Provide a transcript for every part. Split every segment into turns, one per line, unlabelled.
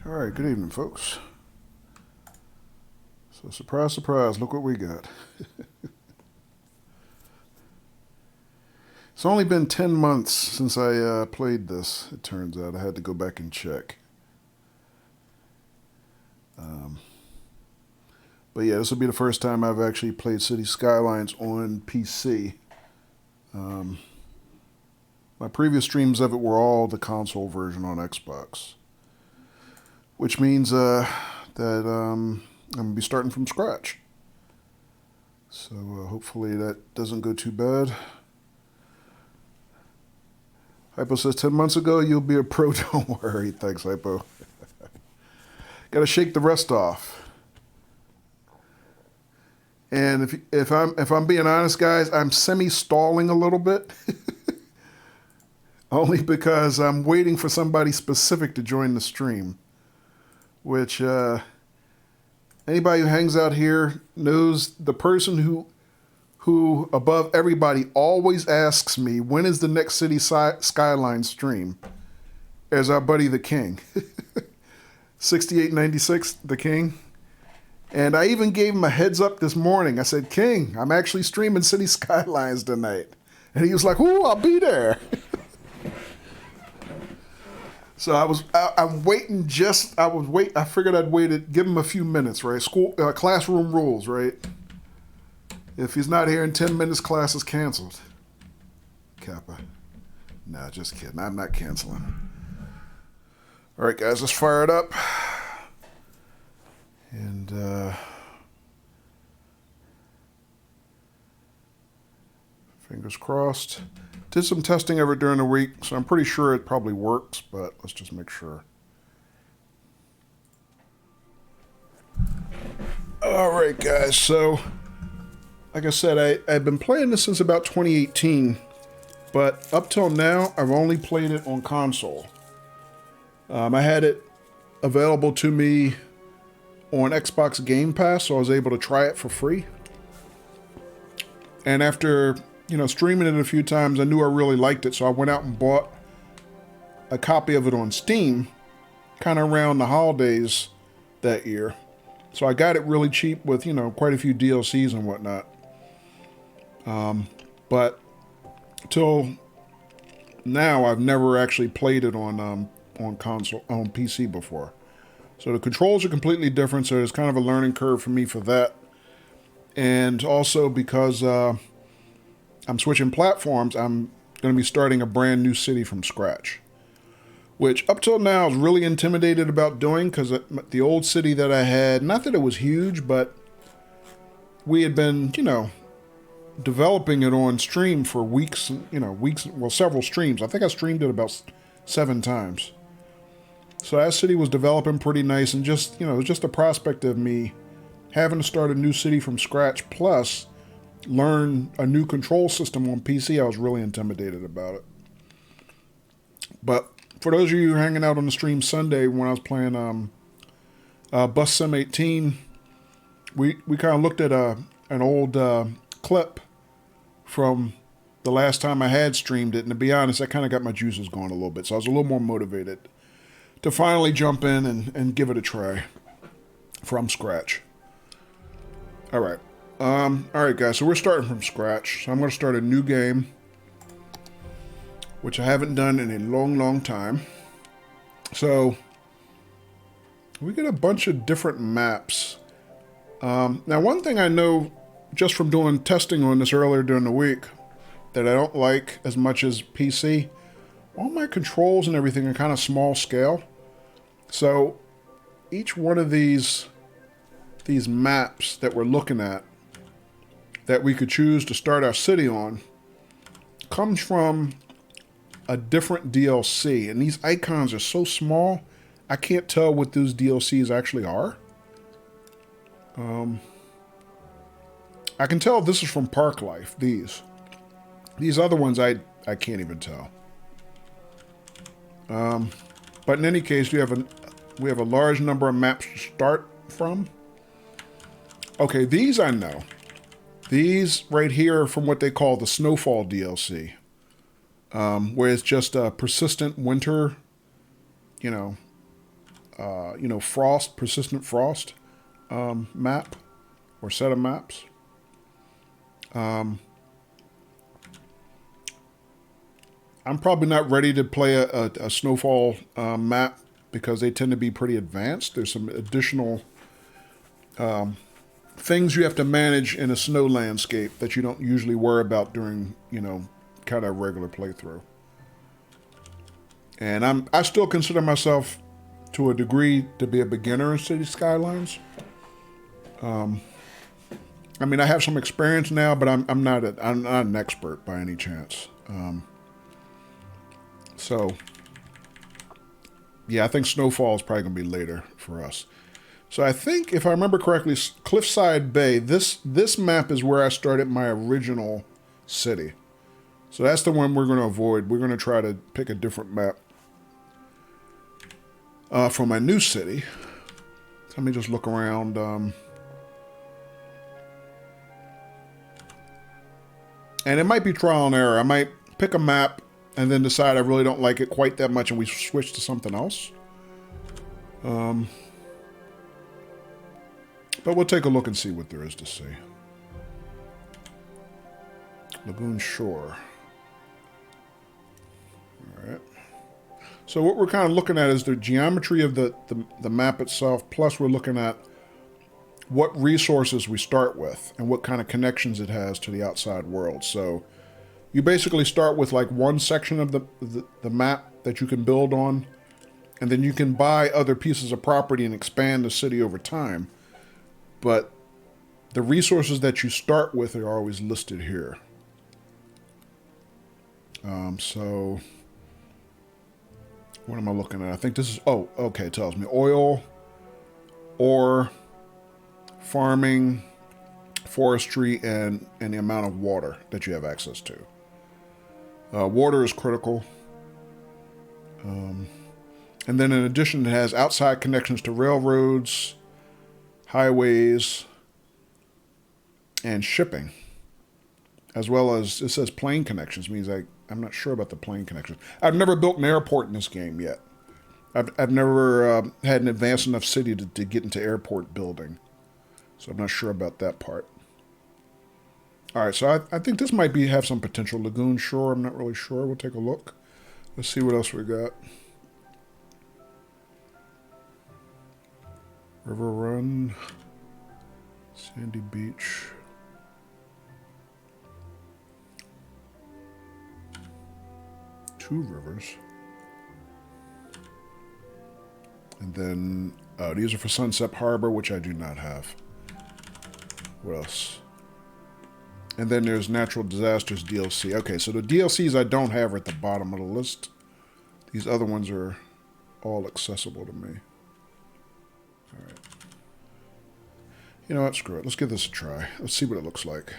All right, good evening, folks. So, surprise, surprise, look what we got. It's only been 10 months since I played this, it turns out. I had to go back and check. But yeah, this will be the first time I've actually played Cities Skylines on PC. My previous streams of it were all the console version on Xbox, which means that I'm going to be starting from scratch. So hopefully that doesn't go too bad. Hypo says 10 months ago you'll be a pro. Don't worry. Thanks, Hypo. Got to shake the rust off. And if I'm being honest, guys, I'm semi-stalling a little bit. Only because I'm waiting for somebody specific to join the stream. Which anybody who hangs out here knows the person who above everybody always asks me, when is the next City Skyline stream? Is our buddy the King. 6896, the King. And I even gave him a heads up this morning. I said, King, I'm actually streaming City Skylines tonight. And he was like, ooh, I'll be there. So I'm waiting I figured I'd wait, give him a few minutes, right? Classroom rules, right? If he's not here in 10 minutes, class is canceled. Kappa. Nah, just kidding. I'm not canceling. All right, guys, let's fire it up. And fingers crossed. Did some testing of it during the week, so I'm pretty sure it probably works, but let's just make sure. All right, guys, so like I said, I've been playing this since about 2018, but up till now, I've only played it on console. I had it available to me on Xbox Game Pass, so I was able to try it for free. And after, streaming it a few times, I knew I really liked it, so I went out and bought a copy of it on Steam, kind of around the holidays that year. So I got it really cheap with, quite a few DLCs and whatnot. But till now, I've never actually played it on console, on PC before. So the controls are completely different, so there's kind of a learning curve for me for that. And also because I'm switching platforms, I'm going to be starting a brand new city from scratch. Which up till now I was really intimidated about doing, because the old city that I had, not that it was huge, but we had been, developing it on stream for weeks, several streams. I think I streamed it about 7 times. So that city was developing pretty nice, and just, it was just the prospect of me having to start a new city from scratch, plus learn a new control system on PC. I was really intimidated about it. But for those of you hanging out on the stream Sunday when I was playing Bus Sim 18, we kind of looked at an old clip from the last time I had streamed it, and to be honest, that kind of got my juices going a little bit, so I was a little more motivated to finally jump in and give it a try from scratch. All right. All right, guys, so we're starting from scratch. So I'm going to start a new game, which I haven't done in a long, long time. So we get a bunch of different maps. Now, one thing I know just from doing testing on this earlier during the week that I don't like as much as PC, all my controls and everything are kind of small scale. So each one of these maps that we're looking at that we could choose to start our city on comes from a different DLC. And these icons are so small, I can't tell what those DLCs actually are. I can tell this is from Park Life, these other ones I can't even tell. But in any case, we have a large number of maps to start from. Okay, these I know. These right here are from what they call the Snowfall DLC, where it's just a persistent winter, you know, frost, persistent frost map or set of maps. I'm probably not ready to play a snowfall map because they tend to be pretty advanced. There's some additional things you have to manage in a snow landscape that you don't usually worry about during, you know, kind of regular playthrough. And I still consider myself, to a degree, to be a beginner in Cities Skylines. I mean, I have some experience now, but I'm not an expert by any chance. So, yeah, I think Snowfall is probably going to be later for us. So I think, if I remember correctly, Cliffside Bay, this map is where I started my original city. So that's the one we're going to avoid. We're going to try to pick a different map for my new city. So let me just look around. And it might be trial and error. I might pick a map and then decide I really don't like it quite that much and we switch to something else. But we'll take a look and see what there is to see. Lagoon Shore. Alright. So what we're kind of looking at is the geometry of the map itself, plus we're looking at what resources we start with and what kind of connections it has to the outside world. So you basically start with like one section of the map that you can build on, and then you can buy other pieces of property and expand the city over time. But the resources that you start with are always listed here. So what am I looking at? I think this is, oh, okay, it tells me oil, ore, farming, forestry, and the amount of water that you have access to. Water is critical. And then in addition, it has outside connections to railroads, highways, and shipping, as well as, it says plane connections, means I'm not sure about the plane connections. I've never built an airport in this game yet. I've never had an advanced enough city to get into airport building, so I'm not sure about that part. All right, so I think this might have some potential. Lagoon Shore, I'm not really sure. We'll take a look. Let's see what else we got. River Run, Sandy Beach. Two rivers. And then these are for Sunset Harbor, which I do not have. What else? And then there's Natural Disasters DLC. Okay, so the DLCs I don't have are at the bottom of the list. These other ones are all accessible to me. All right. You know what? Screw it. Let's give this a try. Let's see what it looks like.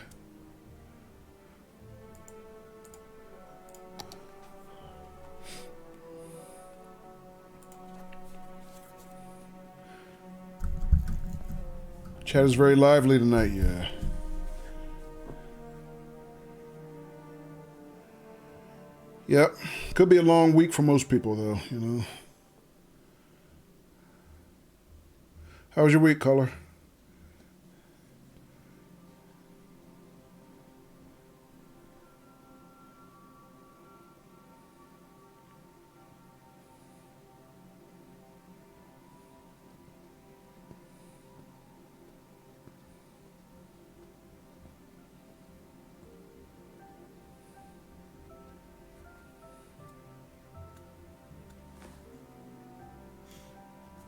Chat is very lively tonight, yeah. Yep. Could be a long week for most people, though, you know. How was your week, Color?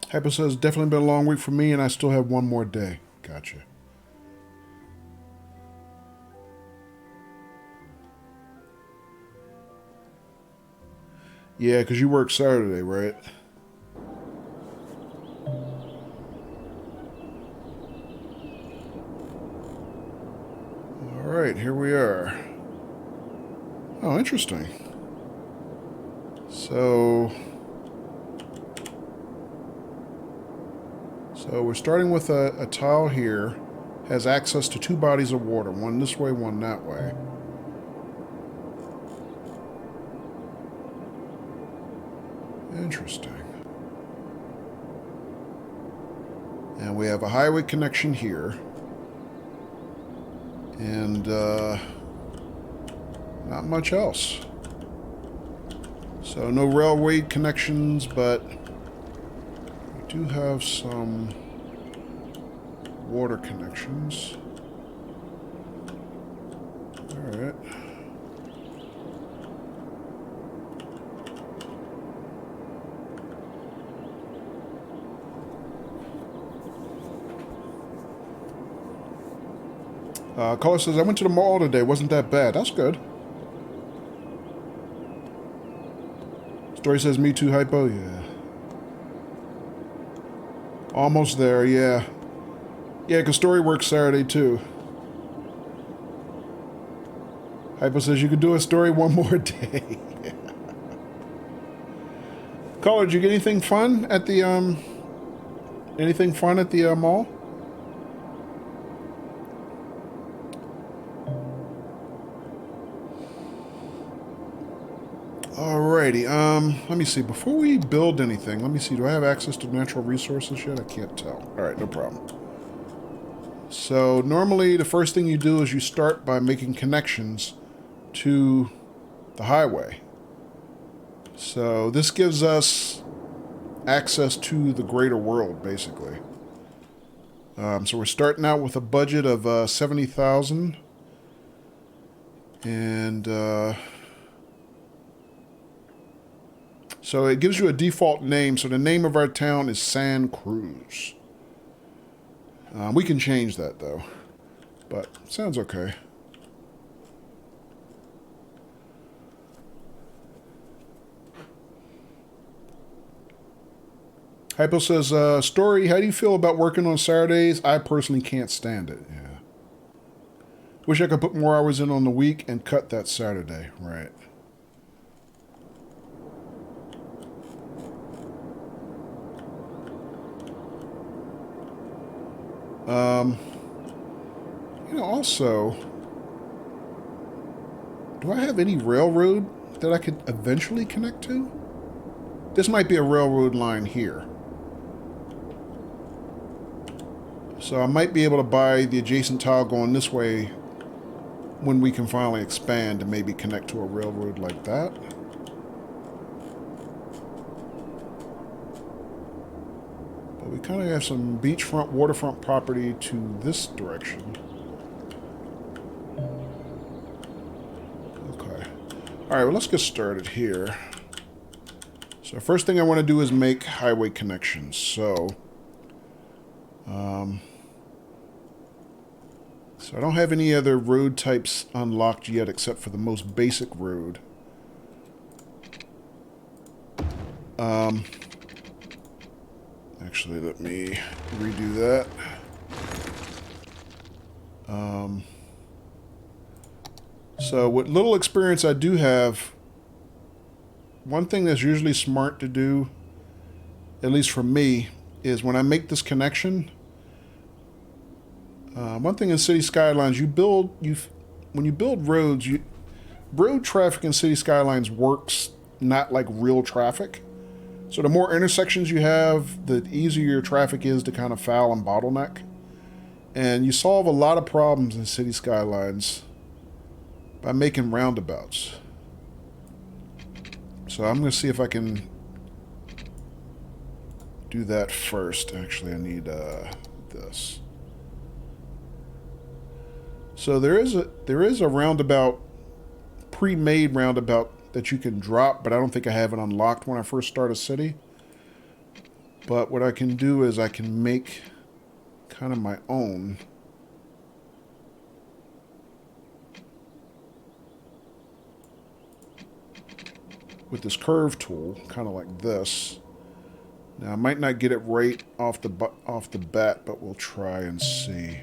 Hyper says, definitely been a long week for me, and I still have one more day. Gotcha. Yeah, because you work Saturday, right? All right, here we are. Oh, interesting. So we're starting with a tile here. Has access to two bodies of water. One this way, one that way. Interesting. And we have a highway connection here. And not much else. So no railway connections, but we do have some water connections. Alright. Caller says, I went to the mall today. Wasn't that bad. That's good. Story says, me too, hypo. Yeah. Almost there, yeah. Yeah, because Story works Saturday too. Hypo says, you could do a Story one more day. Caller, did you get anything fun at the, mall? Alrighty, let me see. Before we build anything, let me see. Do I have access to natural resources yet? I can't tell. Alright, no problem. So, normally the first thing you do is you start by making connections to the highway. So, this gives us access to the greater world, basically. So we're starting out with a budget of 70,000. And, so it gives you a default name. So the name of our town is San Cruz. We can change that, though. But sounds okay. Hypo says, Story, how do you feel about working on Saturdays? I personally can't stand it. Yeah. Wish I could put more hours in on the week and cut that Saturday. Right. You know, also, do I have any railroad that I could eventually connect to? This might be a railroad line here. So I might be able to buy the adjacent tile going this way when we can finally expand and maybe connect to a railroad like that. But we kind of have some beachfront, waterfront property to this direction. Okay. Alright, well, let's get started here. So first thing I want to do is make highway connections. So I don't have any other road types unlocked yet except for the most basic road. Actually, let me redo that. So what little experience I do have, one thing that's usually smart to do, at least for me, is when I make this connection, one thing in City Skylines, when you build roads, road traffic in City Skylines works not like real traffic. So the more intersections you have, the easier your traffic is to kind of foul and bottleneck. And you solve a lot of problems in City Skylines by making roundabouts. So I'm going to see if I can do that first. Actually, I need this. So there is a roundabout, pre-made roundabout that you can drop, but I don't think I have it unlocked when I first start a city. But what I can do is I can make kind of my own. With this curve tool, kind of like this. Now I might not get it right off the bat, but we'll try and see.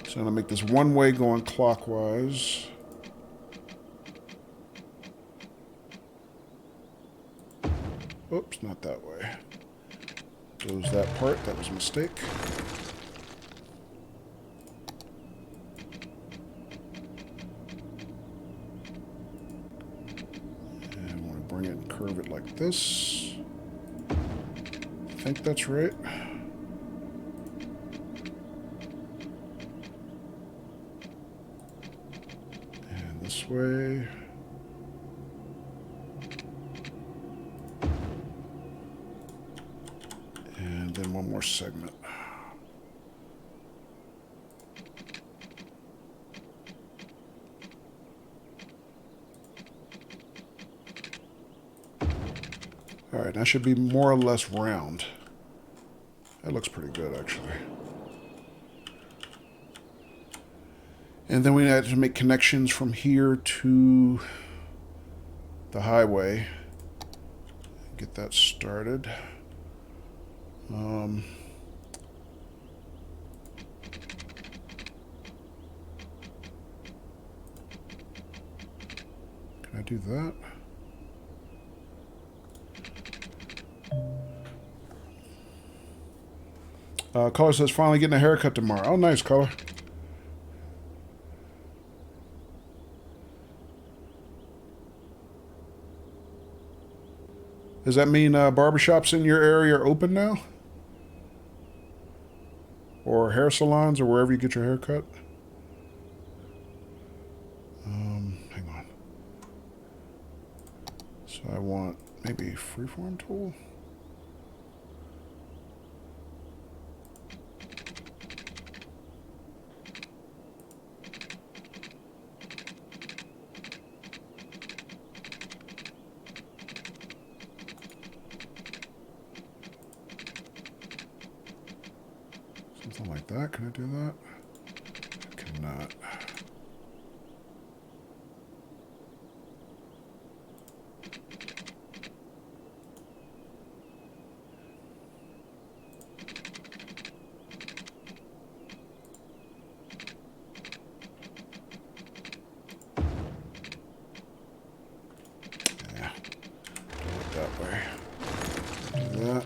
So I'm going to make this one way going clockwise. Oops, not that way. Close that part. That was a mistake. And I want to bring it and curve it like this. think that's right. And this way. And then one more segment. All right, that should be more or less round. That looks pretty good, actually. And then we had to make connections from here to the highway. Get that started. Can I do that? Color says, finally getting a haircut tomorrow. Oh, nice, Color. Does that mean barbershops in your area are open now? Or hair salons, or wherever you get your hair cut? Hang on. So I want maybe a freeform tool. Something like that. Can I do that? I cannot. Yeah. Do it that way. Do that.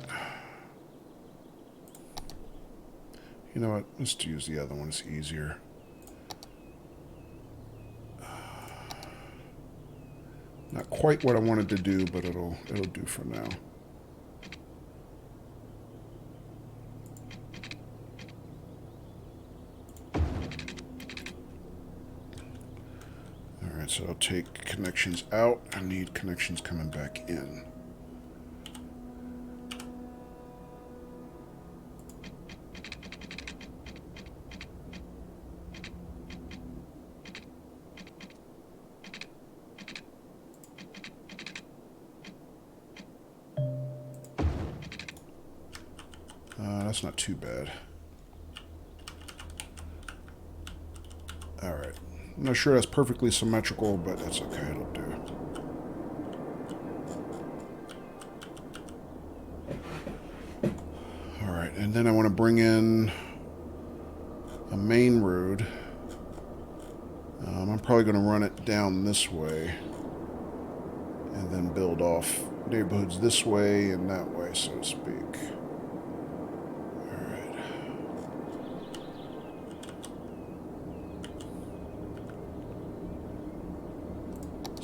You know what? Let's use the other one. It's easier. Not quite what I wanted to do, but it'll do for now. All right, so I'll take connections out. I need connections coming back in. That's not too bad. All right. I'm not sure that's perfectly symmetrical, but that's okay. It'll do. All right, and then I want to bring in a main road. I'm probably going to run it down this way and then build off neighborhoods this way and that way, so to speak.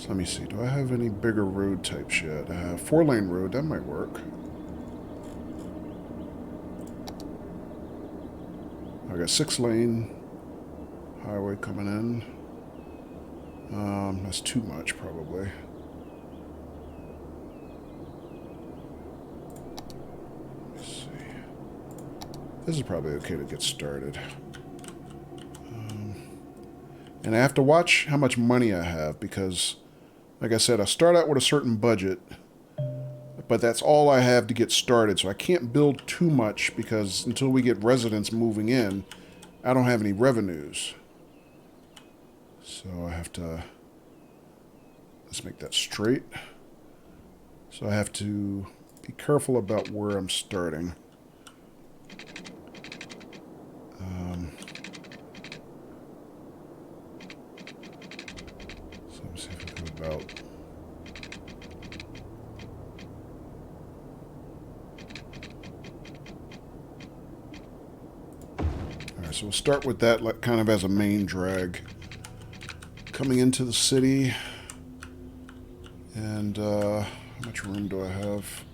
Let me see. Do I have any bigger road types yet? 4-lane road, that might work. I got 6-lane highway coming in. That's too much, probably. Let's see. This is probably okay to get started. And I have to watch how much money I have because, like I said, I start out with a certain budget, but that's all I have to get started. So I can't build too much because until we get residents moving in, I don't have any revenues. So I have to, let's make that straight. So I have to be careful about where I'm starting. So let me see if I can about. Alright, so we'll start with that like kind of as a main drag. Coming into the city. And how much room do I have?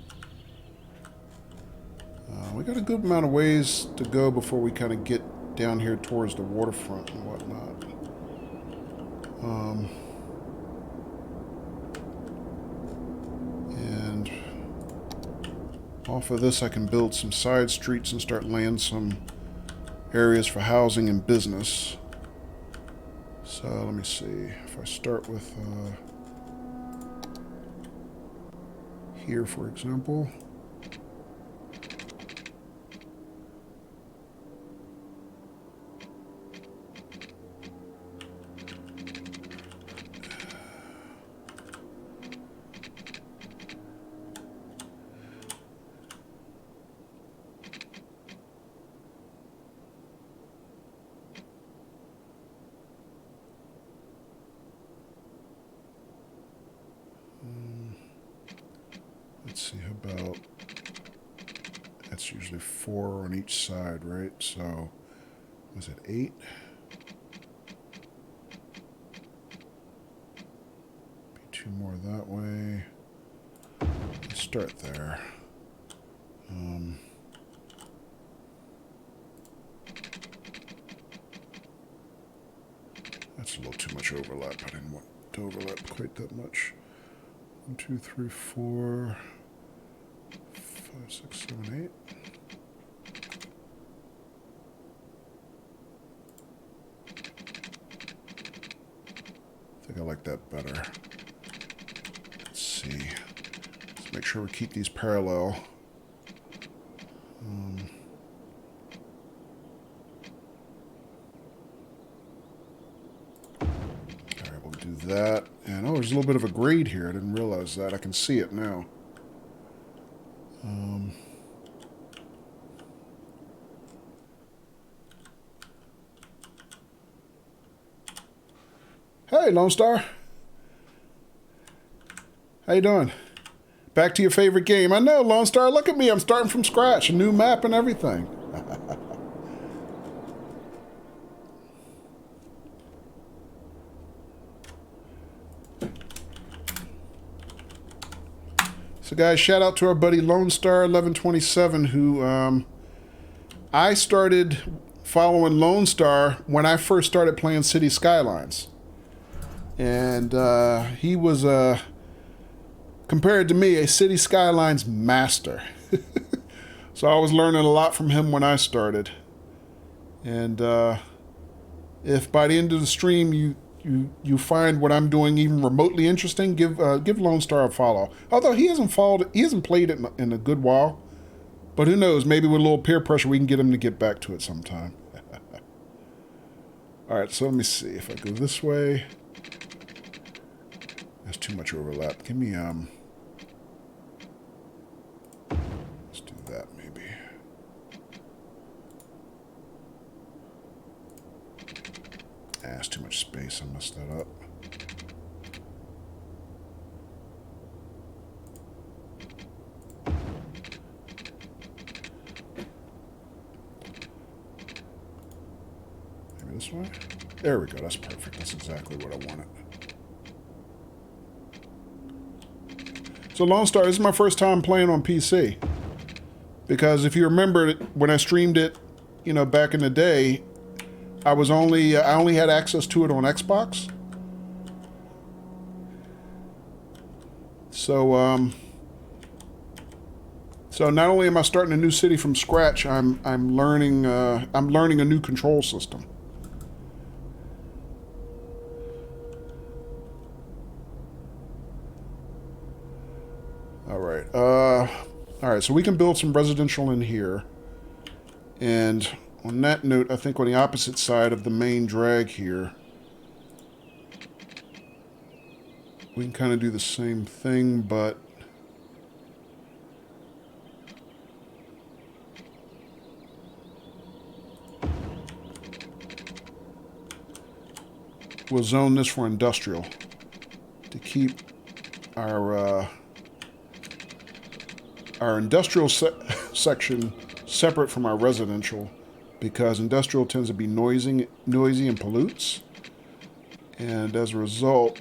We got a good amount of ways to go before we kind of get down here towards the waterfront and whatnot. And off of this I can build some side streets and start laying some areas for housing and business. So let me see. If I start with here, for example. Let's see, how about, that's usually 4 on each side, right? So, was it 8? Be 2 more that way. Let's start there. That's a little too much overlap. I didn't want to overlap quite that much. 1, 2, 3, 4, 5, 6, 7, 8. I think I like that better. Let's see. Let's make sure we keep these parallel. Alright, we'll do that. And oh, there's a little bit of a grade here. I didn't realize that. I can see it now. Hey, Lone Star. How you doing? Back to your favorite game. I know, Lone Star. Look at me. I'm starting from scratch. A new map and everything. So, guys, shout out to our buddy Lone Star 1127, who I started following Lone Star when I first started playing Cities Skylines. And he was, compared to me, a City Skylines master. So I was learning a lot from him when I started. And if by the end of the stream you find what I'm doing even remotely interesting, give Lone Star a follow. Although he hasn't played it in a good while. But who knows? Maybe with a little peer pressure, we can get him to get back to it sometime. All right, so let me see if I go this way. There's too much overlap. Give me, let's do that maybe. That's too much space. I messed that up. Maybe this way? There we go. That's perfect. That's exactly what I wanted. So Lone Star, this is my first time playing on PC. Because if you remember when I streamed it, you know, back in the day, I only had access to it on Xbox. So so not only am I starting a new city from scratch, I'm learning a new control system. All right, so we can build some residential in here. And on that note, I think on the opposite side of the main drag here, we can kind of do the same thing, but we'll zone this for industrial to keep our industrial section separate from our residential, because industrial tends to be noisy and pollutes. And as a result,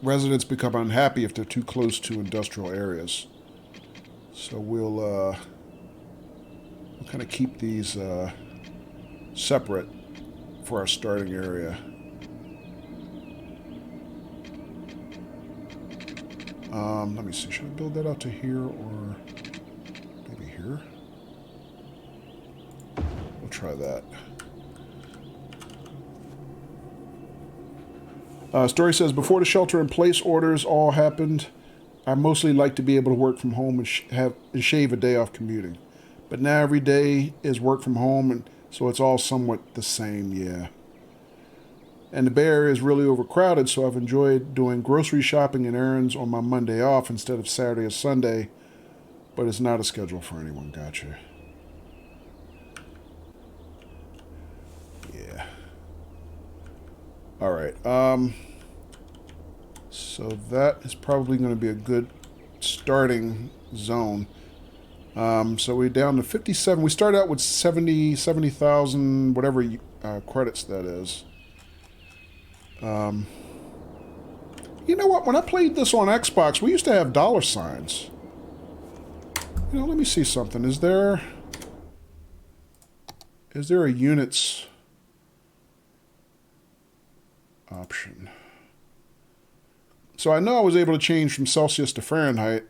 residents become unhappy if they're too close to industrial areas. So we'll We'll kind of keep these separate for our starting area. Let me see. Should I build that out to here or maybe here? We'll try that. Story says, before the shelter-in-place orders all happened, I mostly like to be able to work from home and shave a day off commuting. But now every day is work from home, and so it's all somewhat the same, yeah. And the Bay Area is really overcrowded, so I've enjoyed doing grocery shopping and errands on my Monday off instead of Saturday or Sunday, but it's not a schedule for anyone. Gotcha. Yeah. All right. So that is probably going to be a good starting zone. So we're down to 57. We started out with 70,000, whatever credits that is. You know what? When I played this on Xbox, we used to have dollar signs. You know, let me see something. Is there a units option? So I know I was able to change from Celsius to Fahrenheit.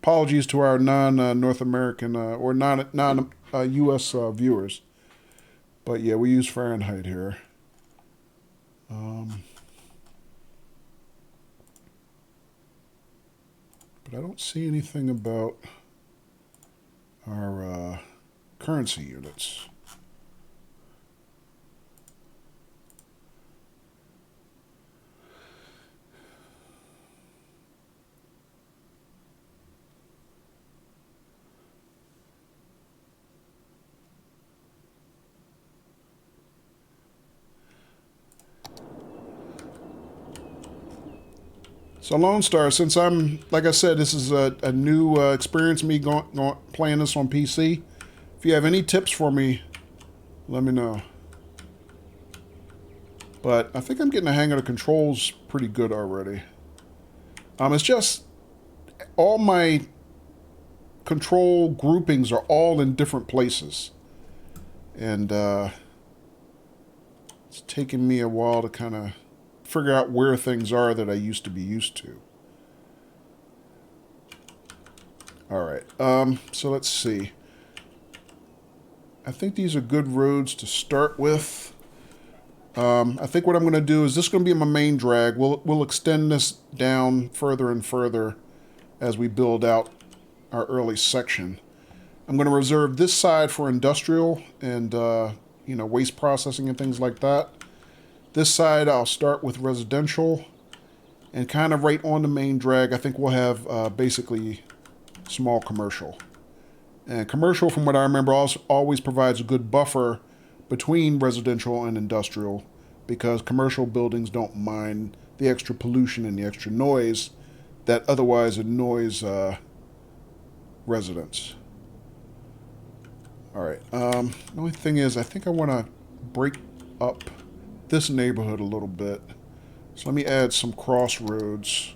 Apologies to our non-North American or non-U.S. Viewers. But yeah, we use Fahrenheit here. But I don't see anything about our currency units. So Lone Star, since I'm, like I said, this is a new experience, me playing this on PC. If you have any tips for me, let me know. But I think I'm getting the hang of the controls pretty good already. It's just all my control groupings are all in different places. And it's taken me a while to kind of figure out where things are that I used to be used to. All right, so let's see. I think these are good roads to start with. I think what I'm going to do is this is going to be my main drag. We'll extend this down further and further as we build out our early section. I'm going to reserve this side for industrial and waste processing and things like that. This side I'll start with residential, and kind of right on the main drag I think we'll have basically small commercial. And commercial, from what I remember, always provides a good buffer between residential and industrial, because commercial buildings don't mind the extra pollution and the extra noise that otherwise annoys residents. All right. The only thing is, I think I want to break up this neighborhood a little bit. So let me add some crossroads.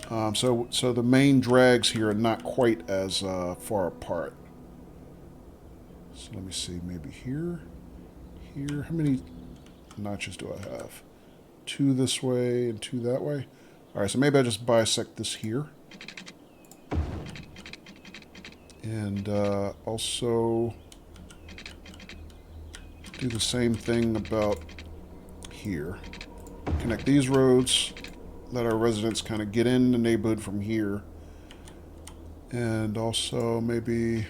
So the main drags here are not quite as far apart. So let me see, maybe here. How many notches do I have? 2 this way and 2 that way. All right, so maybe I just bisect this here. And also do the same thing about here. Connect these roads, let our residents kind of get in the neighborhood from here. And also maybe,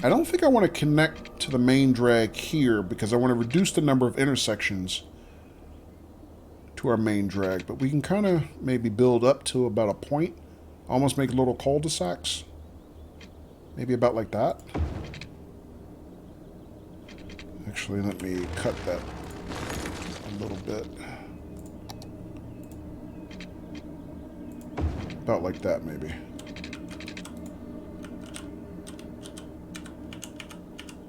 I don't think I want to connect to the main drag here because I want to reduce the number of intersections to our main drag, but we can kind of maybe build up to about a point, almost make little cul-de-sacs. Maybe about like that. Actually, let me cut that a little bit. About like that, maybe.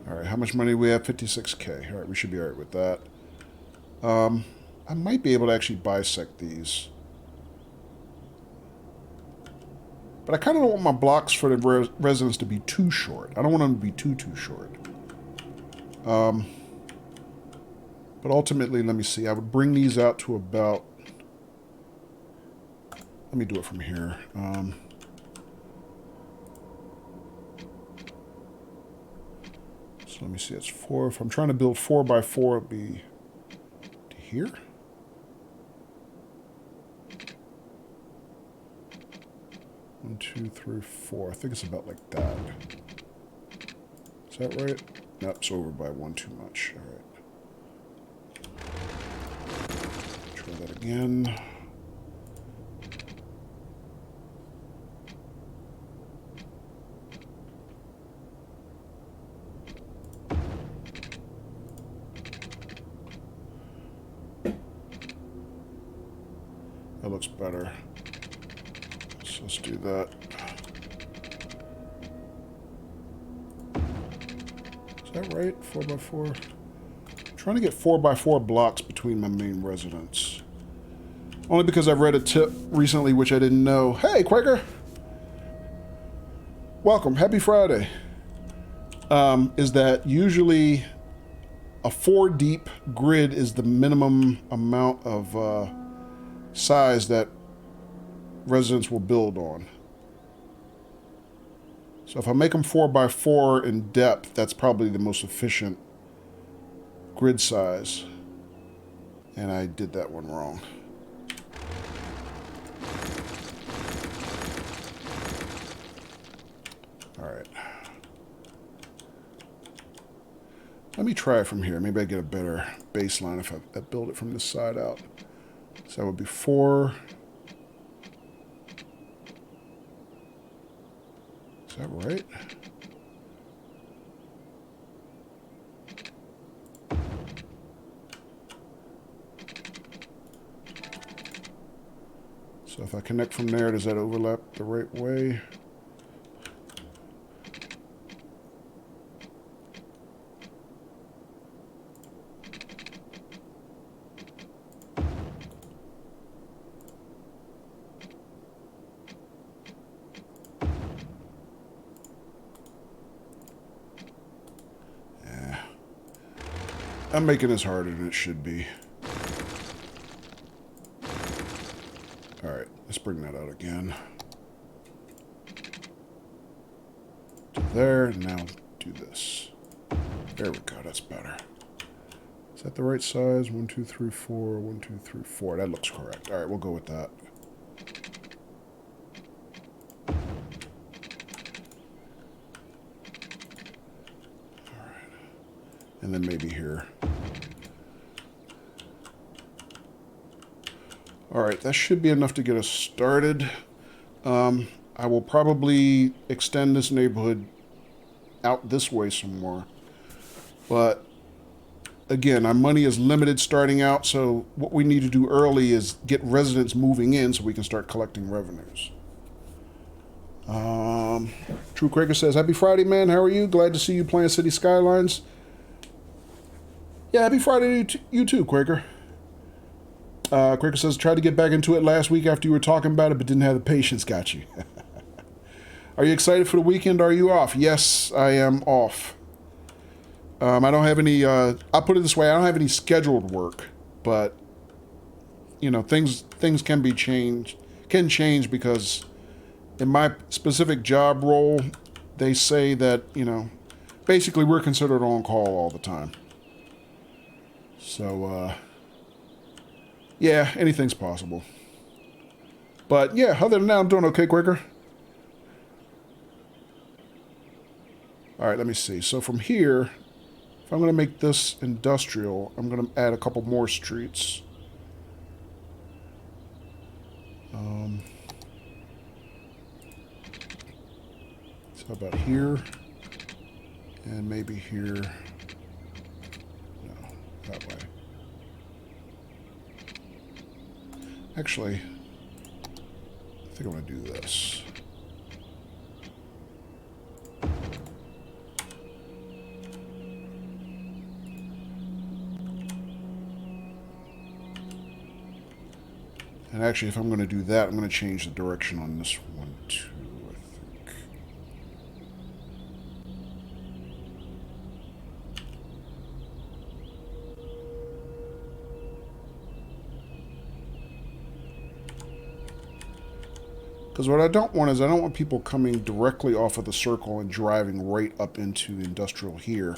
All right, how much money do we have? 56K. All right, we should be all right with that. I might be able to actually bisect these. But I kind of don't want my blocks for the residents to be too short. I don't want them to be too short. But ultimately, let me see. I would bring these out to about... Let me do it from here. So let me see. It's 4. If I'm trying to build 4 by 4, it'd be to here. One, 2, 3, 4. I think it's about like that. Is that right? Nope, it's over by 1 too much. All right. Try that again. That looks better. So let's do that. Is that right? 4 by 4. I'm trying to get 4 by 4 blocks between my main residents. Only because I've read a tip recently which I didn't know. Hey, Quaker! Welcome. Happy Friday. Is that usually a 4 deep grid is the minimum amount of size that residents will build on. So if I make them 4 by 4 in depth, that's probably the most efficient grid size. And I did that one wrong. All right. Let me try it from here. Maybe I get a better baseline if I build it from this side out. So that would be 4. Is that right? So if I connect from there, does that overlap the right way? I'm making this harder than it should be. Alright, let's bring that out again. To there, now do this. There we go, that's better. Is that the right size? 1, 2, 3, 4, 1, 2, 3, 4. That looks correct. Alright, we'll go with that. Alright. And then maybe here. Alright, that should be enough to get us started. I will probably extend this neighborhood out this way some more. But, again, our money is limited starting out, so what we need to do early is get residents moving in so we can start collecting revenues. True Quaker says, happy Friday, man. How are you? Glad to see you playing Cities Skylines. Yeah, happy Friday to you too, Quaker. Quaker says, tried to get back into it last week after you were talking about it, but didn't have the patience. Got you. Are you excited for the weekend? Are you off? Yes, I am off. I don't have any, I'll put it this way, I don't have any scheduled work, but, you know, things can be changed, can change because in my specific job role, they say that, you know, basically we're considered on call all the time. So, yeah, anything's possible. But, yeah, other than that, I'm doing okay, Quaker. All right, let me see. So from here, if I'm going to make this industrial, I'm going to add a couple more streets. So how about here? And maybe here. No, that way. Actually, I think I'm going to do this. And actually, if I'm going to do that, I'm going to change the direction on this one too. Because what I don't want is I don't want people coming directly off of the circle and driving right up into industrial here.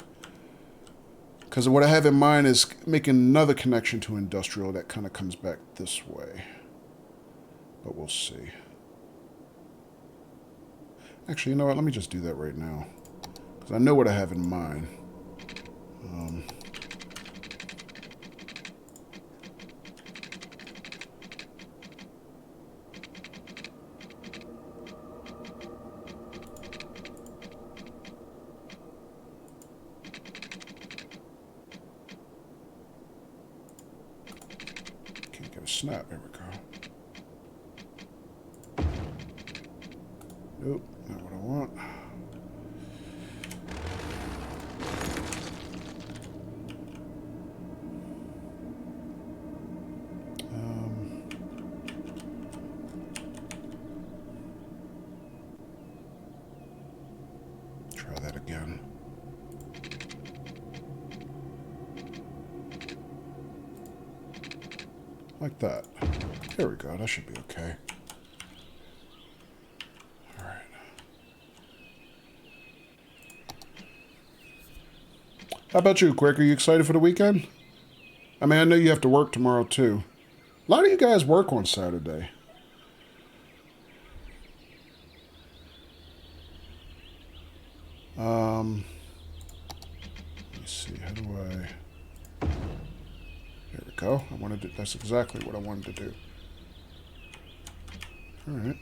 Because what I have in mind is making another connection to industrial that kind of comes back this way. But we'll see. Actually, you know what? Let me just do that right now. Because I know what I have in mind. Can't get a snap. There we go. Nope, not what I want. Try that again. Like that. There we go. That should be okay. All right. How about you, Quick? Are you excited for the weekend? I mean, I know you have to work tomorrow, too. A lot of you guys work on Saturday. Let me see. How do I... There we go. I wanted to, that's exactly what I wanted to do. All right.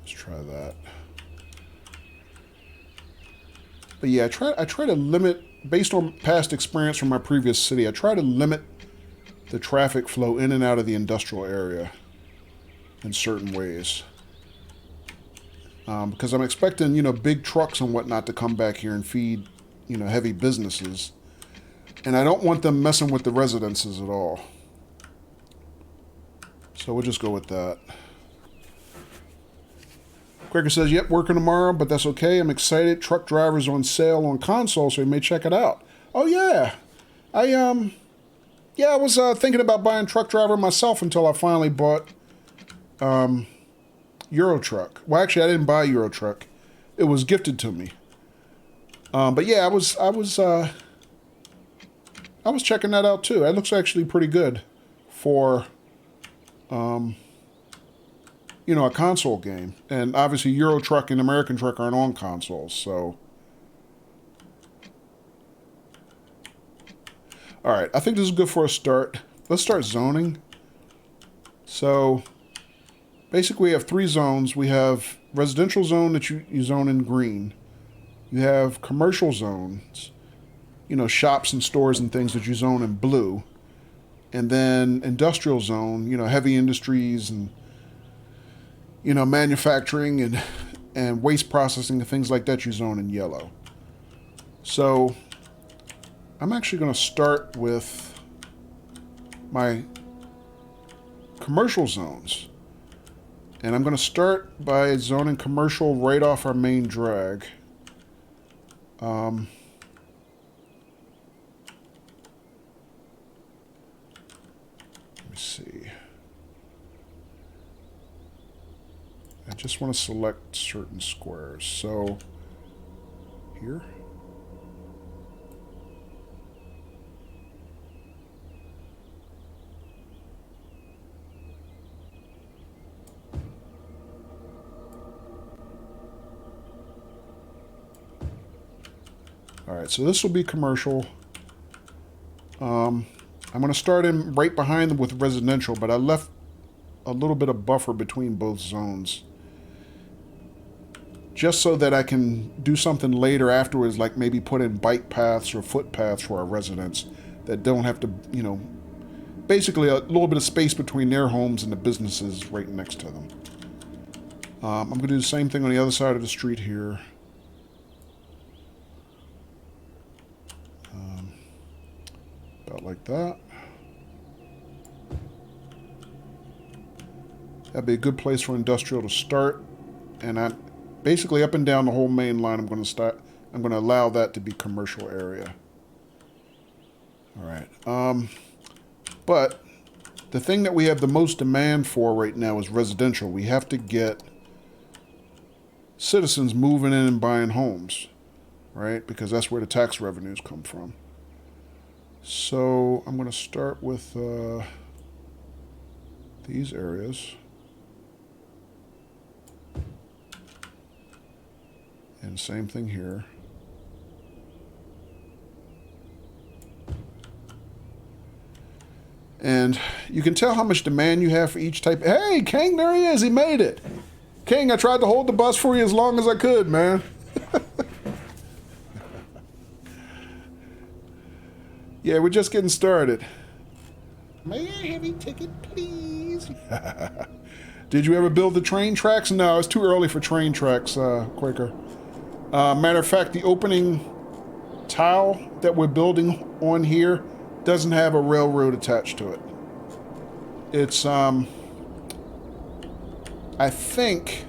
Let's try that. But yeah, I try to limit, based on past experience from my previous city, I try to limit the traffic flow in and out of the industrial area in certain ways. Because I'm expecting, you know, big trucks and whatnot to come back here and feed, you know, heavy businesses. And I don't want them messing with the residences at all. So we'll just go with that. Quaker says, yep, working tomorrow, but that's okay. I'm excited. Truck drivers on sale on console, so you may check it out. Oh, yeah. I was thinking about buying Truck Driver myself until I finally bought Euro Truck. Well, actually, I didn't buy Euro Truck. It was gifted to me. But yeah, I was checking that out too. It looks actually pretty good for you know, a console game. And obviously Euro Truck and American Truck aren't on consoles, so. All right, I think this is good for a start. Let's start zoning. So basically we have 3 zones. We have residential zone that you zone in green. You have commercial zones, you know, shops and stores and things that you zone in blue. And then industrial zone, you know, heavy industries and, you know, manufacturing and waste processing and things like that you zone in yellow. So I'm actually going to start with my commercial zones. And I'm going to start by zoning commercial right off our main drag. Let me see. I just want to select certain squares. So here. All right, so this will be commercial. I'm going to start in right behind them with residential, but I left a little bit of buffer between both zones. Just so that I can do something later afterwards, like maybe put in bike paths or footpaths for our residents that don't have to, you know, basically a little bit of space between their homes and the businesses right next to them. I'm going to do the same thing on the other side of the street here. About like that. That'd be a good place for industrial to start. And I'm basically up and down the whole main line. I'm going to allow that to be commercial area. All right. But the thing that we have the most demand for right now is residential. We have to get citizens moving in and buying homes, right? Because that's where the tax revenues come from. So I'm going to start with these areas. And same thing here. And you can tell how much demand you have for each type. Hey, King, there he is. He made it. King, I tried to hold the bus for you as long as I could, man. Yeah, we're just getting started. May I have a ticket, please? Did you ever build the train tracks? No, it's too early for train tracks, Quaker. Matter of fact, the opening tile that we're building on here doesn't have a railroad attached to it. It's, I think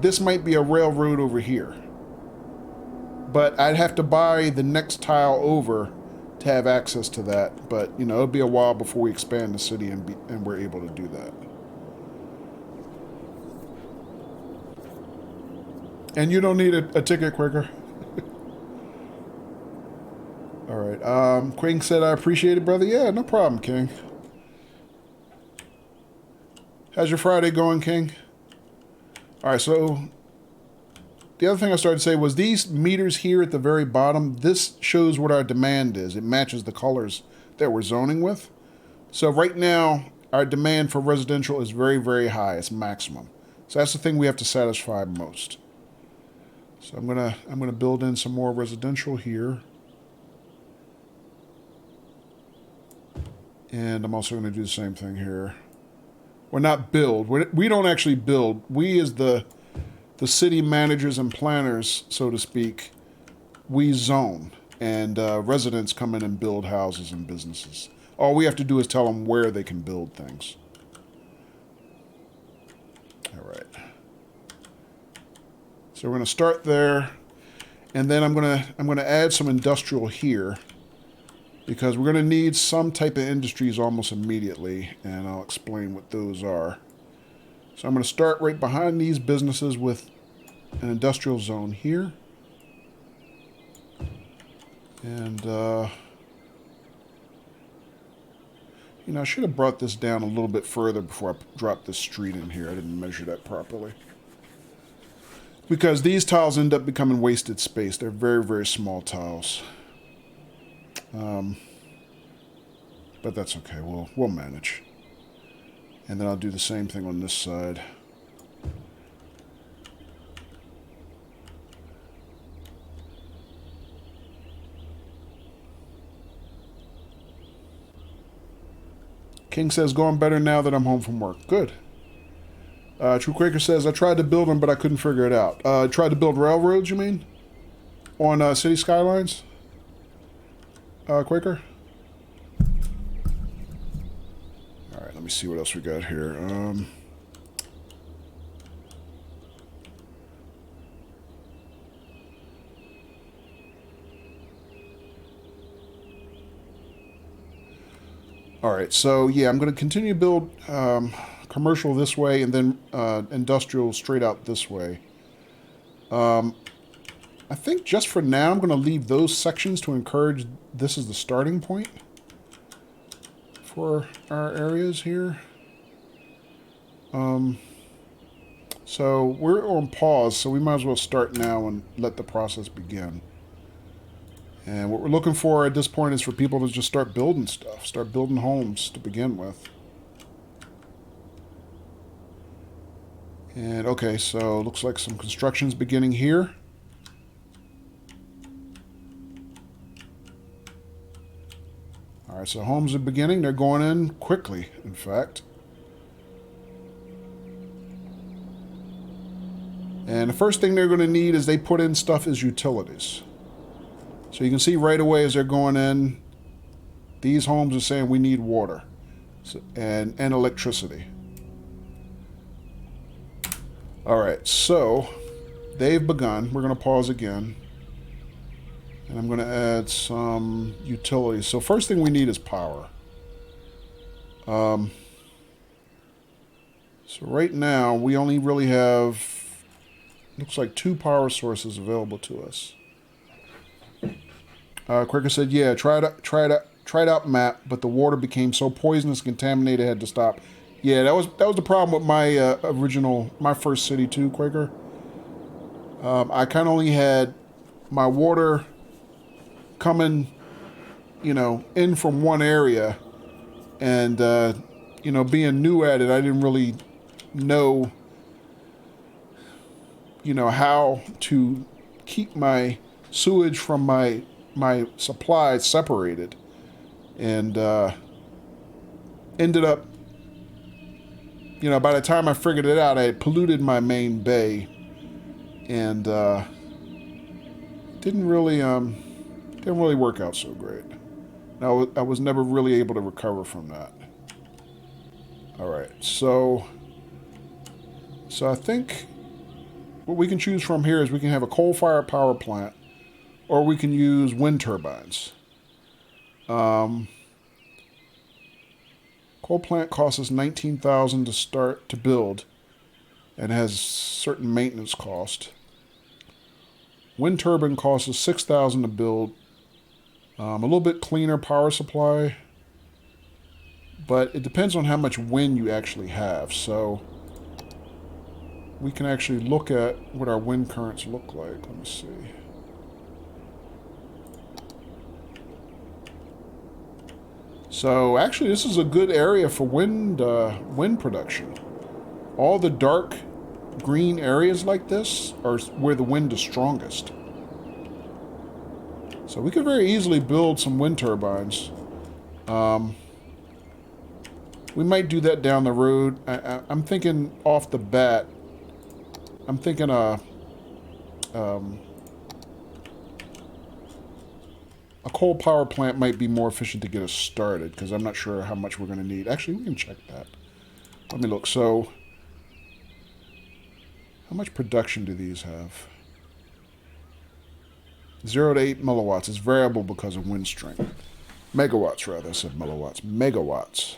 this might be a railroad over here. But I'd have to buy the next tile over to have access to that. But, you know, it'll be a while before we expand the city and we're able to do that. And you don't need a ticket, Quaker. All right. King said, I appreciate it, brother. Yeah, no problem, King. How's your Friday going, King? All right, so the other thing I started to say was these meters here at the very bottom, this shows what our demand is. It matches the colors that we're zoning with. So right now, our demand for residential is very, very high. It's maximum. So that's the thing we have to satisfy most. So I'm gonna build in some more residential here. And I'm also going to do the same thing here. Well, not build. We don't actually build. We, as the city managers and planners, so to speak, we zone. And residents come in and build houses and businesses. All we have to do is tell them where they can build things. All right. So we're going to start there. And then I'm going to add some industrial here. Because we're going to need some type of industries almost immediately, and I'll explain what those are. So I'm going to start right behind these businesses with an industrial zone here. And, you know, I should have brought this down a little bit further before I dropped this street in here. I didn't measure that properly. Because these tiles end up becoming wasted space. They're very, very small tiles. But that's okay. We'll manage. And then I'll do the same thing on this side. King says, going better now that I'm home from work. Good. True Quaker says, I tried to build them, but I couldn't figure it out. Tried to build railroads, you mean? On Cities Skylines? Quaker? Alright, let me see what else we got here. Alright, so yeah, I'm going to continue to build commercial this way and then industrial straight out this way. I think just for now, I'm going to leave those sections to encourage this is the starting point for our areas here. So we're on pause, so we might as well start now and let the process begin. And what we're looking for at this point is for people to just start building stuff, start building homes to begin with. And okay, so looks like some construction's beginning here. Alright, so homes are beginning. They're going in quickly, in fact. And the first thing they're going to need as they put in stuff is utilities. So you can see right away as they're going in, these homes are saying we need water and electricity. All right, so they've begun. We're going to pause again. And I'm going to add some utilities. So first thing we need is power. So right now, we only really have, looks like 2 power sources available to us. Quaker said, yeah, tried out map, but the water became so poisonous and contaminated, I had to stop. Yeah, that was the problem with my my first city too, Quaker. I kind of only had my water coming, in from one area, and being new at it, I didn't really know, how to keep my sewage from my supplies separated, and ended up, by the time I figured it out, I had polluted my main bay, and didn't really work out so great. Now, I was never really able to recover from that. All right, so I think what we can choose from here is we can have a coal-fired power plant, or we can use wind turbines. Coal plant costs us $19,000 to start to build, and has certain maintenance cost. Wind turbine costs us $6,000 to build. A little bit cleaner power supply, but it depends on how much wind you actually have. So we can actually look at what our wind currents look like. Let me see. So actually, this is a good area for wind production. All the dark green areas like this are where the wind is strongest. So we could very easily build some wind turbines. We might do that down the road. I'm thinking off the bat, I'm thinking a coal power plant might be more efficient to get us started, because I'm not sure how much we're going to need. Actually, we can check that. Let me look. So, how much production do these have? 0 to 8 milliwatts. It's variable because of wind strength. Megawatts, rather. I said milliwatts. Megawatts.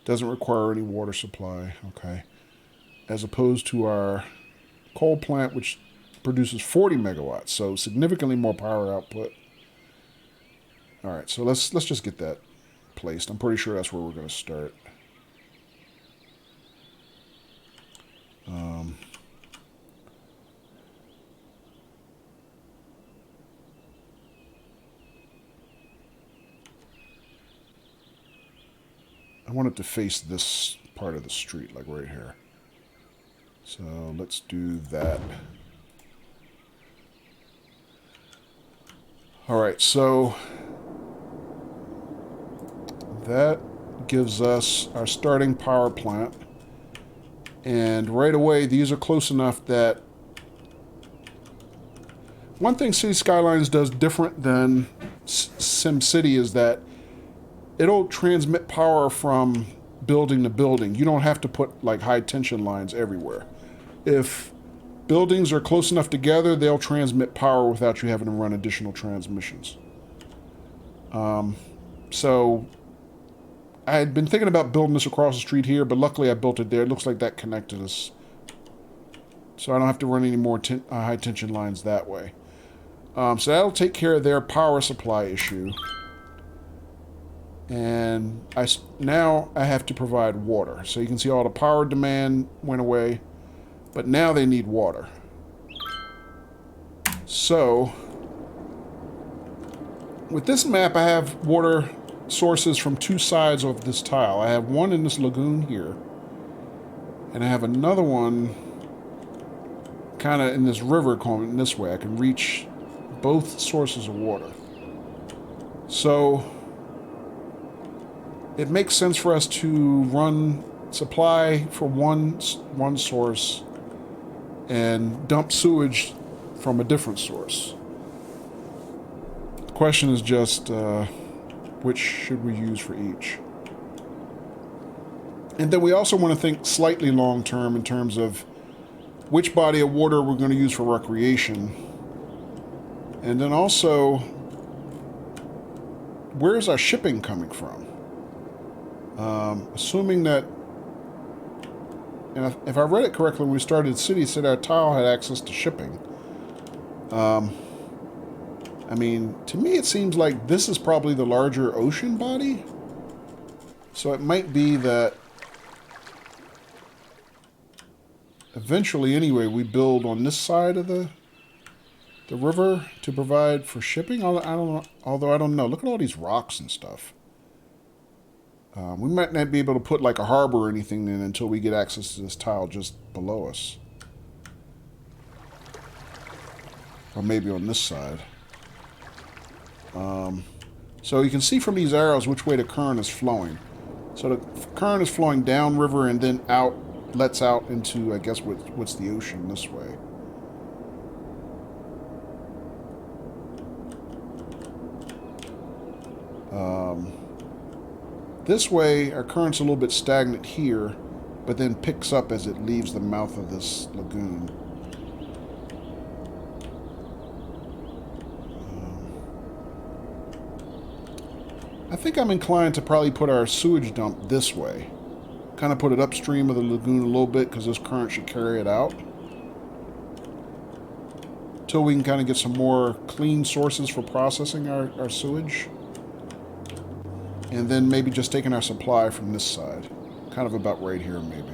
Doesn't require any water supply. Okay. As opposed to our coal plant, which produces 40 megawatts. So significantly more power output. All right. So let's just get that placed. I'm pretty sure that's where we're going to start. I want it to face this part of the street, like right here. So let's do that. All right, so that gives us our starting power plant. And right away, these are close enough that one thing Cities Skylines does different than SimCity is that it'll transmit power from building to building. You don't have to put like high tension lines everywhere. If buildings are close enough together, they'll transmit power without you having to run additional transmissions. So I had been thinking about building this across the street here, but luckily I built it there. It looks like that connected us. So I don't have to run any more high tension lines that way. So that'll take care of their power supply issue. And now I have to provide water. So you can see all the power demand went away, but now they need water. So with this map, I have water sources from 2 sides of this tile. I have one in this lagoon here, and I have another one kind of in this river going this way. I can reach both sources of water. So it makes sense for us to run supply for one source and dump sewage from a different source. The question is just which should we use for each? And then we also want to think slightly long term in terms of which body of water we're going to use for recreation. And then also, where's our shipping coming from? Assuming that, and if I read it correctly when we started City, it said our tile had access to shipping. I mean, to me it seems like this is probably the larger ocean body. So it might be that eventually, anyway, we build on this side of the river to provide for shipping. I don't know, although I don't know. Look at all these rocks and stuff. We might not be able to put like a harbor or anything in until we get access to this tile just below us. Or maybe on this side. So you can see from these arrows which way the current is flowing. So the current is flowing downriver and then out, lets out into, I guess, what's the ocean this way. This way, our current's a little bit stagnant here, but then picks up as it leaves the mouth of this lagoon. I think I'm inclined to probably put our sewage dump this way. Kind of put it upstream of the lagoon a little bit because this current should carry it out. Till we can kind of get some more clean sources for processing our sewage. And then maybe just taking our supply from this side. Kind of about right here, maybe.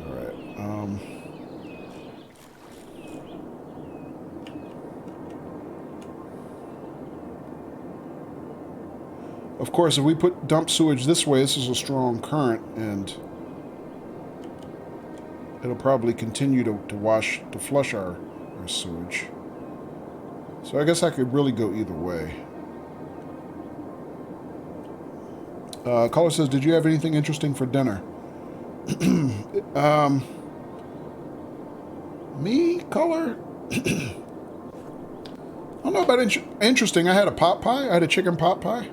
Alright, of course, if we put dump sewage this way, this is a strong current, and it'll probably continue to flush our sewage. So I guess I could really go either way. Caller says, did you have anything interesting for dinner? Me, Caller? I don't know about interesting. I had a pot pie. I had a chicken pot pie.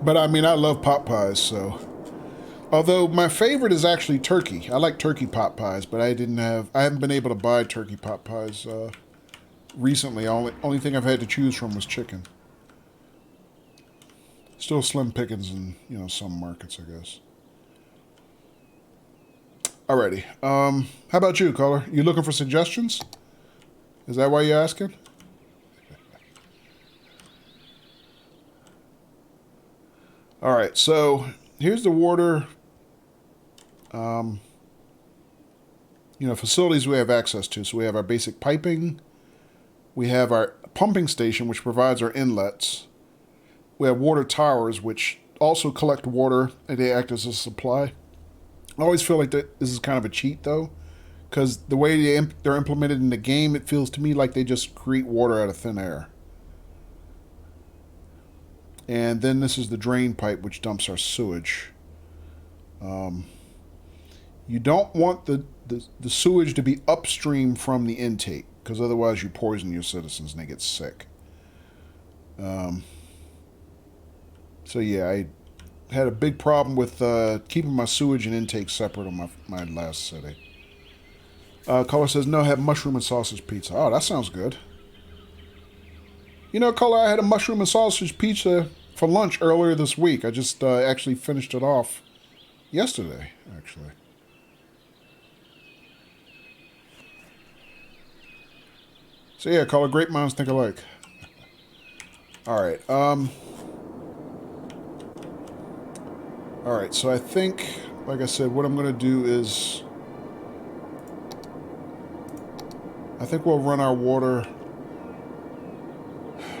But I mean, I love pot pies, so. Although my favorite is actually turkey. I like turkey pot pies, but I haven't been able to buy turkey pot pies recently. Only thing I've had to choose from was chicken. Still slim pickings in, some markets, I guess. Alrighty. How about you, caller? You looking for suggestions? Is that why you're asking? Alright, so here's the water facilities we have access to. So we have our basic piping. We have our pumping station, which provides our inlets. We have water towers, which also collect water, and they act as a supply. I always feel like this is kind of a cheat, though, because the way they're implemented in the game, it feels to me like they just create water out of thin air. And then this is the drain pipe, which dumps our sewage. You don't want the sewage to be upstream from the intake, because otherwise you poison your citizens and they get sick. So yeah, I had a big problem with keeping my sewage and intake separate on my last city. Caller says, no, I have mushroom and sausage pizza. Oh, that sounds good. Caller, I had a mushroom and sausage pizza for lunch earlier this week. I just actually finished it off yesterday, actually. So yeah, caller, great minds think alike. Alright, Alright, so I think, like I said, what I'm going to do is, I think we'll run our water.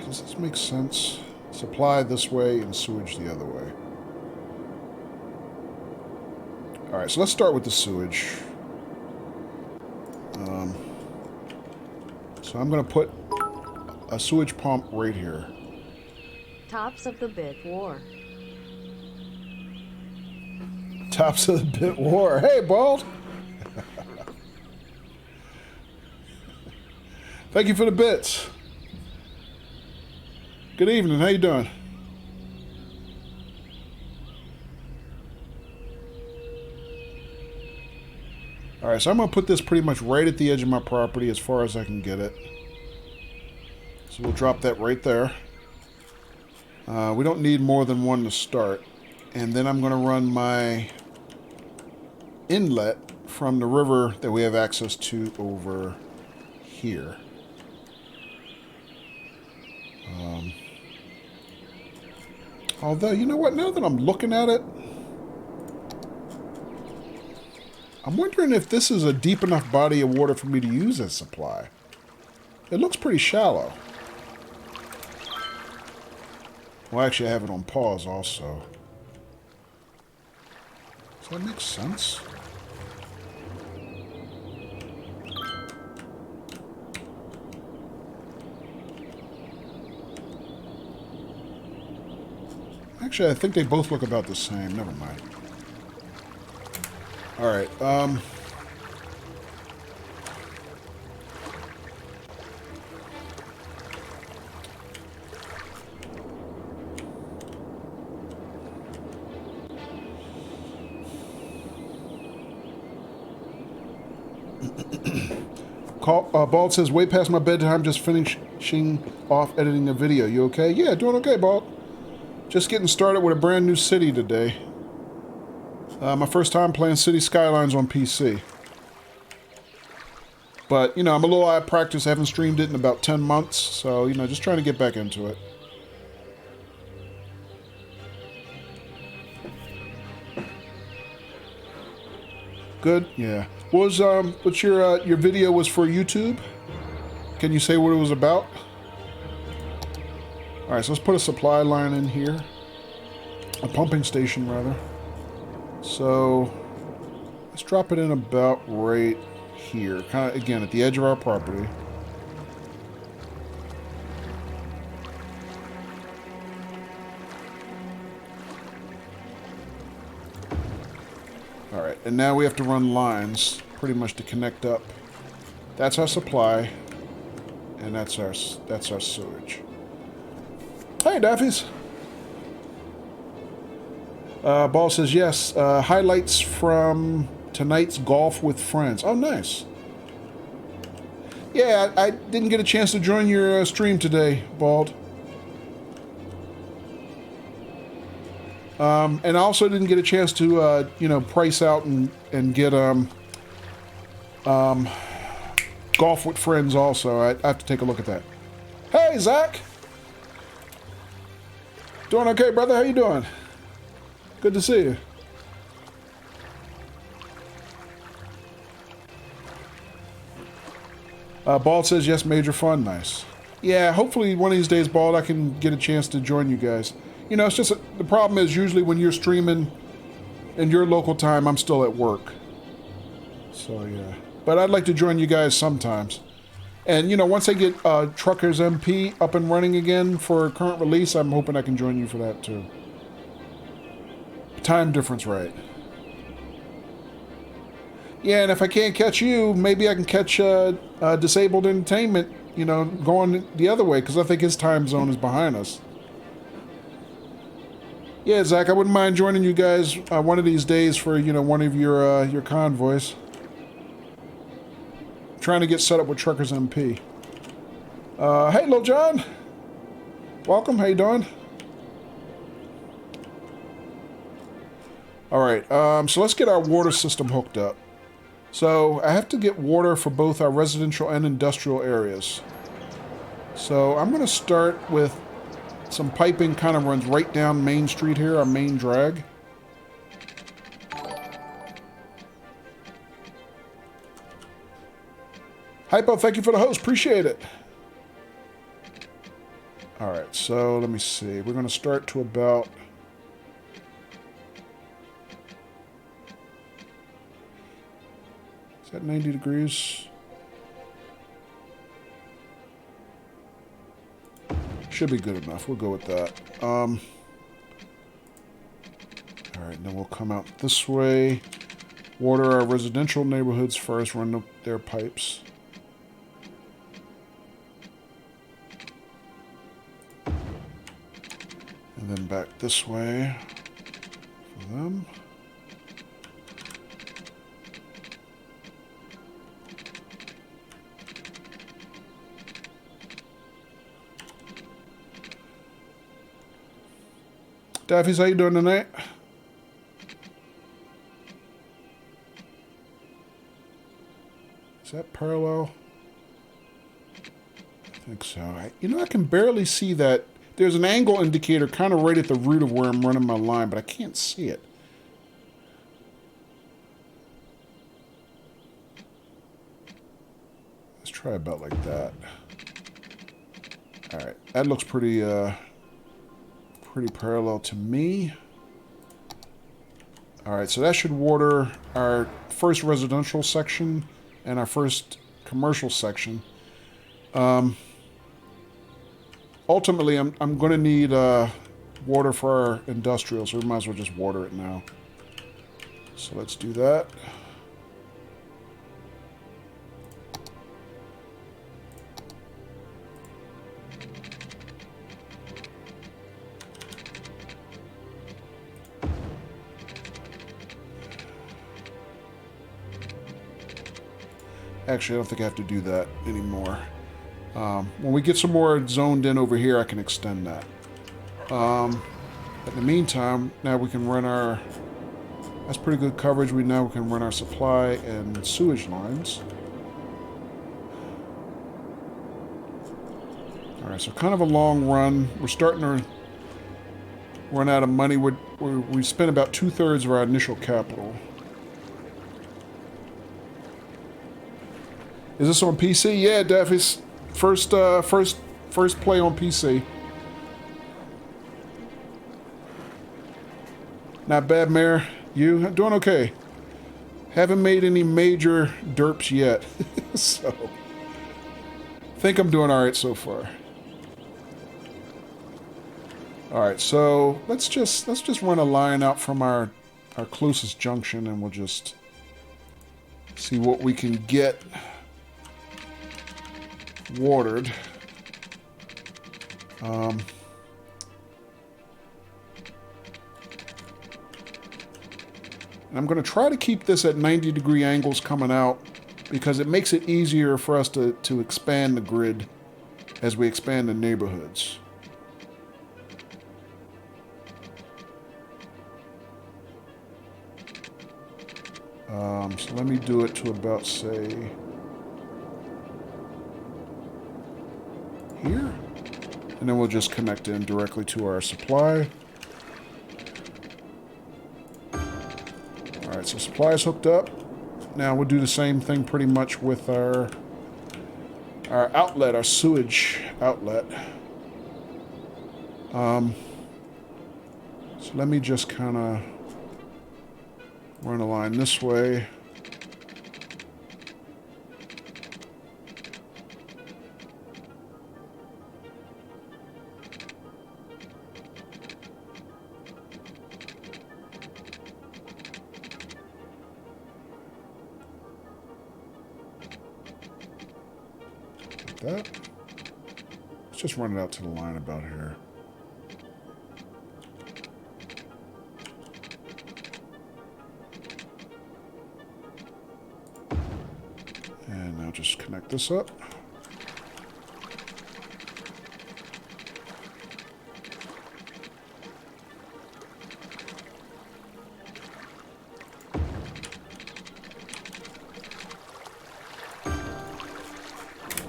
Does this make sense? Supply this way and sewage the other way. Alright, so let's start with the sewage. So I'm going to put a sewage pump right here.
Tops of the bit war.
Tops of the bit war. Hey, Bald! Thank you for the bits. Good evening. How you doing? Alright, so I'm going to put this pretty much right at the edge of my property as far as I can get it. So we'll drop that right there. We don't need more than one to start. And then I'm going to run my inlet from the river that we have access to over here. Although, you know what? Now that I'm looking at it, I'm wondering if this is a deep enough body of water for me to use as supply. It looks pretty shallow. Well, actually, I have it on pause also. Does that make sense? Actually, I think they both look about the same. Never mind. Alright, Bald says, way past my bedtime, just finishing off editing a video. You okay? Yeah, doing okay, Bald. Just getting started with a brand new city today. My first time playing Cities Skylines on PC. But, you know, I'm a little out of practice. I haven't streamed it in about 10 months. So, you know, just trying to get back into it. Good? Yeah. What's your video was for YouTube? Can you say what it was about? Alright, so let's put a supply line in here. A pumping station, rather. So, let's drop it in about right here. Kind of, again, at the edge of our property. Alright, and now we have to run lines, pretty much to connect up. That's our supply, and that's our sewage. Hey, Daffies! Ball says, yes, highlights from tonight's golf with friends. Oh, nice. Yeah, I didn't get a chance to join your stream today, Bald. And I also didn't get a chance to, you know, price out and get golf with friends also. I have to take a look at that. Hey, Zach! Doing okay, brother? How you doing? Good to see you. Bald says, yes, major fun. Nice. Yeah, hopefully one of these days, Bald, I can get a chance to join you guys. You know, it's just, the problem is usually when you're streaming in your local time, I'm still at work. So, yeah. But I'd like to join you guys sometimes. And, you know, once I get Truckers MP up and running again for current release, I'm hoping I can join you for that, too. Time difference, right. Yeah, and if I can't catch you, maybe I can catch Disabled Entertainment, you know, going the other way, because I think his time zone is behind us. Yeah, Zach, I wouldn't mind joining you guys one of these days for, you know, one of your convoys. Trying to get set up with Truckers MP. Hey, Lil John. Welcome. How you doing? All right. So let's get our water system hooked up. So I have to get water for both our residential and industrial areas. So I'm going to start with some piping kind of runs right down Main Street here, our main drag. Hypo, thank you for the host. Appreciate it. All right, so let me see. We're going to start to about... Is that 90 degrees? Should be good enough. We'll go with that. All right, then we'll come out this way. Water our residential neighborhoods first. Run their pipes. come back this way for them. Daffy's, how you doing tonight? Is that parallel? I think so. I can barely see that. There's an angle indicator kind of right at the root of where I'm running my line, but I can't see it. Let's try about like that. All right, that looks pretty parallel to me. All right, so that should water our first residential section and our first commercial section. Ultimately, I'm going to need water for our industrial, so we might as well just water it now. So let's do that. Actually, I don't think I have to do that anymore. When we get some more zoned in over here, I can extend that. In the meantime, now we can run our... That's pretty good coverage. Now we can run our supply and sewage lines. Alright, so kind of a long run. We're starting to run out of money. We spent about 2/3 of our initial capital. Is this on PC? Yeah, Daffy's first play on PC. Not bad, Mayor. You doing okay? Haven't made any major derps yet, so think I'm doing all right so far. All right, so let's just run a line out from our closest junction, and we'll just see what we can get watered. And I'm going to try to keep this at 90-degree angles coming out because it makes it easier for us to expand the grid as we expand the neighborhoods. So let me do it to about, say, here. And then we'll just connect in directly to our supply. Alright, so supply is hooked up. Now we'll do the same thing pretty much with our outlet, our sewage outlet. So let me just kind of run a line this way. That. Let's just run it out to the line about here. And now just connect this up.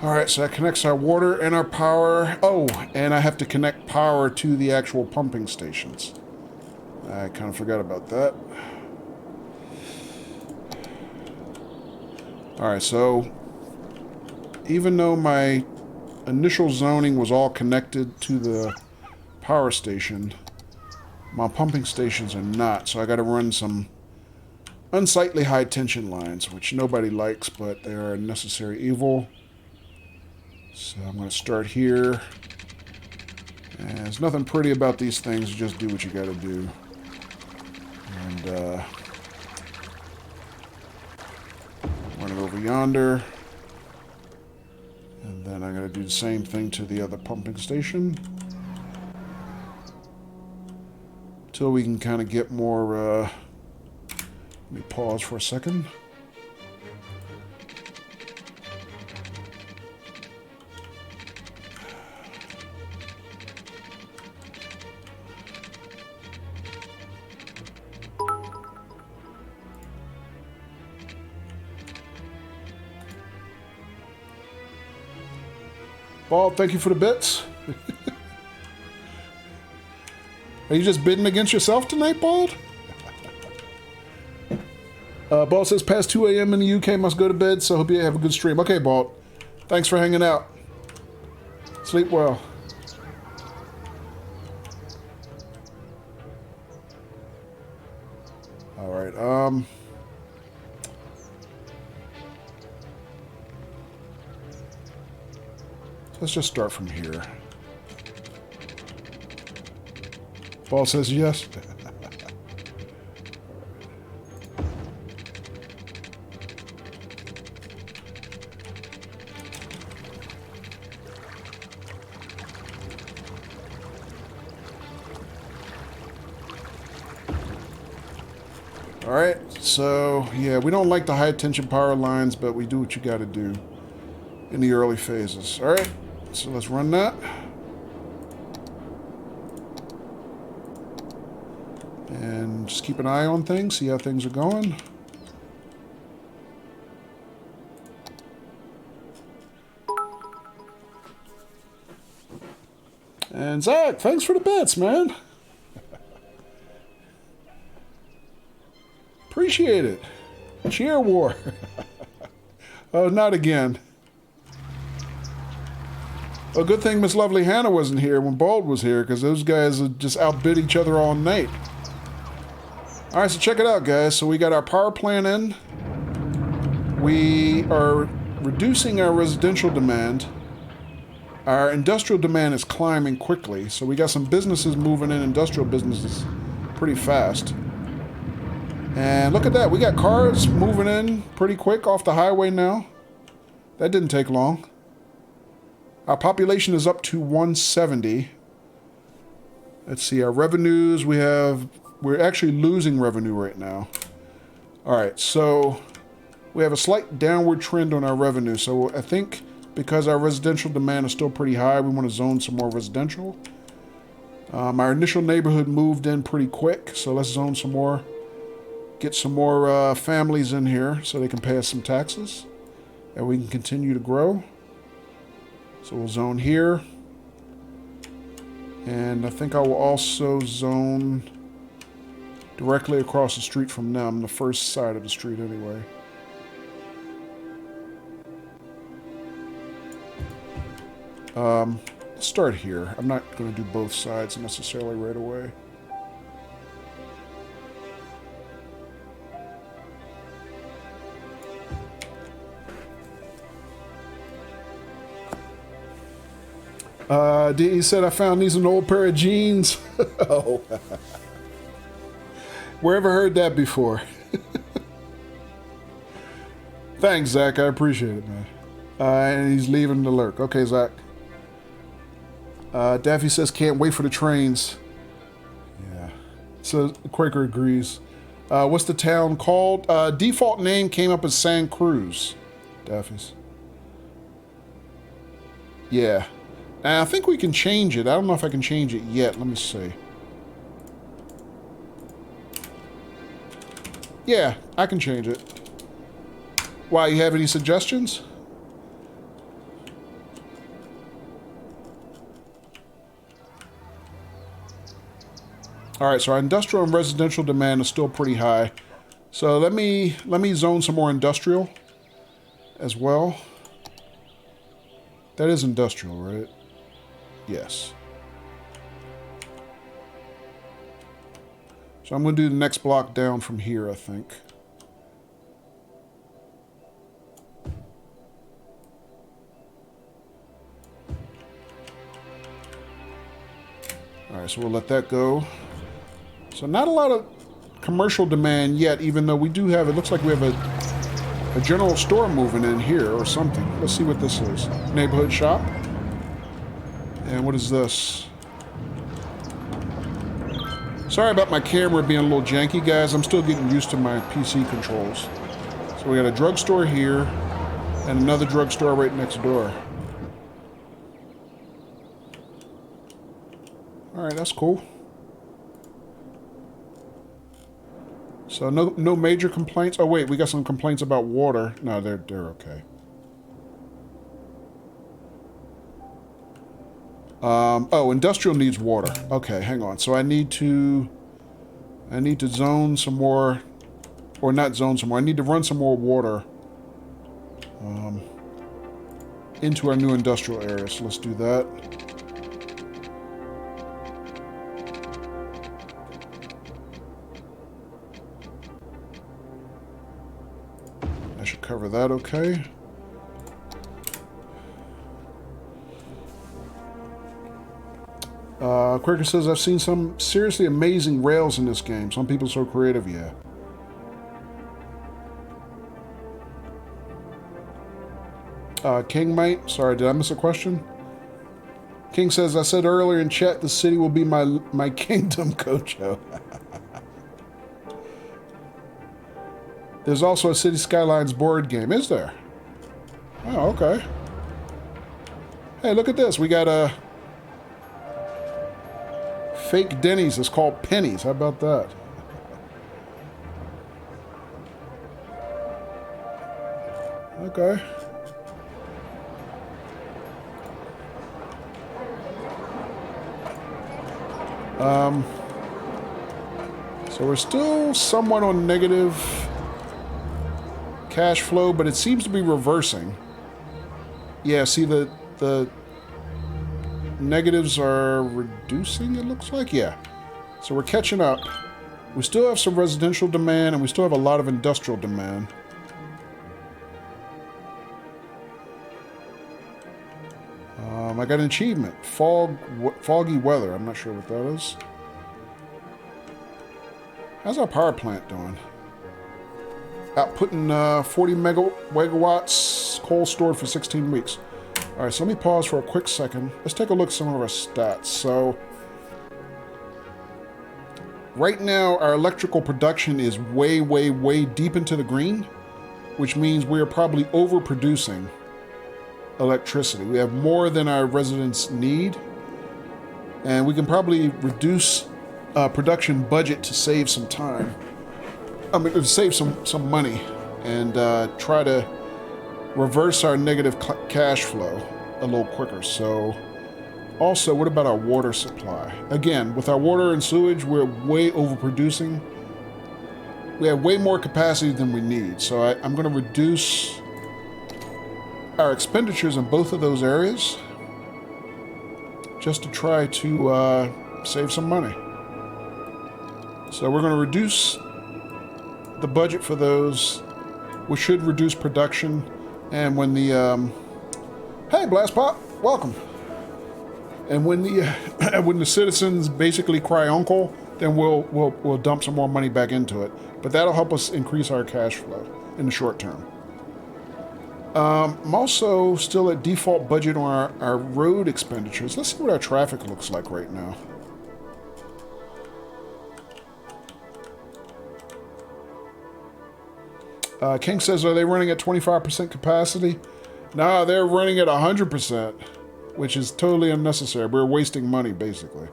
Alright, so that connects our water and our power. Oh, and I have to connect power to the actual pumping stations. I kind of forgot about that. Alright, so even though my initial zoning was all connected to the power station, my pumping stations are not, so I gotta run some unsightly high tension lines, which nobody likes, but they are a necessary evil. So I'm going to start here. And there's nothing pretty about these things. Just do what you got to do. And run it over yonder. And then I'm going to do the same thing to the other pumping station. Till we can kind of get more, let me pause for a second. Bald, thank you for the bits. Are you just bidding against yourself tonight, Bald? Bald says past 2 a.m. in the UK, must go to bed, so hope you have a good stream. Okay, Bald. Thanks for hanging out. Sleep well. All right, let's just start from here. Paul says yes. All right, so yeah, we don't like the high tension power lines, but we do what you got to do in the early phases. All right, so let's run that. And just keep an eye on things, see how things are going. And Zach, thanks for the bits, man. Appreciate it. Cheer war. Oh, not again. Well, good thing Miss Lovely Hannah wasn't here when Bald was here, because those guys would just outbid each other all night. All right, so check it out, guys. So we got our power plant in. We are reducing our residential demand. Our industrial demand is climbing quickly. So we got some businesses moving in, industrial businesses, pretty fast. And look at that. We got cars moving in pretty quick off the highway now. That didn't take long. Our population is up to 170. Let's see, our revenues, we're actually losing revenue right now. All right, so we have a slight downward trend on our revenue. So I think because our residential demand is still pretty high, we want to zone some more residential. Our initial neighborhood moved in pretty quick, so let's zone some more. Get some more families in here so they can pay us some taxes. And we can continue to grow. So we'll zone here. And I think I will also zone directly across the street from them, the first side of the street anyway. Let's start here. I'm not going to do both sides necessarily right away. He said, I found these in an old pair of jeans. Oh. Where ever heard that before? Thanks, Zach. I appreciate it, man. And he's leaving the lurk. Okay, Zach. Daffy says, can't wait for the trains. Yeah. So Quaker agrees. What's the town called? Default name came up as San Cruz. Daffy's. Yeah. I think we can change it. I don't know if I can change it yet. Let me see. Yeah, I can change it. Why, you have any suggestions? All right, so our industrial and residential demand is still pretty high. So let me zone some more industrial as well. That is industrial, right? Yes. So I'm going to do the next block down from here, I think. All right, so we'll let that go. So not a lot of commercial demand yet, even though we do have, it looks like we have a general store moving in here or something. Let's see what this is. Neighborhood shop. And what is this? Sorry about my camera being a little janky, guys. I'm still getting used to my PC controls. So we got a drugstore here and another drugstore right next door. Alright, that's cool. So no major complaints. Oh wait, we got some complaints about water. No, they're okay. Oh, industrial needs water. Okay, hang on. So I need to zone some more, or not zone some more. I need to run some more water into our new industrial area. So let's do that. I should cover that okay. Quirker says, I've seen some seriously amazing rails in this game. Some people are so creative, yeah. King Mate, sorry, did I miss a question? King says, I said earlier in chat, the city will be my kingdom, Kocho. There's also a Cities Skylines board game, is there? Oh, okay. Hey, look at this. We got a fake Denny's. It's called Pennies. How about that? Okay. So we're still somewhat on negative cash flow, but it seems to be reversing. Yeah, see the negatives are reducing, it looks like. Yeah. So we're catching up. We still have some residential demand, and we still have a lot of industrial demand. I got an achievement. Foggy weather. I'm not sure what that is. How's our power plant doing? Outputting 40 megawatts, coal stored for 16 weeks. All right, so let me pause for a quick second. Let's take a look at some of our stats. So right now, our electrical production is way, way, way deep into the green, which means we are probably overproducing electricity. We have more than our residents need, and we can probably reduce production budget to save some time. I mean, to save some money and try to reverse our negative cash flow a little quicker. So, also, what about our water supply? Again, with our water and sewage, we're way overproducing. We have way more capacity than we need. So I'm going to reduce our expenditures in both of those areas just to try to save some money. So we're going to reduce the budget for those, which should reduce production. And when the hey, Blast Pop, welcome. And when the when the citizens basically cry uncle, then we'll dump some more money back into it. But that'll help us increase our cash flow in the short term. I'm also still at default budget on our road expenditures. Let's see what our traffic looks like right now. King says, are they running at 25% capacity? No, they're running at 100%, which is totally unnecessary. We're wasting money, basically.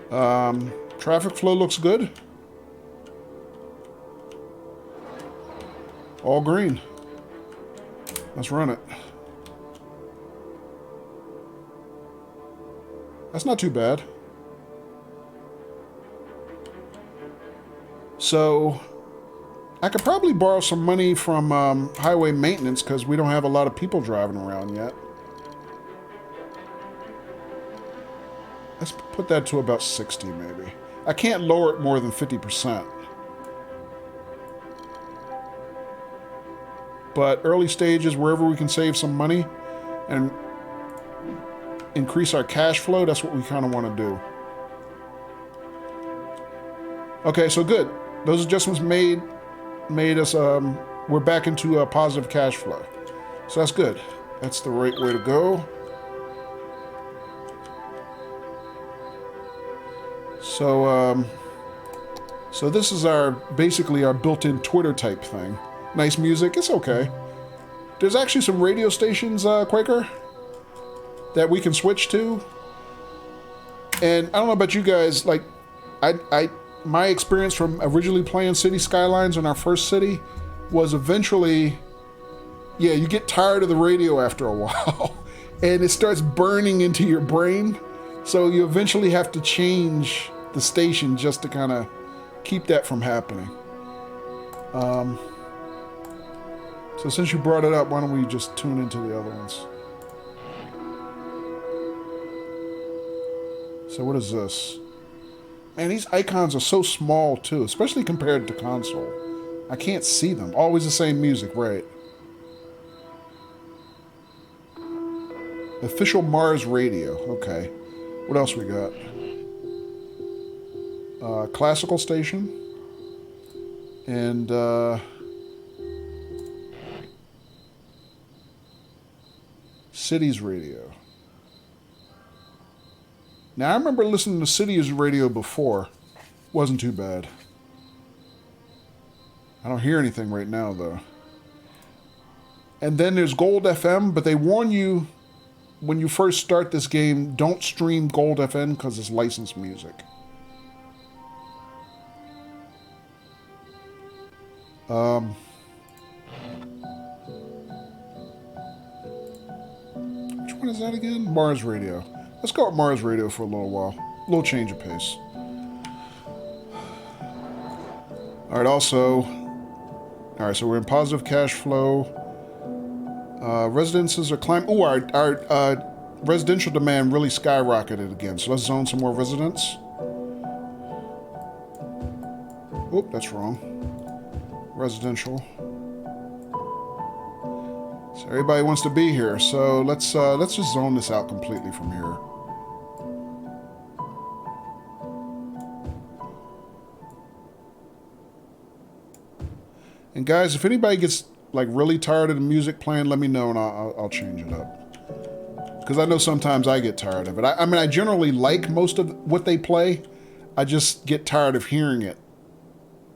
Traffic flow looks good. All green. Let's run it. That's not too bad. So I could probably borrow some money from highway maintenance because we don't have a lot of people driving around yet. Let's put that to about 60 maybe. I can't lower it more than 50%. But early stages, wherever we can save some money and increase our cash flow, that's what we kind of want to do. Okay, so good. Those adjustments made us, we're back into a positive cash flow. So that's good. That's the right way to go. So this is basically our built-in Twitter type thing. Nice music. It's okay. There's actually some radio stations, Quaker, that we can switch to. And I don't know about you guys, like, my experience from originally playing Cities Skylines in our first city was eventually, yeah, you get tired of the radio after a while, and it starts burning into your brain. So you eventually have to change the station just to kind of keep that from happening. So since you brought it up, why don't we just tune into the other ones? So what is this? Man, these icons are so small too, especially compared to console. I can't see them. Always the same music, right? Official Mars radio. Okay. What else we got? Classical station. And Cities radio. Now I remember listening to Cities radio before. Wasn't too bad. I don't hear anything right now though. And then there's Gold FM, but they warn you when you first start this game, don't stream Gold FM because it's licensed music. Which one is that again? Mars Radio. Let's go with Mars Radio for a little while. A little change of pace. Alright, also... Alright, so we're in positive cash flow. Residences are climbing. Ooh, our residential demand really skyrocketed again. So let's zone some more residents. Oop, that's wrong. Residential. So everybody wants to be here. So let's just zone this out completely from here. And guys, if anybody gets like really tired of the music playing, let me know and I'll change it up. Because I know sometimes I get tired of it. I mean, I generally like most of what they play. I just get tired of hearing it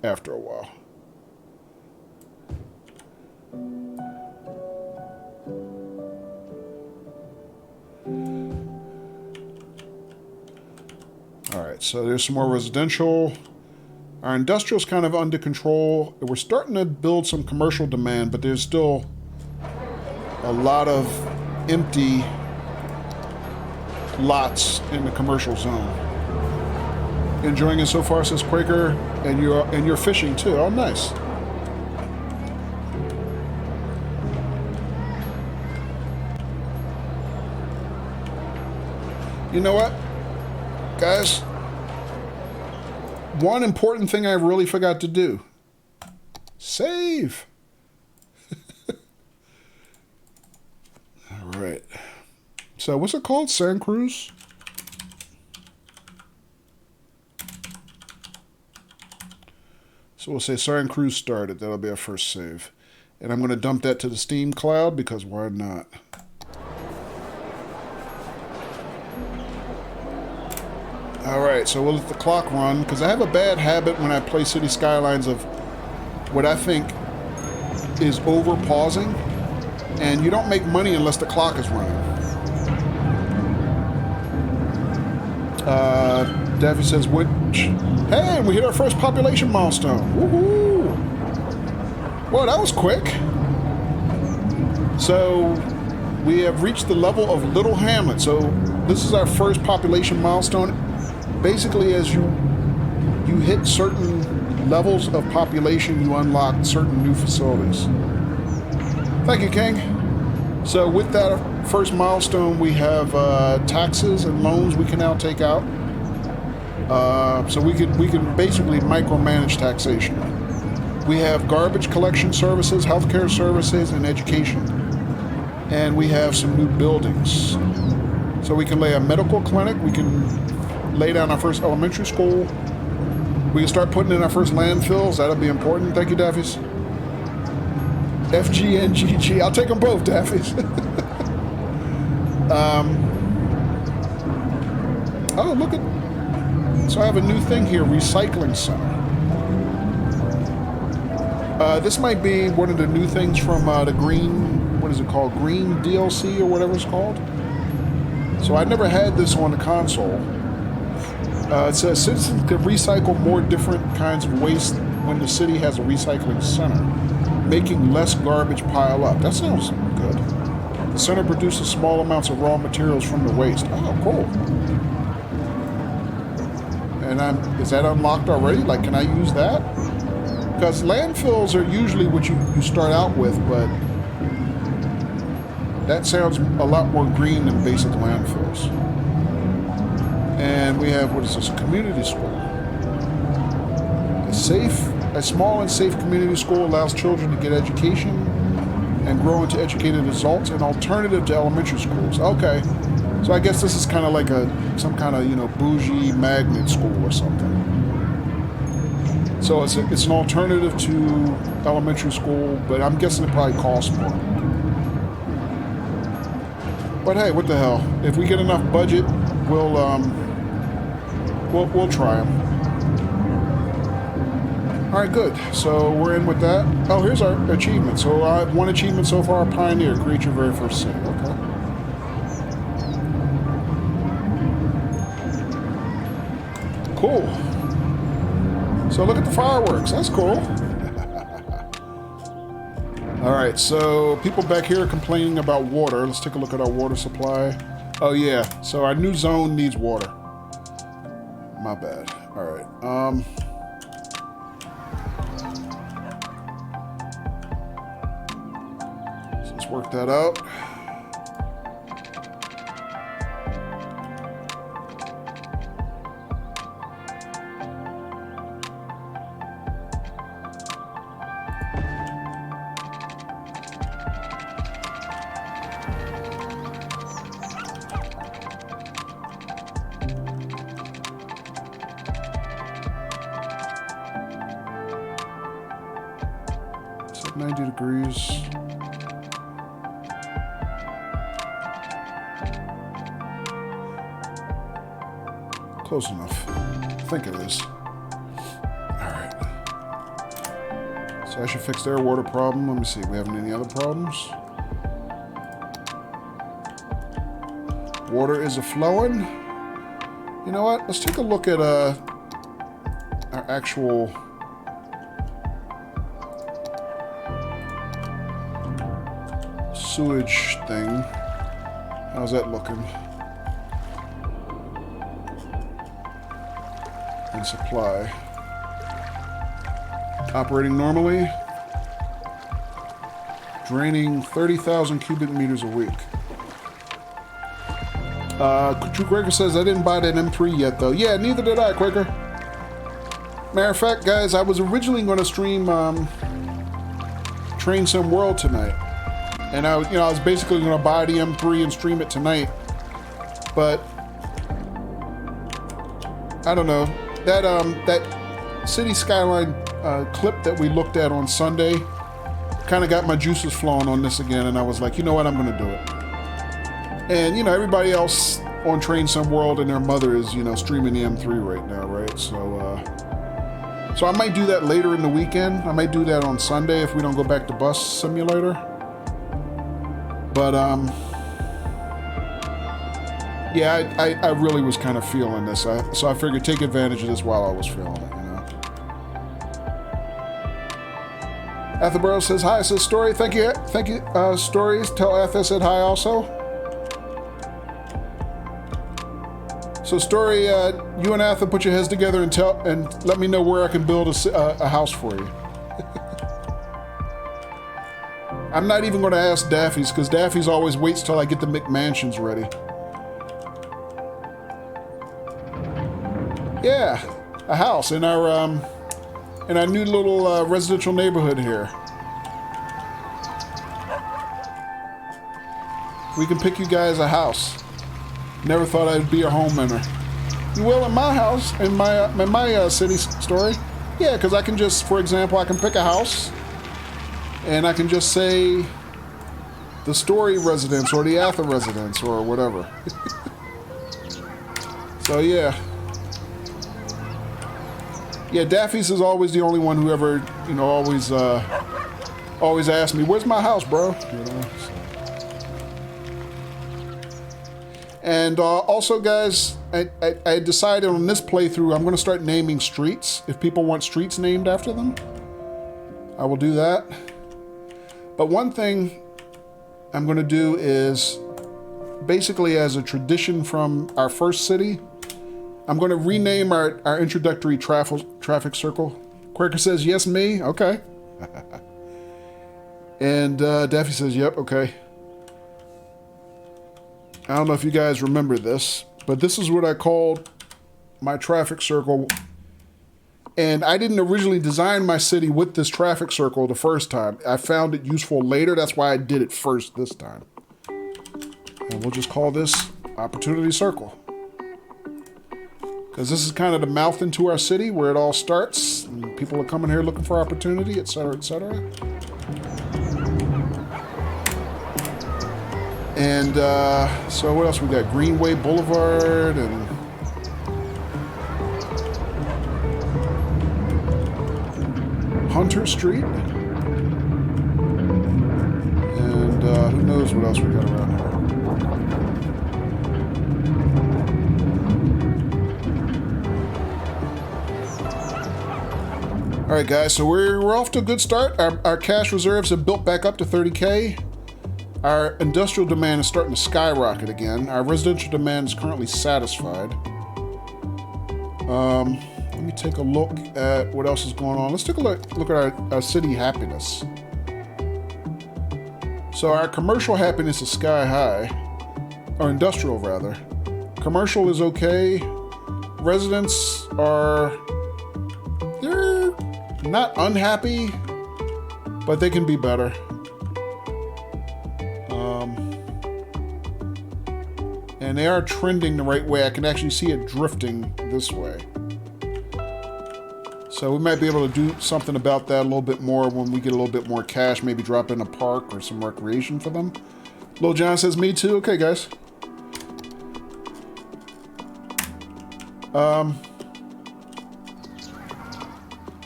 after a while. Alright, so there's some more residential. Our industrial's kind of under control. We're starting to build some commercial demand, but there's still a lot of empty lots in the commercial zone. Enjoying it so far, says Quaker, and you're fishing too. Oh, nice. You know what, guys? One important thing I really forgot to do. Save. All right. So what's it called? Santa Cruz? So we'll say Santa Cruz started. That'll be our first save. And I'm going to dump that to the Steam cloud because why not? Alright, so we'll let the clock run, because I have a bad habit when I play Cities Skylines of what I think is over-pausing, and you don't make money unless the clock is running. Daffy says, which... Hey, we hit our first population milestone. Woohoo! Well, that was quick. So, we have reached the level of Little Hamlet. So, this is our first population milestone. Basically, as you hit certain levels of population, you unlock certain new facilities. Thank you, King. So with that first milestone, we have taxes and loans we can now take out. So we can basically micromanage taxation. We have garbage collection services, healthcare services, and education. And we have some new buildings. So we can lay a medical clinic. We can lay down our first elementary school. We can start putting in our first landfills. That'll be important. Thank you, Daffies. FGNGG. I'll take them both, Daffies. Oh, look at... So I have a new thing here, recycling center. This might be one of the new things from the green, what is it called? Green DLC or whatever it's called. So I never had this on the console. It says citizens can recycle more different kinds of waste when the city has a recycling center, making less garbage pile up. That sounds good. The center produces small amounts of raw materials from the waste. Oh, cool. And is that unlocked already? Like, can I use that? Because landfills are usually what you start out with, but that sounds a lot more green than basic landfills. And we have, what is this, a community school. A small and safe community school allows children to get education and grow into educated adults, an alternative to elementary schools. Okay, so I guess this is kind of like some kind of, bougie magnet school or something. So it's an alternative to elementary school, but I'm guessing it probably costs more. But hey, what the hell? If we get enough budget, we'll try them. All right, good. So we're in with that. Oh, here's our achievement. So one achievement so far: Pioneer, create your very first city. Okay. Cool. So look at the fireworks. That's cool. All right, so people back here are complaining about water. Let's take a look at our water supply. Oh yeah, so our new zone needs water. My bad. All right. So let's work that out. It's at 90 degrees. Close enough. I think it is. Alright. So I should fix their water problem. Let me see. We having any other problems? Water is a-flowing. You know what? Let's take a look at our actual sewage thing. How's that looking? And supply. Operating normally. Draining 30,000 cubic meters a week. True Quaker says, I didn't buy that M3 yet, though. Yeah, neither did I, Quaker. Matter of fact, guys, I was originally going to stream Train Sim World tonight. And I was basically going to buy the M3 and stream it tonight. But I don't know. That Cities Skyline clip that we looked at on Sunday kind of got my juices flowing on this again, and I was like, you know what, I'm going to do it. And everybody else on Train Sim World and their mother is streaming the M3 right now, right? So I might do that later in the weekend. I might do that on Sunday if we don't go back to Bus Simulator. But yeah, I really was kind of feeling this, so I figured take advantage of this while I was feeling it, Athenborough says hi. Says Story. Thank you, Stories. Tell Ath I said hi also. So Story, you and Athen put your heads together and let me know where I can build a house for you. I'm not even going to ask Daffy's because Daffy's always waits till I get the McMansions ready. Yeah, a house in our new little residential neighborhood here. We can pick you guys a house. Never thought I'd be a homeowner. You will in my house, in my city story. Yeah, because I can just, for example, I can pick a house, and I can just say the Story residence or the Atha residence or whatever. So yeah. Yeah, Daffy's is always the only one who ever, you know, always asks me, "Where's my house, bro?" You know. So. And also, guys, I decided on this playthrough I'm going to start naming streets. If people want streets named after them, I will do that. But one thing I'm going to do is, basically as a tradition from our first city, I'm going to rename our introductory traffic circle. Quaker says, yes, me? Okay. And Daffy says, yep, okay. I don't know if you guys remember this, but this is what I called my traffic circle. And I didn't originally design my city with this traffic circle the first time. I found it useful later. That's why I did it first this time. And we'll just call this Opportunity Circle. Because this is kind of the mouth into our city where it all starts. And people are coming here looking for opportunity, etc., etc. And so what else we got? Greenway Boulevard and Hunter Street. And who knows what else we got around here. All right, guys, so we're off to a good start. Our cash reserves have built back up to 30K. Our industrial demand is starting to skyrocket again. Our residential demand is currently satisfied. Let me take a look at what else is going on. Let's take a look at our city happiness. So our commercial happiness is sky high, or industrial rather. Commercial is okay. Residents they're not unhappy, but they can be better. And they are trending the right way. I can actually see it drifting this way. So we might be able to do something about that a little bit more when we get a little bit more cash, maybe drop in a park or some recreation for them. Lil John says, me too. Okay, guys.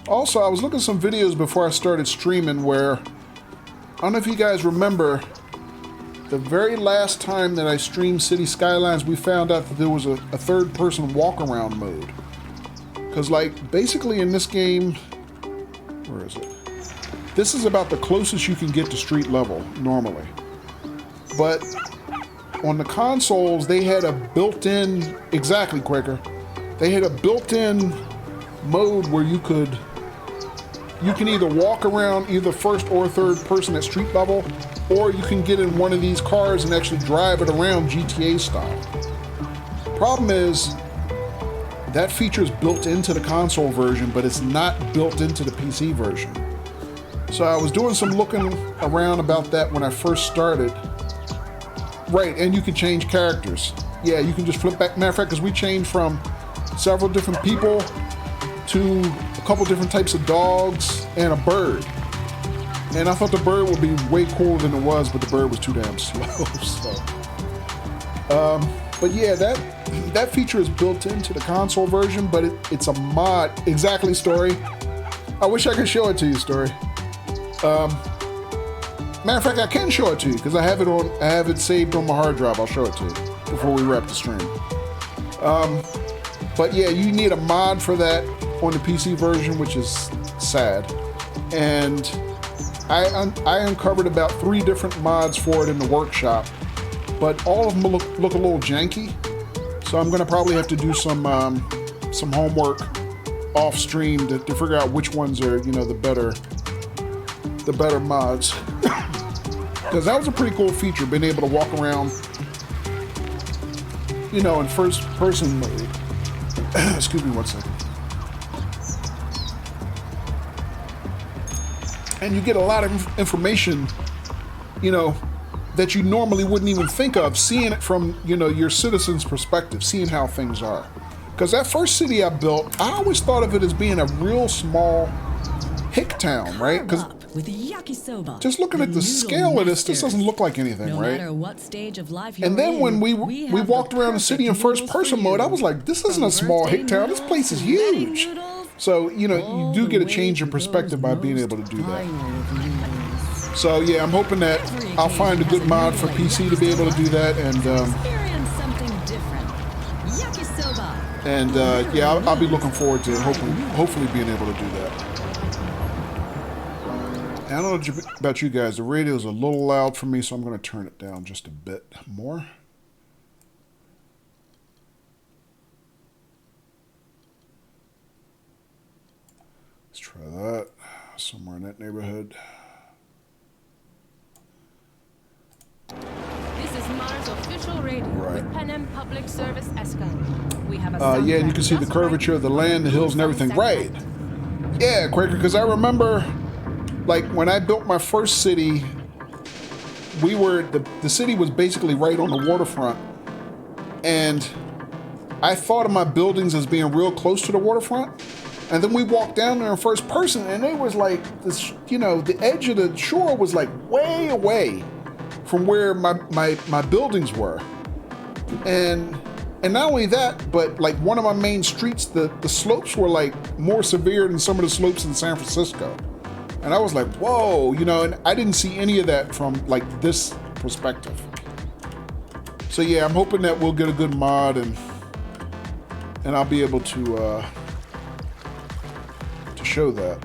Also, I was looking at some videos before I started streaming where, I don't know if you guys remember, the very last time that I streamed Cities Skylines, we found out that there was a third-person walk-around mode. Because, like, basically in this game, where is it? This is about the closest you can get to street level, normally. But on the consoles, they had a built-in, exactly, Quaker, they had a built-in mode where you can either walk around either first or third person at street level, or you can get in one of these cars and actually drive it around GTA style. Problem is, that feature is built into the console version, but it's not built into the PC version. So I was doing some looking around about that when I first started. Right, and you can change characters. Yeah, you can just flip back. Matter of fact, because we changed from several different people to a couple different types of dogs and a bird. And I thought the bird would be way cooler than it was, but the bird was too damn slow. So, but yeah, that feature is built into the console version, but it's a mod. Exactly, Story. I wish I could show it to you, Story. Matter of fact, I can show it to you because I have it saved on my hard drive. I'll show it to you before we wrap the stream. But yeah, you need a mod for that on the PC version, which is sad. And I uncovered about 3 different mods for it in the workshop, but all of them look a little janky. So I'm gonna probably have to do some homework off stream to figure out which ones are, you know, the better mods. Because that was a pretty cool feature, being able to walk around, you know, in first person mode. Excuse me one second. And you get a lot of information, you know, that you normally wouldn't even think of, seeing it from, you know, your citizens' perspective, seeing how things are. Because that first city I built, I always thought of it as being a real small hick town, right? Because just looking at the scale of this doesn't look like anything, right? And then when we walked around the city in first person mode, I was like, this isn't a small hick town, this place is huge. So, you know, you
All
do
the
get a
way
change in
to those
perspective by being
most
able to do that.
primal of needs.
So, yeah, I'm hoping that
Every
I'll find a
occasion
good
has a
mod
new
for
like
PC to be able to do that. And,
Experience something different. Yakisoba.
yeah, I'll be looking forward to hopefully being able to do that. And I don't know about you guys. The radio is a little loud for me, so I'm going to turn it down just a bit more. Let's try that. Somewhere in that neighborhood.
This is Mars official radio
Right.
with Panem Public Service Esco. We have a
Yeah, and you can see the curvature of the land, the hills, and everything. Right. Yeah, Quaker, because I remember, like, when I built my first city, we were, the city was basically right on the waterfront. And I thought of my buildings as being real close to the waterfront. And then we walked down there in first person, and it was like, this, you know, the edge of the shore was like way away from where my buildings were. And not only that, but like one of my main streets, the slopes were like more severe than some of the slopes in San Francisco. And I was like, whoa, you know, and I didn't see any of that from like this perspective. So yeah, I'm hoping that we'll get a good mod and I'll be able to show that.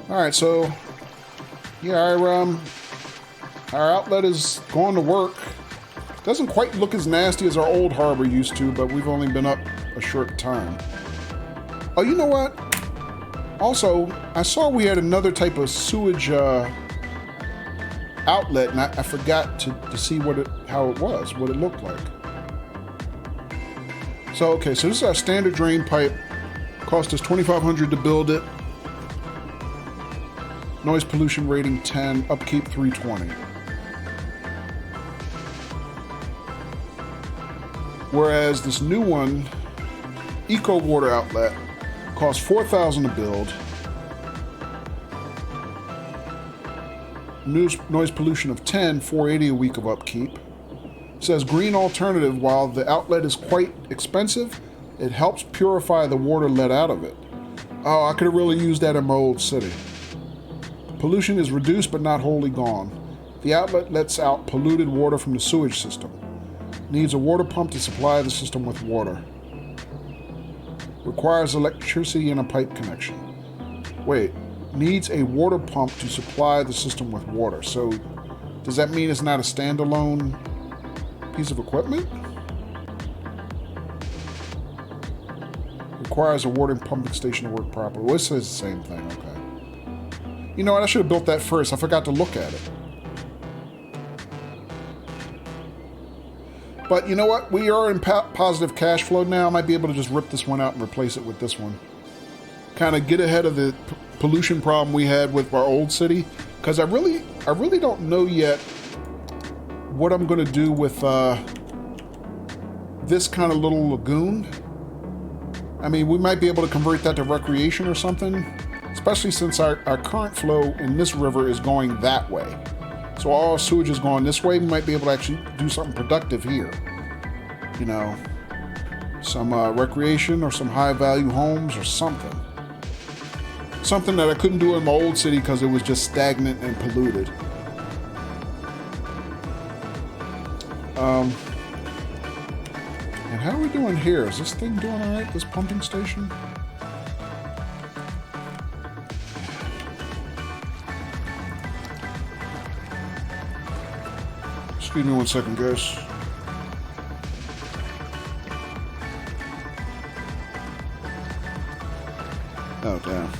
All right, so yeah, our outlet is going to work. Doesn't quite look as nasty as our old harbor used to, but we've only been up a short time. Oh, you know what? Also, I saw we had another type of sewage outlet, and I forgot to see what it looked like. So, okay, so this is our standard drain pipe. Cost us $2,500 to build it. Noise pollution rating 10, upkeep 320. Whereas this new one, Eco Water Outlet, costs $4,000 to build. Noise pollution of 10, $480 a week of upkeep. It says green alternative. While the outlet is quite expensive, it helps purify the water let out of it. Oh, I could have really used that in my old city. Pollution is reduced but not wholly gone. The outlet lets out polluted water from the sewage system. Needs a water pump to supply the system with water. Requires electricity and a pipe connection. Wait, needs a water pump to supply the system with water. So, does that mean it's not a standalone piece of equipment? Requires a water pumping station to work properly. Well, it says the same thing, okay. You know what, I should have built that first. I forgot to look at it. But you know what? We are in positive cash flow now. I might be able to just rip this one out and replace it with this one. Kind of get ahead of the pollution problem we had with our old city. Because I really don't know yet what I'm going to do with this kind of little lagoon. I mean, we might be able to convert that to recreation or something. Especially since our current flow in this river is going that way. So all our sewage is going this way. We might be able to actually do something productive here. You know, some recreation or some high-value homes or something. Something that I couldn't do in my old city because it was just stagnant and polluted. And how are we doing here? Is this thing doing all right, this pumping station? Excuse me 1 second, guys. Oh, damn.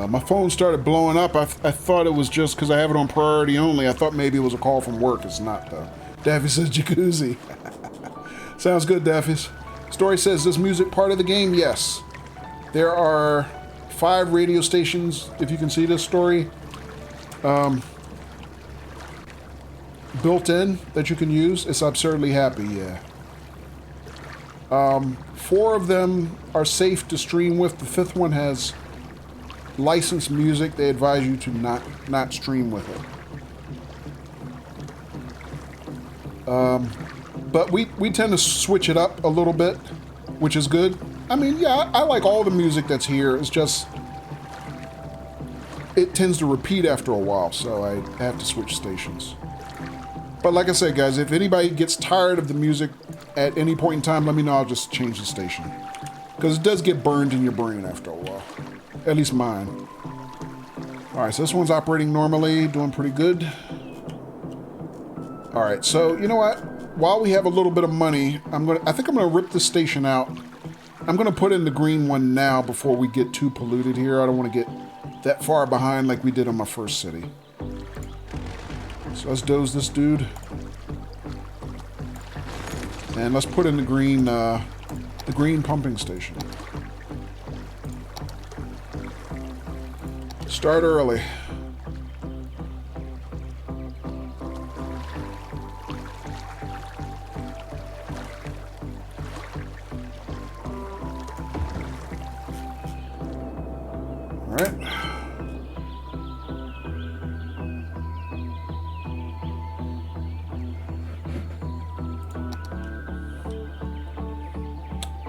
My phone started blowing up. I thought it was just because I have it on priority only. I thought maybe it was a call from work. It's not, though. Daffy says jacuzzi. Sounds good, Daffy's. Story says, this music part of the game? Yes. There are 5 radio stations, if you can see this story, built in that you can use. It's absurdly happy, yeah. 4 of them are safe to stream with. The 5th one has licensed music, they advise you to not stream with it. But we tend to switch it up a little bit, which is good. I mean, yeah, I like all the music that's here. It's just, it tends to repeat after a while, so I have to switch stations. But like I said, guys, if anybody gets tired of the music at any point in time, let me know. I'll just change the station. Because it does get burned in your brain after a while. At least mine. Alright, so this one's operating normally, doing pretty good. Alright, so you know what? While we have a little bit of money, I think I'm gonna rip this station out. I'm gonna put in the green one now before we get too polluted here. I don't want to get that far behind like we did on my first city. So let's doze this dude. And let's put in the green pumping station. Start early. All right.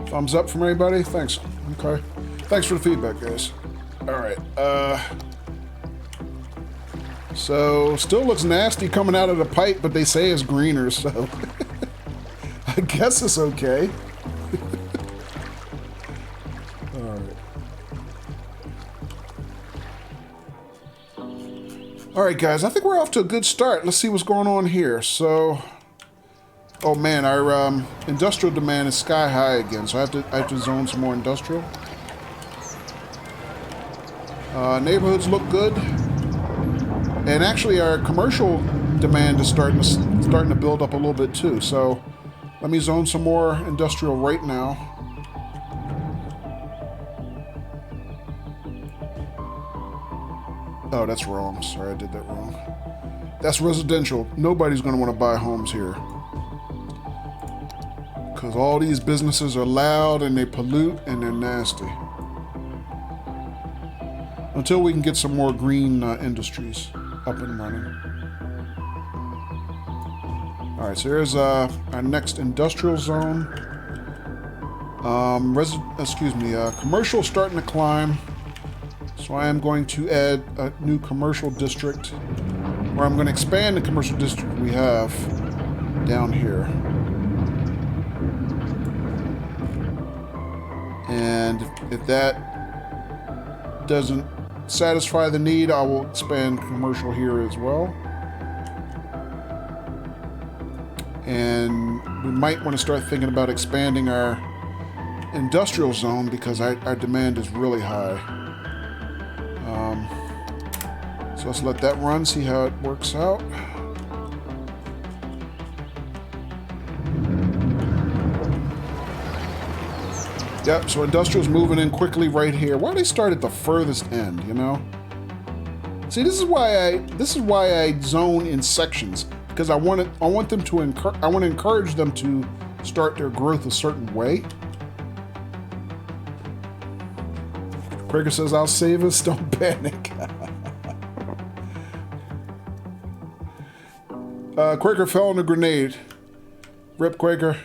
Thumbs up from anybody? Thanks. Okay. Thanks for the feedback, guys. Alright, so, still looks nasty coming out of the pipe, but they say it's greener, so... I guess it's okay. Alright. Alright, guys, I think we're off to a good start. Let's see what's going on here. So... Oh man, our industrial demand is sky high again, so I have to zone some more industrial. Neighborhoods look good, and actually our commercial demand is starting to build up a little bit too. So let me zone some more industrial right now. Oh, that's wrong. Sorry, I did that wrong. That's residential. Nobody's going to want to buy homes here. Because all these businesses are loud and they pollute and they're nasty. Until we can get some more green industries up and running. Alright, so here's our next industrial zone. Commercial starting to climb. So I am going to add a new commercial district, where I'm going to expand the commercial district we have down here. And if that doesn't satisfy the need, I will expand commercial here as well. And we might want to start thinking about expanding our industrial zone because our demand is really high. So let's let that run, see how it works out. Yep, so industrial's moving in quickly right here. Why do they start at the furthest end, you know? See, this is why I zone in sections, because I want to encourage them to start their growth a certain way. Quaker says, "I'll save us, don't panic." Quaker fell in a grenade. Rip, Quaker.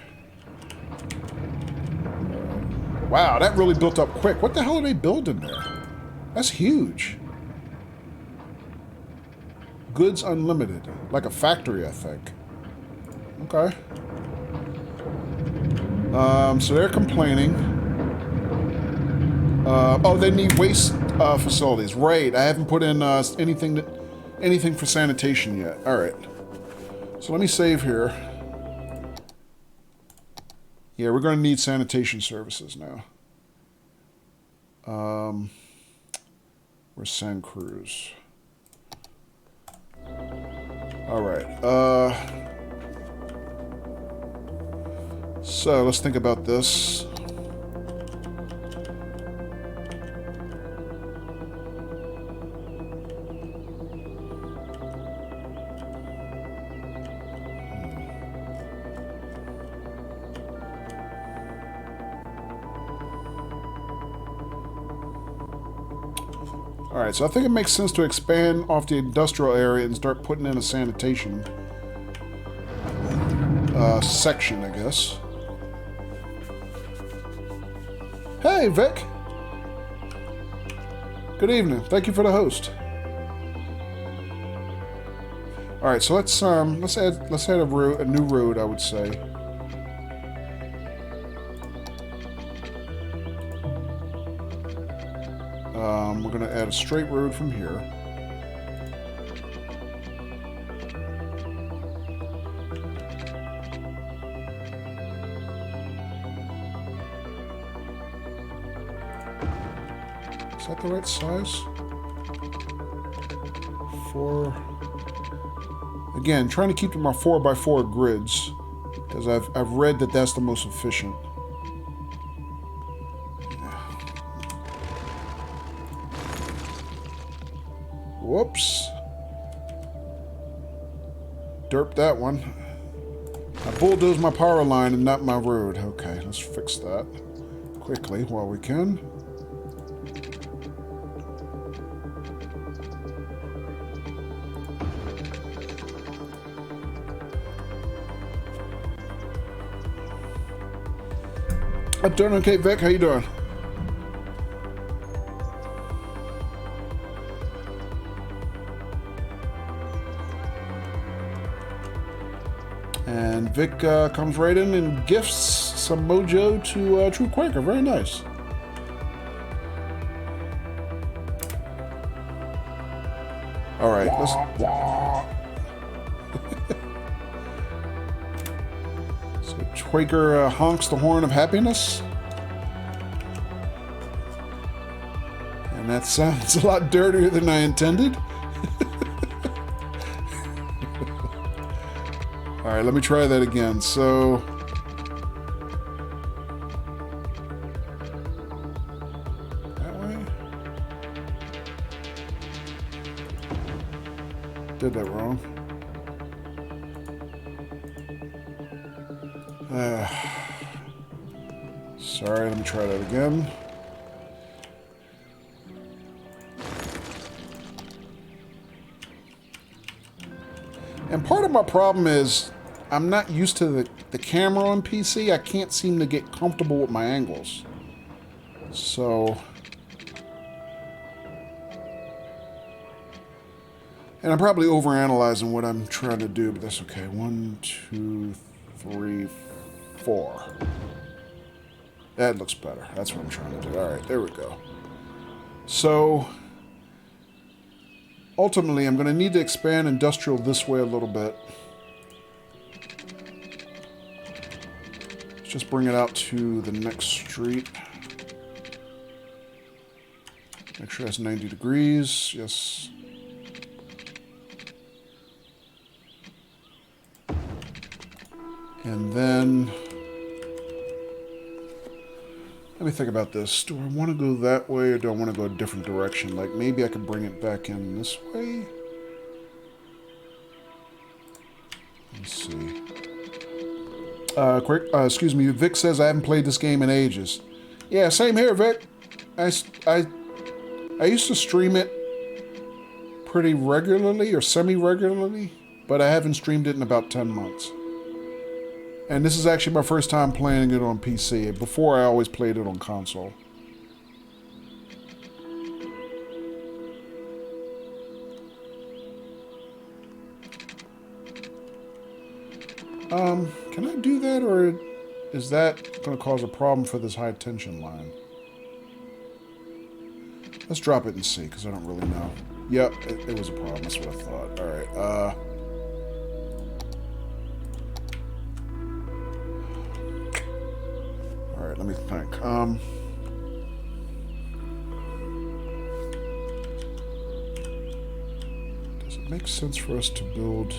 Wow, that really built up quick. What the hell are they building there? That's huge. Goods unlimited. Like a factory, I think. Okay. So they're complaining. Oh, they need waste facilities. Right, I haven't put in anything for sanitation yet. Alright. So let me save here. Yeah, we're going to need sanitation services now. Where's San Cruz? All right. So let's think about this. Alright, so I think it makes sense to expand off the industrial area and start putting in a sanitation section, I guess. Hey, Vic! Good evening. Thank you for the host. Alright, so let's add a new road, I would say. We're going to add a straight road from here. Is that the right size? Again, trying to keep to my 4x4 grids, because I've read that that's the most efficient. Whoops. Derp that one. I bulldozed my power line and not my road. Okay, let's fix that quickly while we can. I'm doing okay, Vic. How you doing? And Vic comes right in and gifts some mojo to True Quaker. Very nice. All right, let's. So Quaker honks the horn of happiness, and that sounds a lot dirtier than I intended. All right, let me try that again. So, that way. Did that wrong. Sorry, let me try that again. And part of my problem is I'm not used to the camera on PC. I can't seem to get comfortable with my angles. So... And I'm probably overanalyzing what I'm trying to do, but that's okay. 1, 2, 3, 4. That looks better. That's what I'm trying to do. All right, there we go. So... Ultimately, I'm going to need to expand industrial this way a little bit. Let's just bring it out to the next street. Make sure that's 90 degrees. Yes. And then... Let me think about this. Do I want to go that way or do I want to go a different direction? Like maybe I could bring it back in this way? Let's see. Excuse me. Vic says I haven't played this game in ages. Yeah, same here, Vic. I used to stream it pretty regularly or semi-regularly, but I haven't streamed it in about 10 months. And this is actually my first time playing it on PC. Before, I always played it on console. Can I do that, or is that going to cause a problem for this high tension line? Let's drop it and see, because I don't really know. Yep, it was a problem. That's what I thought. All right, Alright, let me think. Does it make sense for us to build...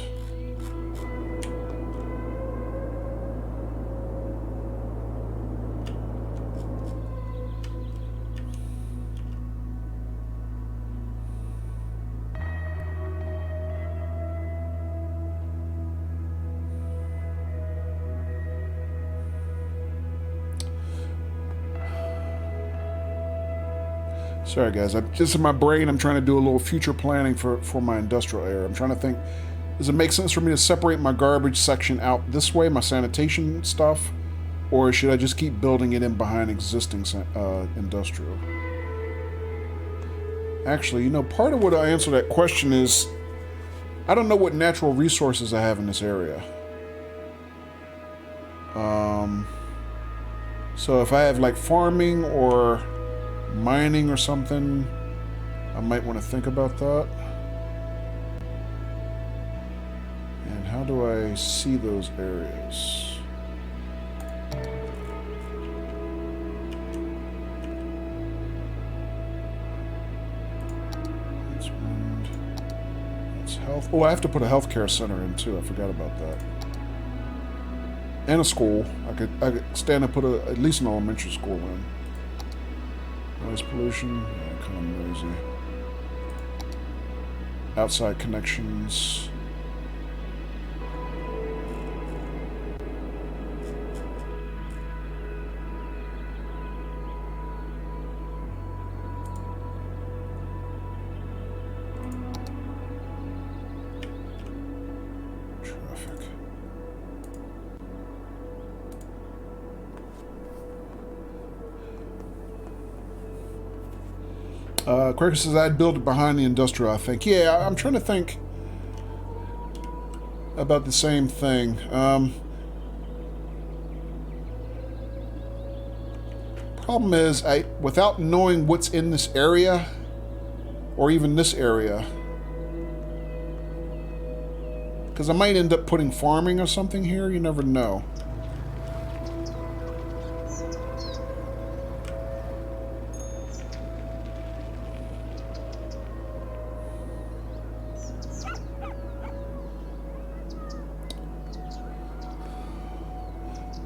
Sorry, guys. Just in my brain, I'm trying to do a little future planning for my industrial area. I'm trying to think, does it make sense for me to separate my garbage section out this way, my sanitation stuff? Or should I just keep building it in behind existing industrial? Actually, you know, part of what I answer that question is, I don't know what natural resources I have in this area. So if I have like farming or mining or something, I might want to think about that. And how do I see those areas? That's wind. That's health. Oh, I have to put a healthcare center in too. I forgot about that. And a school. I could stand and put at least an elementary school in. Noise pollution. Yeah, kind of noisy. Outside connections. Quaker says I'd build it behind the industrial, I think. Yeah, I'm trying to think about the same thing. Problem is, without knowing what's in this area, or even this area, because I might end up putting farming or something here, you never know.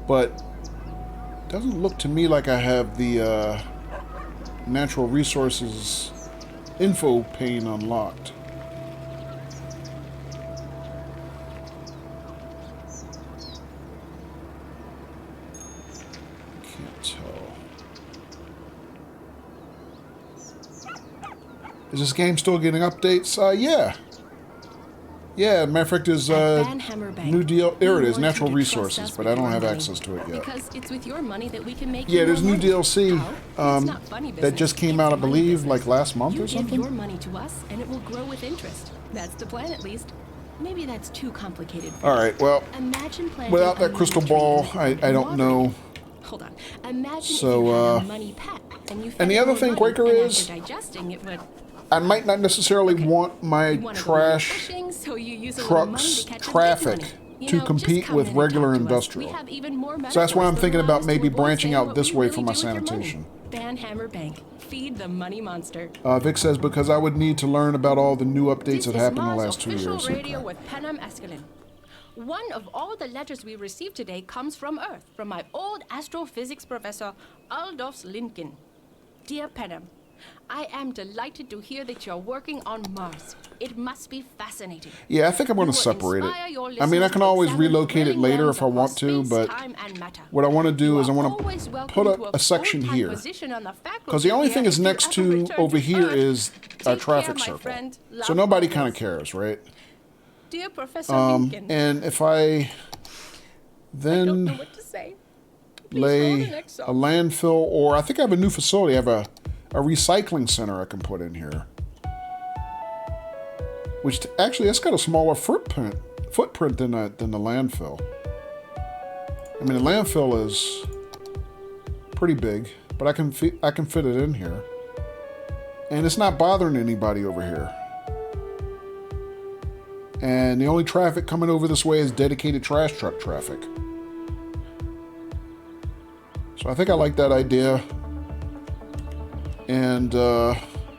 But it doesn't look to me like I have the natural resources info pane unlocked. Can't tell. Is this game still getting updates? Yeah. Yeah, matter of fact, there's new deal. There it is, natural resources, but I don't have access to it yet.
Because it's with your money that we can make.
Yeah, there's new
money.
DLC that just came out, I believe,
business.
like last month or something.
You give your money to us, and it will grow with interest. That's the plan, at least. Maybe that's too complicated.
All right, well,
Imagine
without that crystal ball, I don't know.
Hold on. Imagine
so,
if you had a money pet, and you
and the other thing, Quaker, is
digesting it would.
I might not necessarily want my trash trucks traffic to compete with regular industrial. So that's why I'm thinking about maybe branching out this way for my sanitation.
Ban Hammer Bank. Feed the money monster.
Vic says, because I would need to learn about all the new updates that happened in the last 2 years.
This is Mars Radio with Penham Escalin. One of all the letters we received today comes from Earth, from my old astrophysics professor, Aldous Lincoln. Dear Penham, I am delighted to hear that you're working on Mars. It must be fascinating.
Yeah, I think I'm going to separate it. I mean, I can always relocate it later if I want to, but what I want to do is I want to put up a section here. Because the only thing is next to over here is a traffic circle. So nobody kind of cares, right?
Dear Professor Lincoln.
And if I then lay a landfill, or I think I have a new facility. I have a recycling center I can put in here. Which actually, that's got a smaller footprint than the landfill. I mean, the landfill is pretty big, but I can fit it in here, and it's not bothering anybody over here. And the only traffic coming over this way is dedicated trash truck traffic. So I think I like that idea. And, or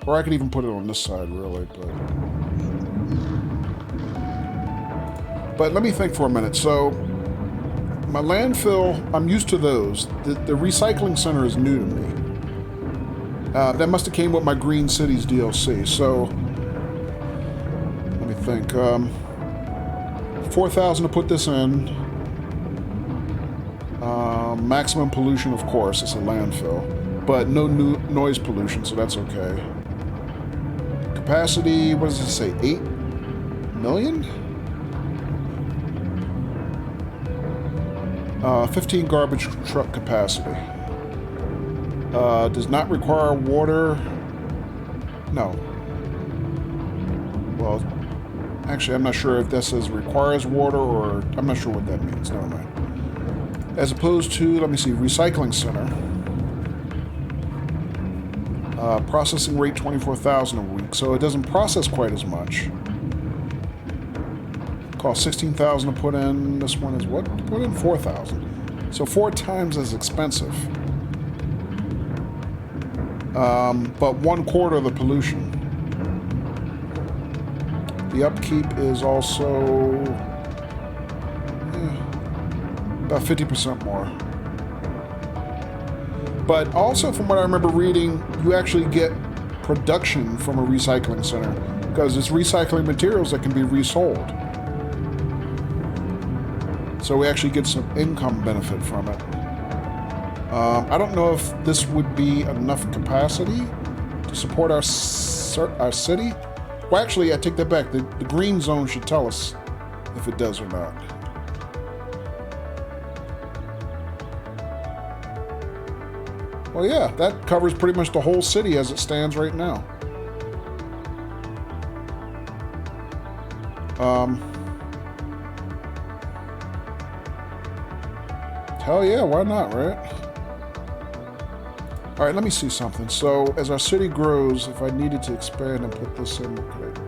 I could even put it on this side, really, but let me think for a minute. So, my landfill, I'm used to those. The recycling center is new to me. That must have came with my Green Cities DLC, so, let me think. 4,000 to put this in. Maximum pollution, of course, it's a landfill. but no new noise pollution, so that's okay. Capacity, what does it say? 8 million? 15 garbage truck capacity. Does not require water. No. Well, actually, I'm not sure if this says requires water or... I'm not sure what that means. Never mind. As opposed to, let me see, recycling center. Processing rate 24,000 a week, so it doesn't process quite as much. Cost 16,000 to put in. This one is what? Put in 4,000. So 4 times as expensive. But 1/4 of the pollution. The upkeep is also about 50% more. But also, from what I remember reading, you actually get production from a recycling center because it's recycling materials that can be resold. So we actually get some income benefit from it. I don't know if this would be enough capacity to support our city. Well, actually, I take that back. The green zone should tell us if it does or not. Well, yeah, that covers pretty much the whole city as it stands right now. Hell yeah, why not, right? All right, let me see something. So, as our city grows, if I needed to expand and put this in, what could I do?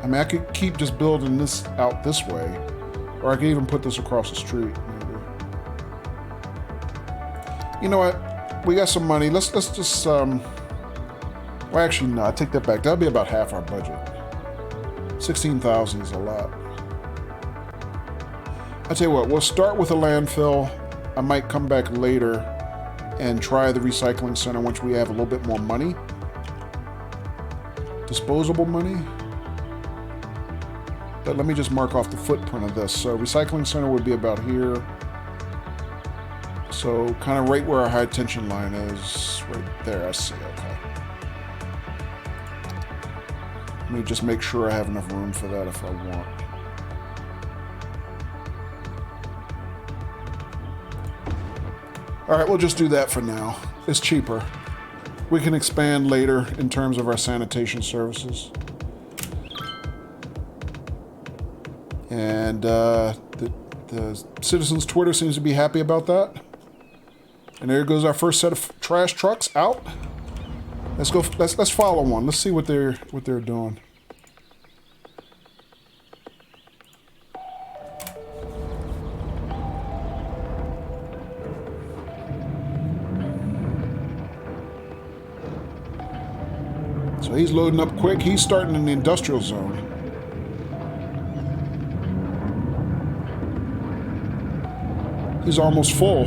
I mean, I could keep just building this out this way. Or I could even put this across the street, maybe. You know what? We got some money. Let's just, well, actually, no, I take that back. That'll be about half our budget. 16,000 is a lot. I tell you what, we'll start with a landfill. I might come back later and try the recycling center once we have a little bit more money. Disposable money. But let me just mark off the footprint of this. So recycling center would be about here. So kind of right where our high tension line is. Right there, I see, okay. Let me just make sure I have enough room for that if I want. All right, we'll just do that for now. It's cheaper. We can expand later in terms of our sanitation services. And the citizens' Twitter seems to be happy about that. And there goes our first set of trash trucks out. Let's go. Let's follow one. Let's see what they're doing. So he's loading up quick. He's starting in the industrial zone. He's almost full.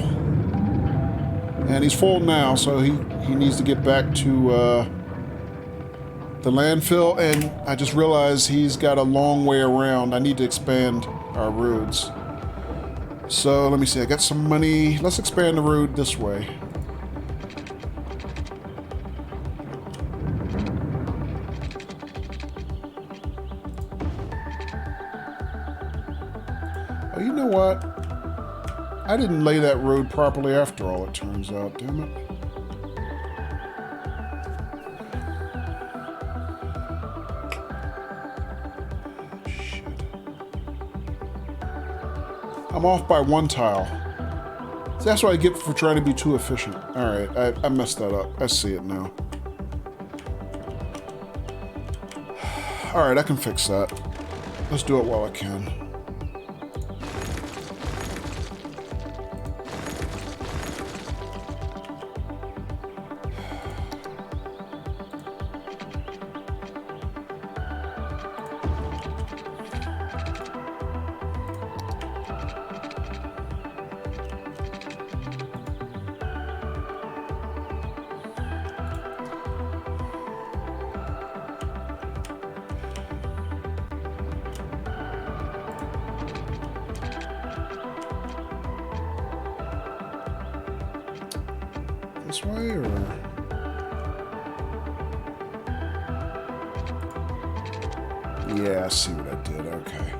And he's full now, so he needs to get back to the landfill. And I just realized he's got a long way around. I need to expand our roads. So let me see, I got some money. Let's expand the road this way. Oh, you know what? I didn't lay that road properly after all, it turns out, damn it. Shit. I'm off by 1 tile. So that's what I get for trying to be too efficient. Alright, I messed that up. I see it now. Alright, I can fix that. Let's do it while I can. this way, or? Yeah, I see what I did. Okay.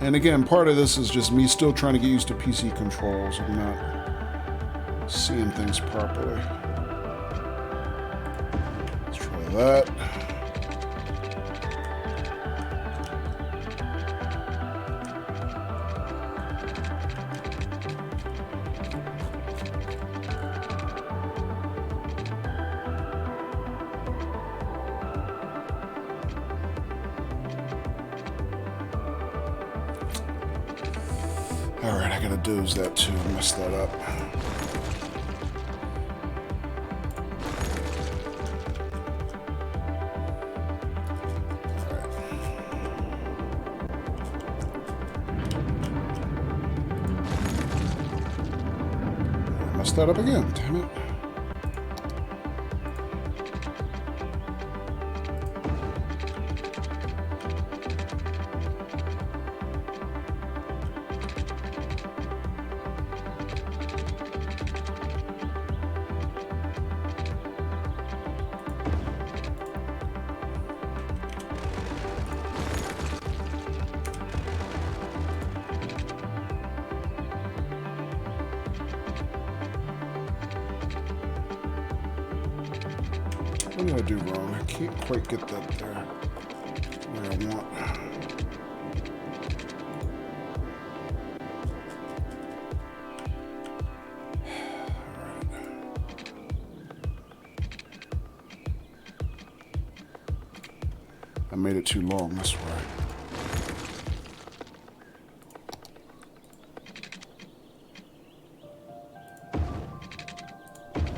And again, part of this is just me still trying to get used to PC controls. I'm not seeing things properly. Let's try that. Alright, I gotta doze that too. I messed that up. Alright. I messed that up again, damn it. What did I do wrong? I can't quite get that there where I want. I made it too long, that's why.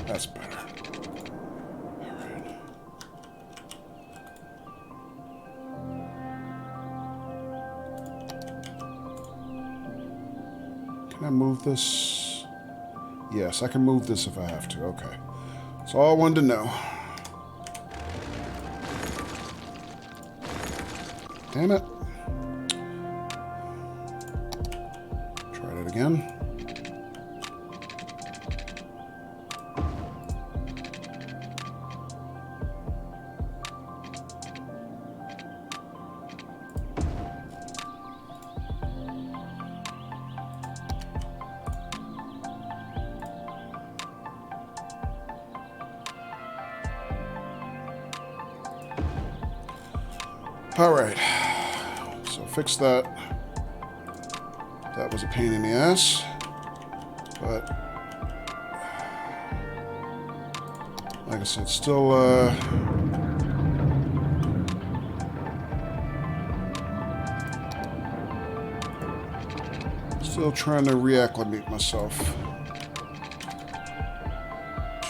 That's better. Can I move this? Yes, I can move this if I have to. Okay. That's all I wanted to know. Damn it. Try that again. All right, so fix that. That was a pain in the ass, but like I said, still trying to reacclimate myself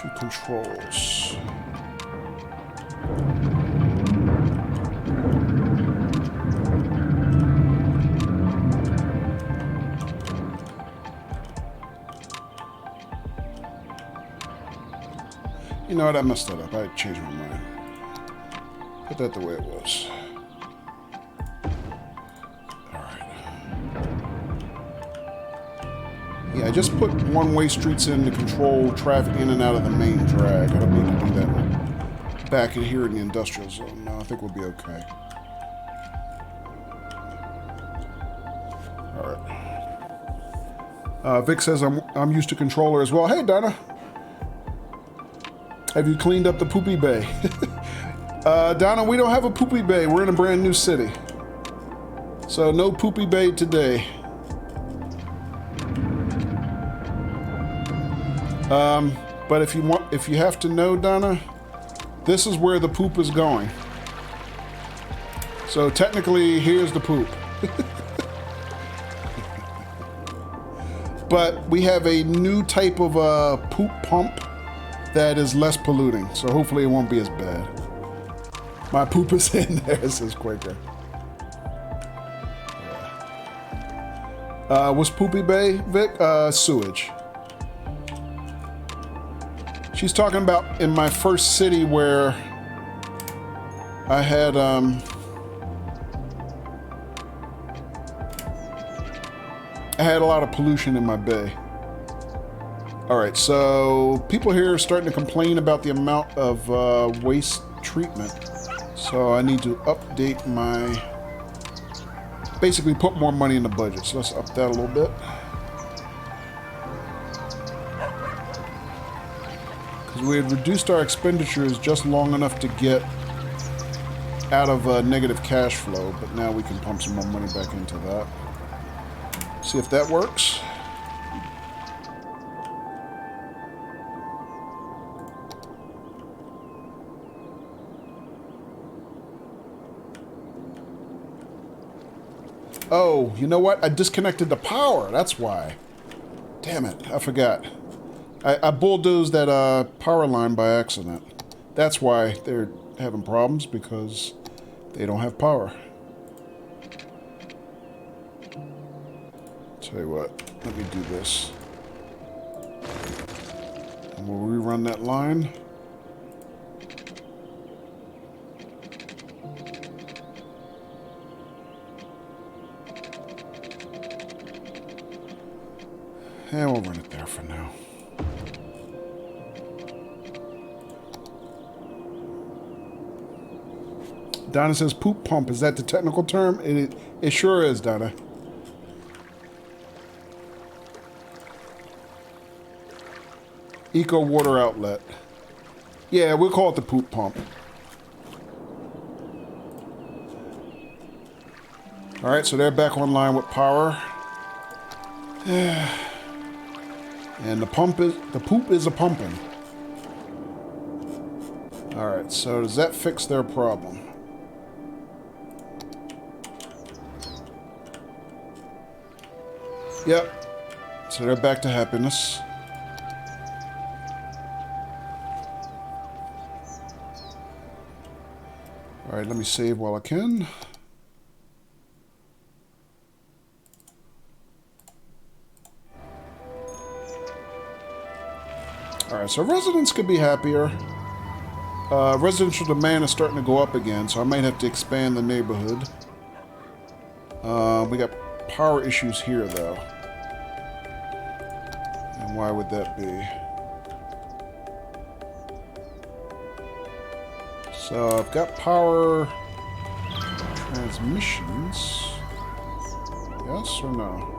to controls. You know what? I messed that up. I changed my mind. Put that the way it was. Alright. Yeah, I just put one-way streets in to control traffic in and out of the main drag. I don't need to do that back in here in the industrial zone. No, I think we'll be okay. Alright. Vic says I'm used to controller as well. Hey, Donna. Have you cleaned up the poopy bay? Donna, we don't have a poopy bay. We're in a brand new city. So no poopy bay today. But if you have to know, Donna, this is where the poop is going. So technically, here's the poop. But we have a new type of poop pump that is less polluting, so hopefully it won't be as bad. My poop is in there, says Quaker. What's Poopy Bay, Vic? Sewage. She's talking about in my first city where I had had a lot of pollution in my bay. Alright, so people here are starting to complain about the amount of waste treatment. So I need to update my... basically put more money in the budget. So let's up that a little bit. Because we had reduced our expenditures just long enough to get out of negative cash flow, but now we can pump some more money back into that. See if that works. Oh, you know what? I disconnected the power. That's why. Damn it. I forgot. I bulldozed that power line by accident. That's why they're having problems, because they don't have power. Tell you what. Let me do this. And we'll rerun that line. And we'll run it there for now. Donna says poop pump. Is that the technical term? It sure is, Donna. Eco water outlet. Yeah, we'll call it the poop pump. Alright, so they're back online with power. And the poop is a pumping. Alright, so does that fix their problem? Yep. So they're back to happiness. Alright, let me save while I can. Alright, so residents could be happier. Residential demand is starting to go up again, so I might have to expand the neighborhood. We got power issues here, though. And why would that be? So I've got power transmissions. Yes or no?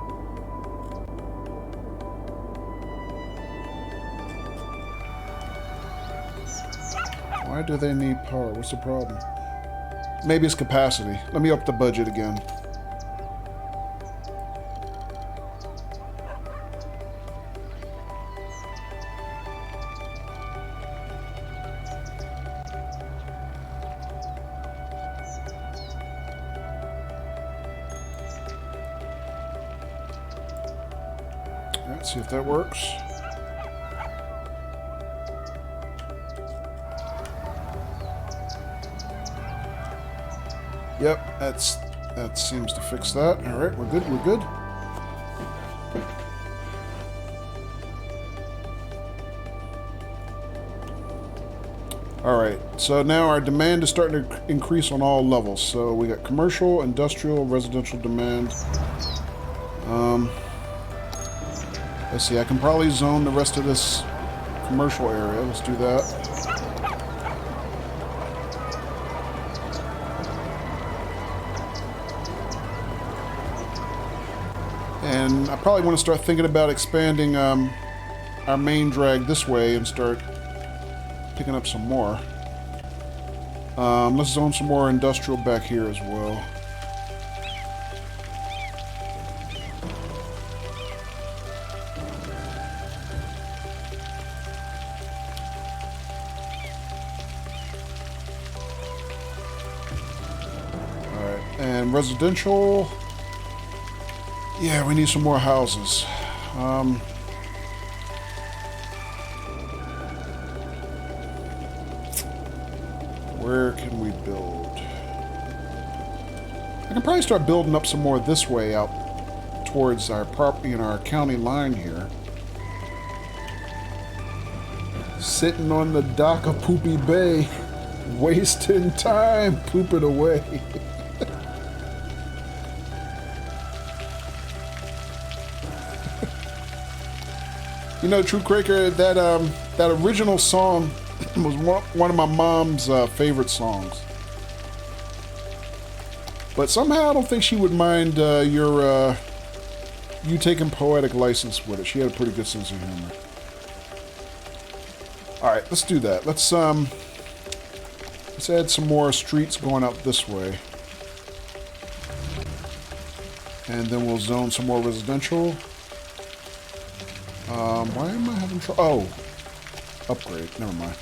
Why do they need power? What's the problem? Maybe it's capacity. Let me up the budget again. Let's see if that works. Yep, that seems to fix that. All right, we're good. We're good. All right, so now our demand is starting to increase on all levels. So we got commercial, industrial, residential demand. Let's see, I can probably zone the rest of this commercial area. Let's do that. And I probably want to start thinking about expanding our main drag this way and start picking up some more. Let's zone some more industrial back here as well. Alright, and residential. Yeah, we need some more houses. Where can we build? I can probably start building up some more this way out towards our property and our county line here. Sitting on the dock of Poopy Bay, wasting time, pooping away. You know, True Cracker, that original song was one of my mom's favorite songs. But somehow I don't think she would mind you taking poetic license with it. She had a pretty good sense of humor. All right, let's do that. Let's add some more streets going up this way. And then we'll zone some more residential. Why am I having trouble? Oh, upgrade. Never mind.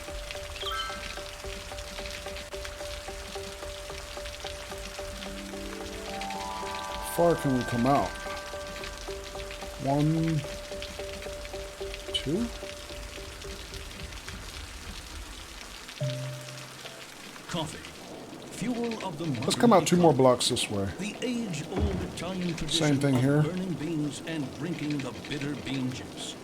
How far can we come out? 1, 2.
Coffee, fuel of the
Let's come out 2 more blocks this way.
The age-old Italian tradition
Same thing
of
here.
burning beans and drinking the bitter bean juice.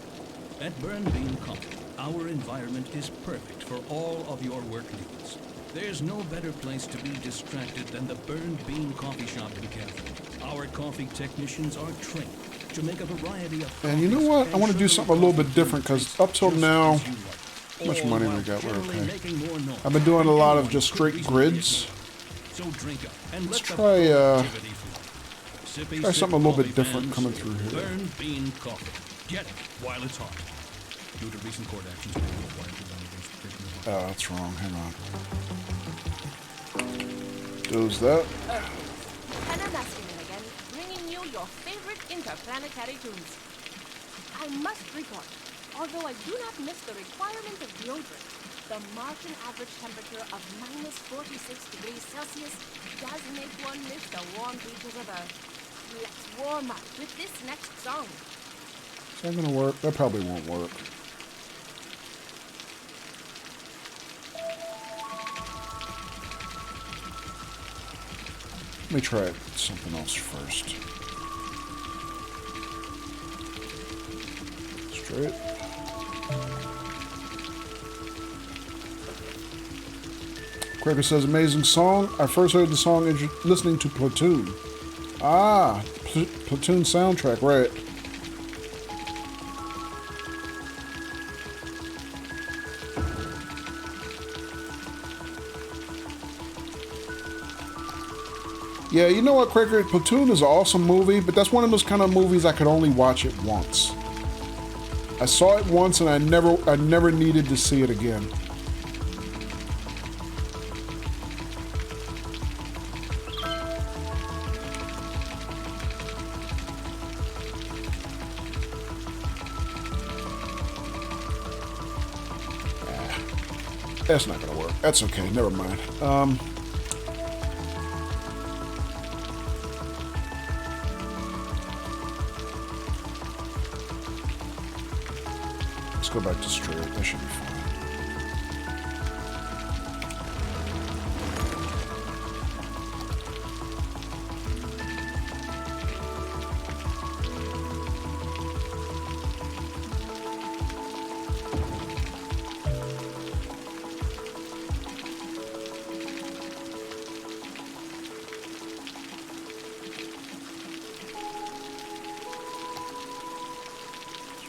At Burn Bean Coffee, our environment is perfect for all of your work needs. There's no better place to be distracted than the Burn Bean Coffee Shop and Cafe. Our coffee technicians are trained to make a variety of.
And you know what? I want to do something a little bit different because up till now, how much money we got? We're okay. I've been doing a lot of just straight grids.
So drink up and
Let's
let the
try
positivity flow.
try something a little bit
Sippy
different
fans,
coming through here.
Burn Bean Coffee. Get it while it's hot. Due to recent court actions, may be required to run against the taking of
Oh, that's wrong. Hang on. Does that?
Hannah Masculine again, bringing you your favorite interplanetary tunes. I must report, although I do not miss the requirement of deodorant, the Martian average temperature of minus 46 degrees Celsius does make one miss the warm beaches of Earth. Let's warm up with this next song.
Is that gonna work? That probably won't work. Let me try something else first. Straight. Quaker says, amazing song. I first heard the song listening to Platoon. Ah, Platoon soundtrack, right. Yeah, you know what, Quaker? Platoon is an awesome movie, but that's one of those kind of movies I could only watch it once. I saw it once and I never needed to see it again. That's not gonna work. That's okay, never mind. Let's go back to straight. That should be fine.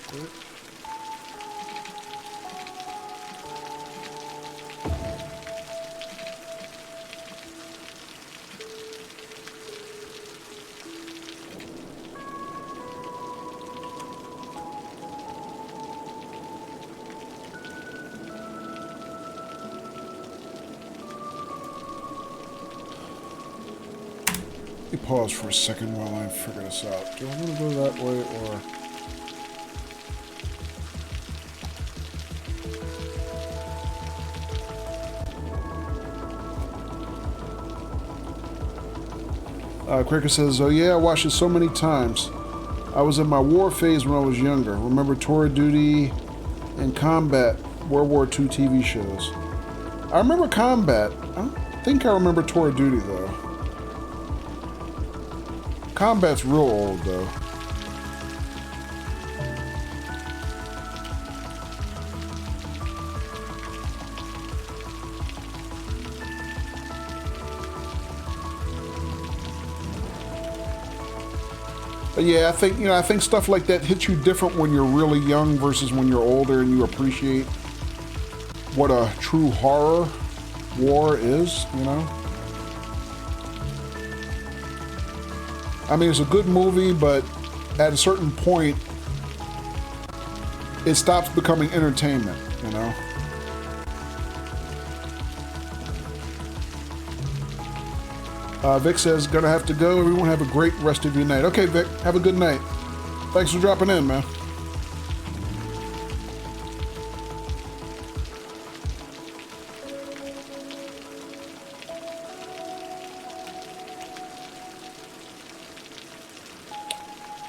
Straight. Let me pause for a second while I figure this out. Do I want to go that way or... Cricket says, oh yeah, I watched it so many times. I was in my war phase when I was younger. Remember Tour of Duty and Combat, World War II TV shows. I remember Combat. I don't think I remember Tour of Duty though. Combat's real old though. But yeah, I think stuff like that hits you different when you're really young versus when you're older and you appreciate what a true horror war is, you know? I mean, it's a good movie, but at a certain point, it stops becoming entertainment, you know? Vic says, gonna have to go. Everyone have a great rest of your night. Okay, Vic, have a good night. Thanks for dropping in, man.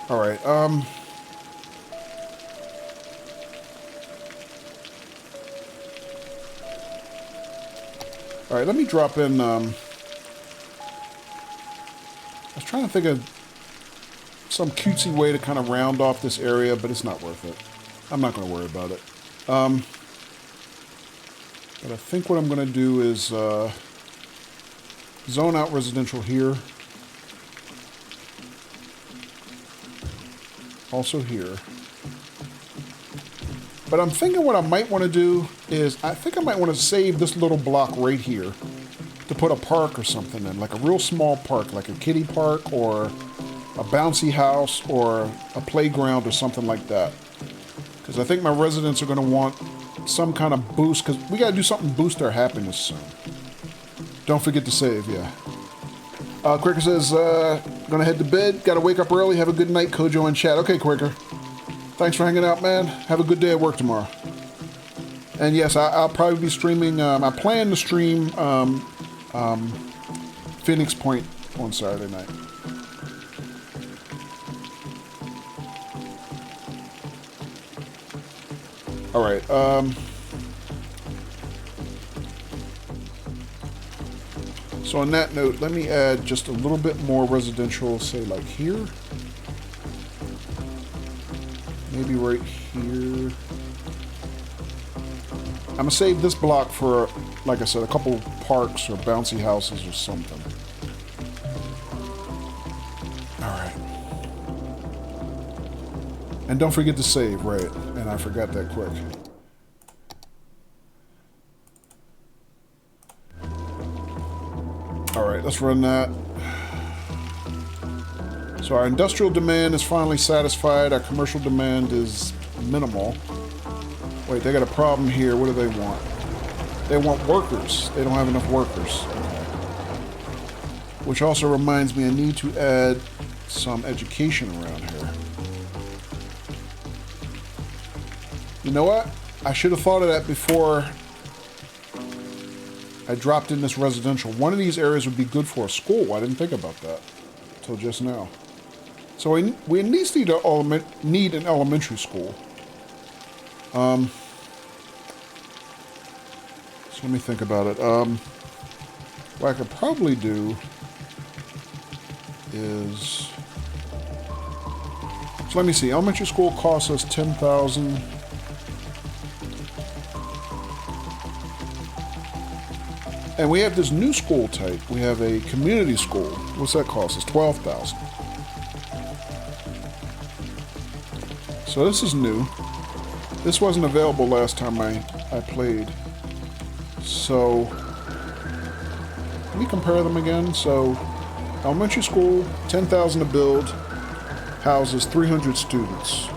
All right, all right, let me drop in, I was trying to think of some cutesy way to kind of round off this area, but it's not worth it. I'm not going to worry about it. But I think what I'm going to do is zone out residential here. Also here. But I'm thinking what I might want to do is, I think I might want to save this little block right here to put a park or something in, like a real small park, like a kiddie park or a bouncy house or a playground or something like that. Because I think my residents are going to want some kind of boost, because we got to do something to boost their happiness soon. Don't forget to save, yeah. Quaker says, gonna head to bed, gotta wake up early, have a good night, Kojo and chat. Okay, Quaker. Thanks for hanging out, man. Have a good day at work tomorrow. And yes, I'll probably be streaming, I plan to stream Phoenix Point on Saturday night. Alright, so on that note, let me add just a little bit more residential, say like here. Maybe right here. I'm gonna save this block for, like I said, a couple parks or bouncy houses or something. Alright. And don't forget to save, right? And I forgot that quick. Alright, let's run that. So our industrial demand is finally satisfied. Our commercial demand is minimal. Wait, they got a problem here. What do they want? They want workers. They don't have enough workers. Okay. Which also reminds me, I need to add some education around here. You know what? I should have thought of that before I dropped in this residential. One of these areas would be good for a school. I didn't think about that until just now. So we at least need an elementary school. So let me think about it. What I could probably do is... So let me see. Elementary school costs us $10,000. And we have this new school type. We have a community school. What's that cost us? $12,000. So this is new. This wasn't available last time I played. So let me compare them again. So elementary school, $10,000 to build, houses 300 students.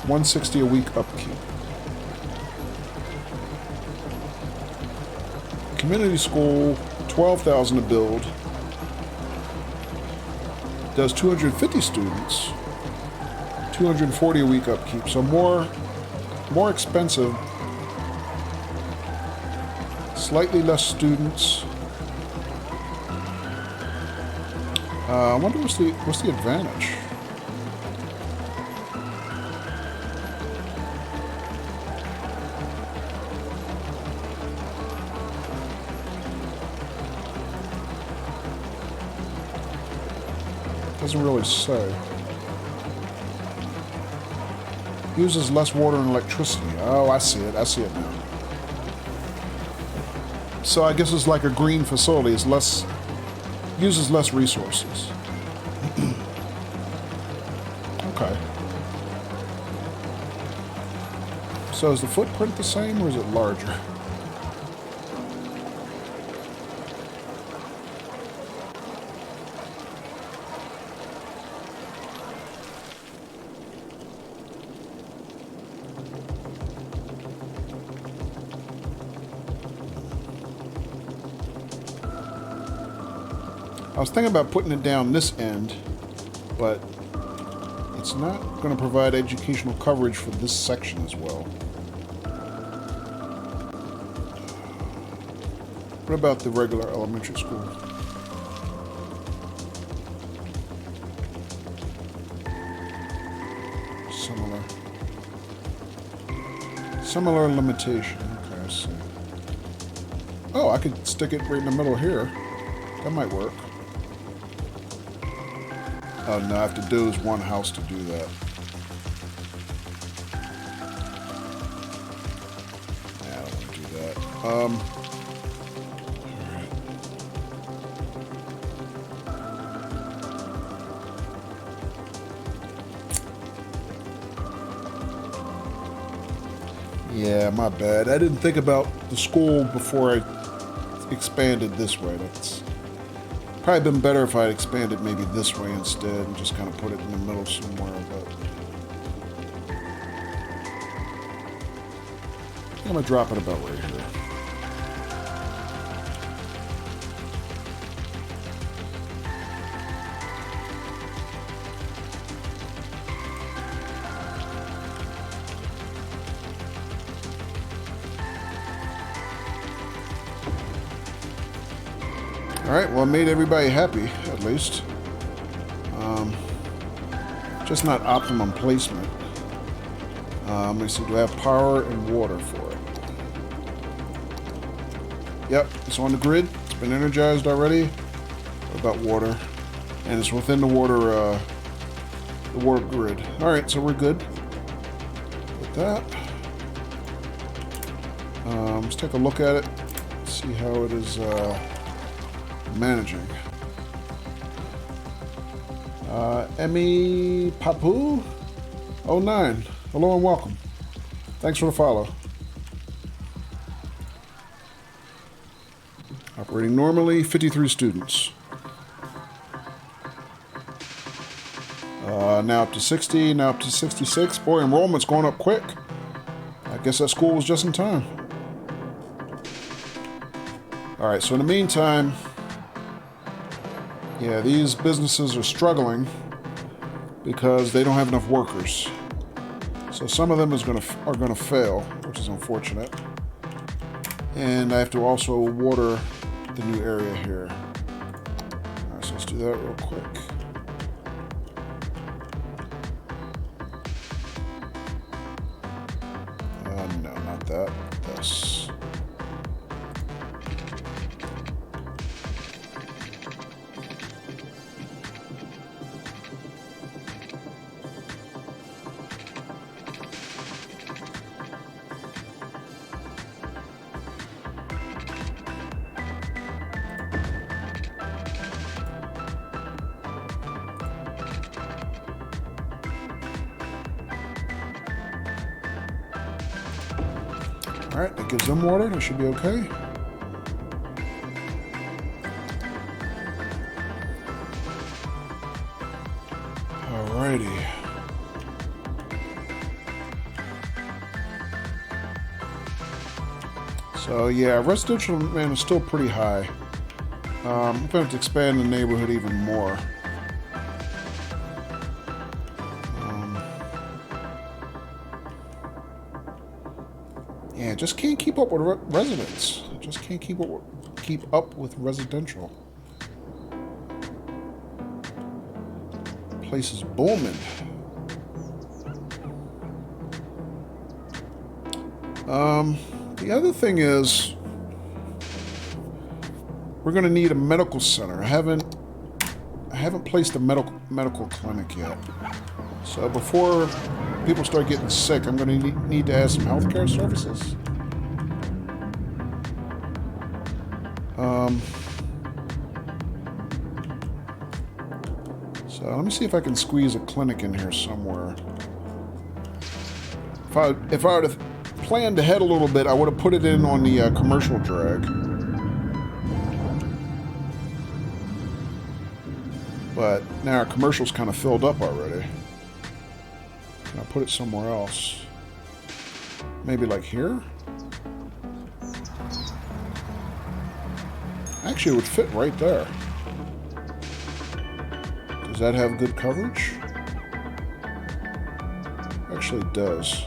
$160 a week upkeep. Community school, $12,000 to build, does 250 students, $240 a week upkeep. So more expensive, slightly less students. I wonder what's the advantage. Doesn't really say. Uses less water and electricity. Oh, I see it. I see it now. So I guess it's like a green facility. It's less uses less resources. Okay. So is the footprint the same, or is it larger? I was thinking about putting it down this end, but it's not going to provide educational coverage for this section as well. What about the regular elementary school? Similar limitation. Okay, I see. Oh, I could stick it right in the middle here. That might work. Oh, no, I have to do is one house to do that. Yeah, I don't want to do that. Yeah, my bad. I didn't think about the school before I expanded this way. That's probably been better if I expanded maybe this way instead and just kind of put it in the middle somewhere. But I'm gonna drop it about right here. Alright, well I made everybody happy, at least. Just not optimum placement. Let me see, do I have power and water for it? Yep, it's on the grid. It's been energized already. What about water? And it's within the water grid. Alright, so we're good with that. Let's take a look at it. See how it is managing. Emmy Papu 09. Hello and welcome. Thanks for the follow. Operating normally, 53 students. Now up to 60, now up to 66. Boy, enrollment's going up quick. I guess that school was just in time. Alright, so in the meantime, yeah, these businesses are struggling because they don't have enough workers. So some of them are gonna fail, which is unfortunate. And I have to also water the new area here. Alright, so let's do that real quick. No, not that. This. Alright, that gives them water. That should be okay. Alrighty. So yeah, residential demand is still pretty high. I'm going to have to expand the neighborhood even more. Yeah, just can't keep up with residents. Just can't keep up with residential. Place is booming. The other thing is, we're going to need a medical center. I haven't placed a medical clinic yet. So before people start getting sick, I'm going to need to add some healthcare services. So let me see if I can squeeze a clinic in here somewhere. If I would have planned ahead a little bit, I would have put it in on the commercial drag. But now our commercial's kind of filled up already. Can I put it somewhere else? Maybe like here? Actually, it would fit right there. Does that have good coverage? Actually, it does.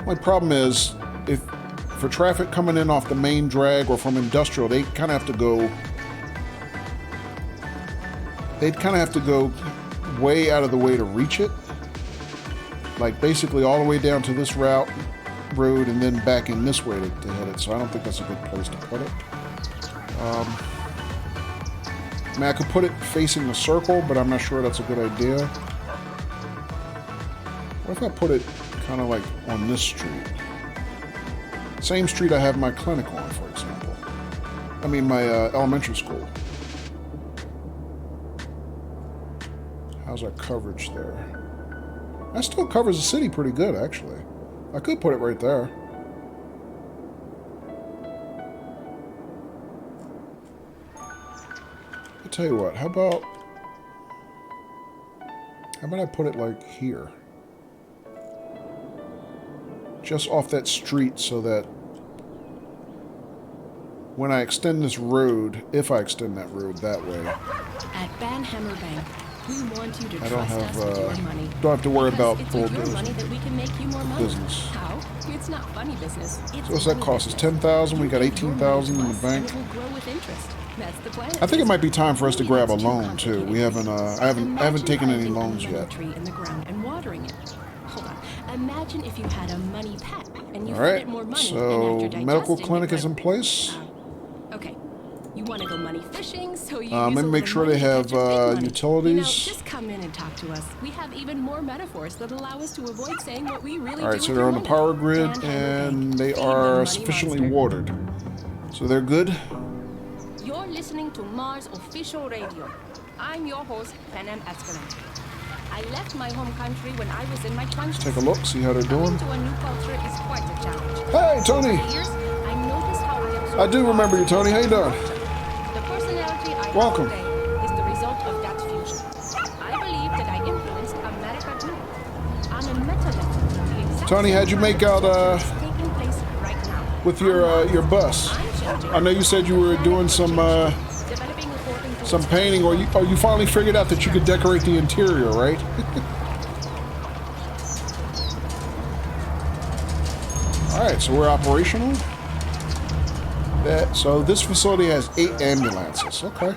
My problem is, if for traffic coming in off the main drag or from industrial, they kind of have to go. They'd kind of have to go way out of the way to reach it. Like basically all the way down to this road, and then back in this way to hit it. So I don't think that's a good place to put it. I mean, I could put it facing the circle, but I'm not sure that's a good idea. What if I put it kind of like on this street? Same street I have my clinic on, for example. I mean, my elementary school. How's our coverage there? That still covers the city pretty good, actually. I could put it right there. I'll tell you what, how about I put it like here? Just off that street so that when I extend this road, if I extend that road that way,
At Banhammer Bank, we want you to
I don't
trust us with your money.
don't have to worry
Because
about
it's
full
with your money that we can make you more money.
business.
How? It's not funny business. It's
So what's that
money
cost us?
business.
10,000. We
You
got
give your money
18,000
to
in the
us,
bank.
and it will grow with interest. That's the plan.
I think it might be time for us to
Maybe
grab a
it's too
loan too. We haven't. I haven't
Imagine
taken any
planting a
loans
lemon
yet.
tree in the ground and watering it. Hold on. Imagine if you had a money pet and you
All
fed
right.
it more money,
So
and after
medical
digesting,
clinic
it
is in
went,
place.
Okay. You want to go money fishing, so you
Let
use
me
a
make
little
sure
money
they
to
have
catch your big money. You know,
utilities.
just come in and talk to us. We have even more metaphors that allow us to avoid saying what we really
All
do
right, so
with
they're
your
on the
money.
power grid
Banhammer
and
Bank.
they
Feed the
are
money
sufficiently
monster.
watered. So they're good.
You're listening to Mars Official Radio. I'm your host, Penem Escalante. I left my home country when I was in my 20s.
Take a look, see how they're doing.
Coming to a new culture is quite a challenge.
Hey, Tony.
Over the years, I noticed how I absorb
I do remember you, Tony. How you doing?
The personality I
Welcome.
have today is the result of that fusion. I believe that I influenced America too. On a meta level, the exact
Tony,
same
how'd you
kind
make
of
out
change is taking place right now.
with
On
your
Mars,
bus?
I'm changing.
I know you said you were doing some
Developing according to its
painting, or you finally figured out that you could decorate the interior, right? All right, so we're operational. So this facility has 8 ambulances. Okay.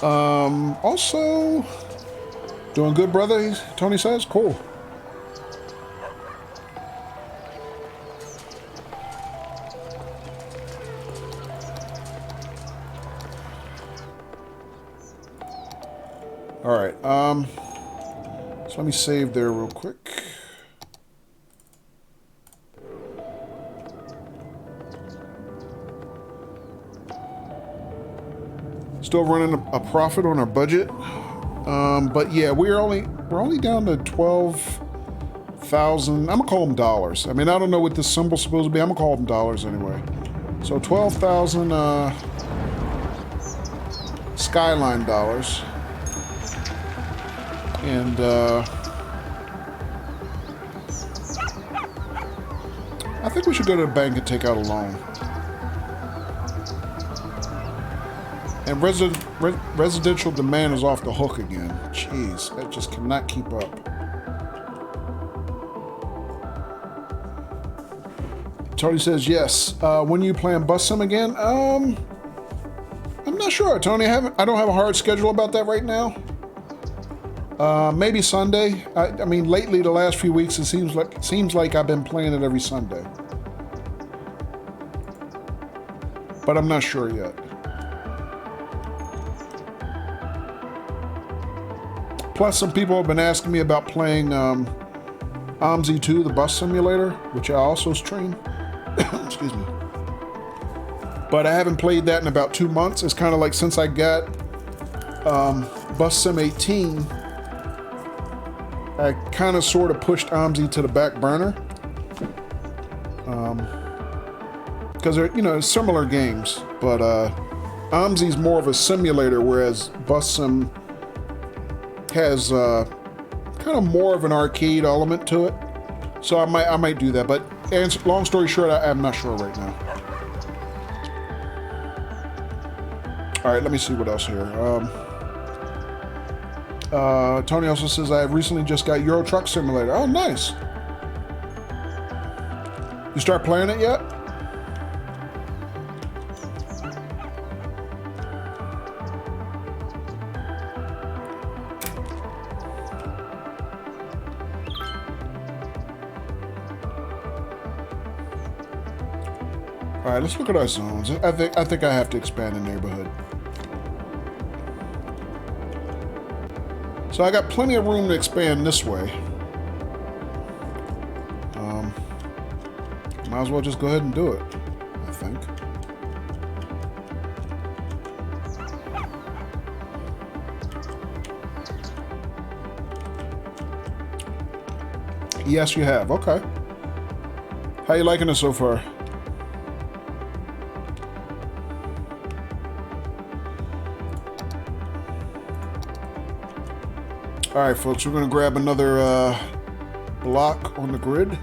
Also, doing good, brother. Tony says, cool. All right. So let me save there real quick. Still running a profit on our budget, but yeah, we're only down to 12,000. I'm gonna call them dollars. I mean, I don't know what this symbol's supposed to be. I'm gonna call them dollars anyway. So 12,000 Skyline dollars, and I think we should go to the bank and take out a loan. And residential demand is off the hook again. Jeez, that just cannot keep up. Tony says yes. When you plan bus sim again? I'm not sure, Tony. I don't have a hard schedule about that right now. Maybe Sunday. I mean, lately, the last few weeks, it seems like I've been playing it every Sunday. But I'm not sure yet. Plus, some people have been asking me about playing OMSI 2, the bus simulator, which I also stream. Excuse me. but I haven't played that in about 2 months. It's kind of like since I got Bus Sim 18, I kind of sort of pushed OMSI to the back burner. Because they're, you know, similar games, but OMSI's more of a simulator, whereas Bus Sim has kind of more of an arcade element to it. So I might do that, but long story short, I'm not sure right now. All right, let me see what else here. Tony also says, I recently just got Euro Truck Simulator. Oh, nice. You start playing it yet? All right, let's look at our zones. I think I have to expand the neighborhood. So I got plenty of room to expand this way. Might as well just go ahead and do it, I think. Yes, you have. Okay. How you liking it so far? All right, folks, we're going to grab another block on the grid.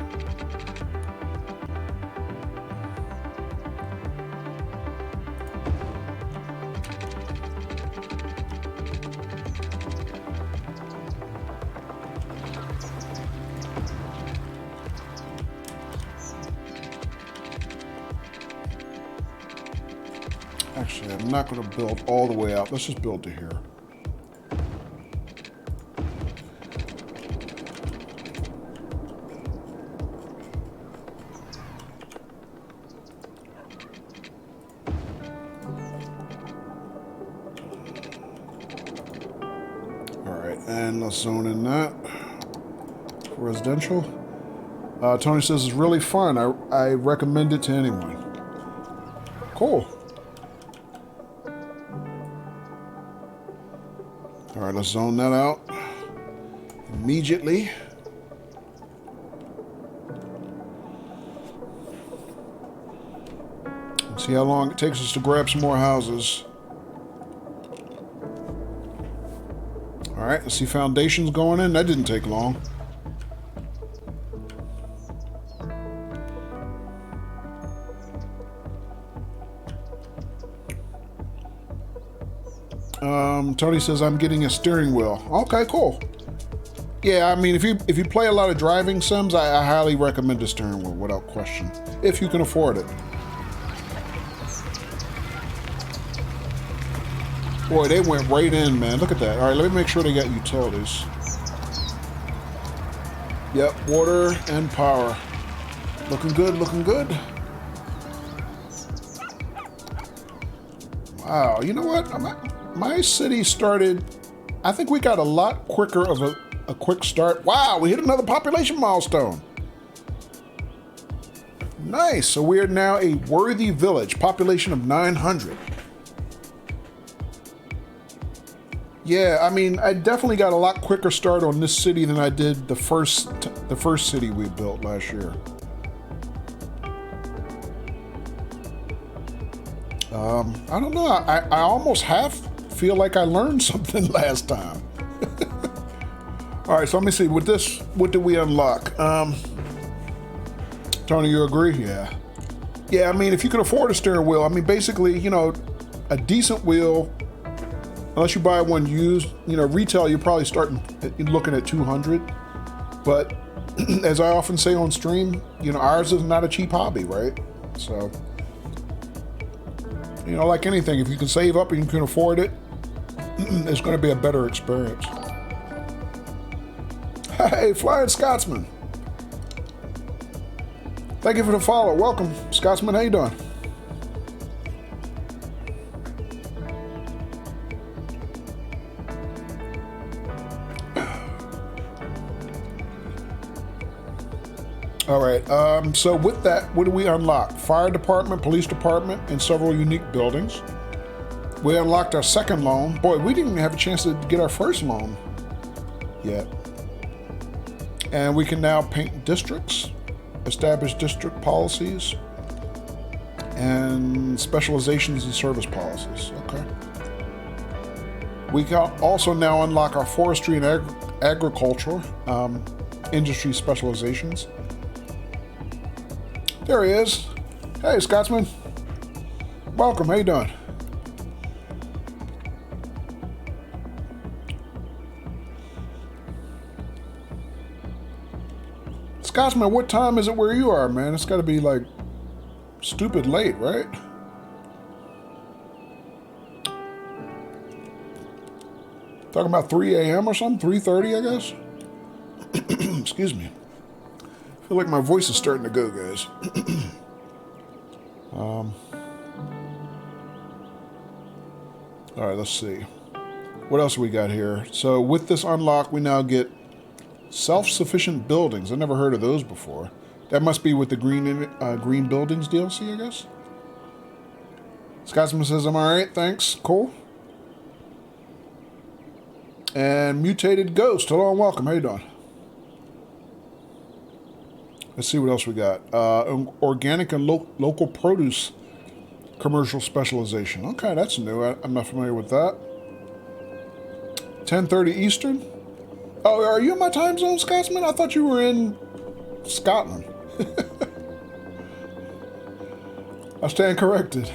Actually, I'm not going to build all the way out. Let's just build to here. And let's zone in that for residential. Tony says it's really fun. I recommend it to anyone. Cool. All right, let's zone that out immediately. Let's see how long it takes us to grab some more houses. All right, let's see foundations going in. That didn't take long. Tony says I'm getting a steering wheel. Okay, cool. Yeah, I mean, if you play a lot of driving sims, I highly recommend a steering wheel without question, if you can afford it. Boy, they went right in, man. Look at that. All right, let me make sure they got utilities. Yep, water and power. Looking good, looking good. Wow, you know what? My city started, I think we got a lot quicker of a quick start. Wow, we hit another population milestone. Nice, so we are now a worthy village, population of 900. Yeah, I mean, I definitely got a lot quicker start on this city than I did the first city we built last year. I don't know. I almost feel like I learned something last time. All right, so let me see. With this, what did we unlock? Tony, you agree? Yeah. Yeah, I mean, if you can afford a steering wheel, I mean, basically, you know, a decent wheel. Unless you buy one used, you know, retail, you're probably looking at 200. But as I often say on stream, you know, ours is not a cheap hobby, right? So, you know, like anything, if you can save up and you can afford it, it's going to be a better experience. Hey, Flying Scotsman. Thank you for the follow. Welcome, Scotsman. How you doing? All right. So with that, what do we unlock? Fire department, police department, and several unique buildings. We unlocked our second loan. Boy, we didn't even have a chance to get our first loan yet. And we can now paint districts, establish district policies, and specializations and service policies. Okay. We can also now unlock our forestry and agricultural industry specializations. There he is. Hey, Scotsman. Welcome. How you doing? Scotsman, what time is it where you are, man? It's got to be like stupid late, right? Talking about 3 a.m. or something? 3:30, I guess? Excuse me. I feel like my voice is starting to go, guys. All right, let's see. What else we got here? So with this unlock, we now get self-sufficient buildings. I never heard of those before. That must be with the green buildings DLC, I guess. Scotsman says, I'm all right, thanks. Cool. And Mutated Ghost. Hello and welcome. How you doing? Let's see what else we got. Organic and local produce commercial specialization. Okay, that's new. I'm not familiar with that. 10:30 Eastern. Oh, are you in my time zone, Scotsman? I thought you were in Scotland. I stand corrected.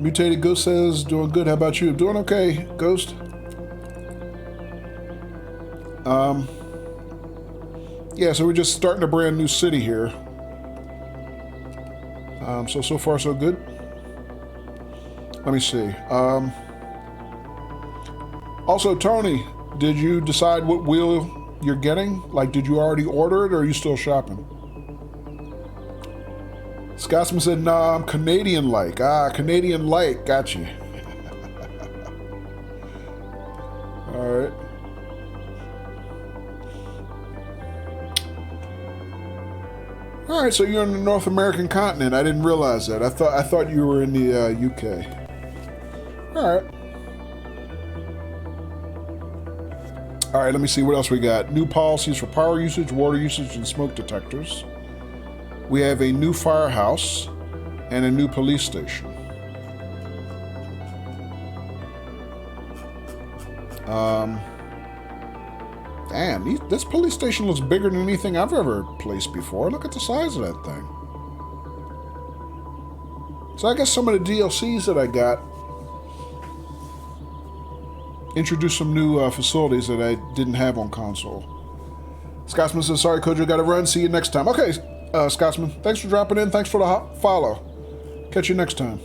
Mutated Ghost says, doing good. How about you? Doing okay, Ghost. Yeah, so we're just starting a brand new city here. So far so good. Let me see. Also, Tony, did you decide what wheel you're getting? Like, did you already order it, or are you still shopping? Scotsman said, nah, I'm Canadian-like. Ah, Canadian-like. Got you. All right. All right, so you're in the North American continent. I didn't realize that. I thought you were in the UK. All right. All right, let me see what else we got. New policies for power usage, water usage, and smoke detectors. We have a new firehouse and a new police station. Damn, this police station looks bigger than anything I've ever placed before. Look at the size of that thing. So I guess some of the DLCs that I got introduced some new facilities that I didn't have on console. Scotsman says, sorry, Kojo, gotta run. See you next time. Okay, Scotsman, thanks for dropping in. Thanks for the follow. Catch you next time.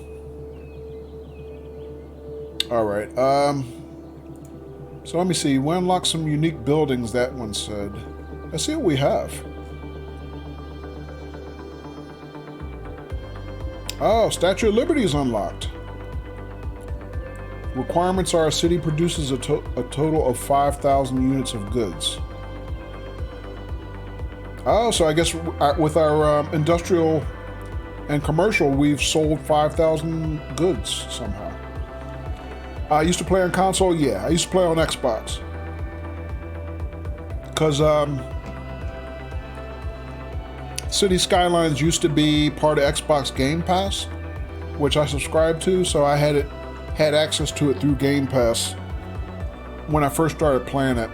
All right. So let me see. We unlock some unique buildings, that one said. Let's see what we have. Oh, Statue of Liberty is unlocked. Requirements are a city produces a total of 5,000 units of goods. Oh, so I guess with our industrial and commercial, we've sold 5,000 goods somehow. I used to play on console, yeah. I used to play on Xbox. Because Cities Skylines used to be part of Xbox Game Pass, which I subscribed to, so I had access to it through Game Pass when I first started playing it.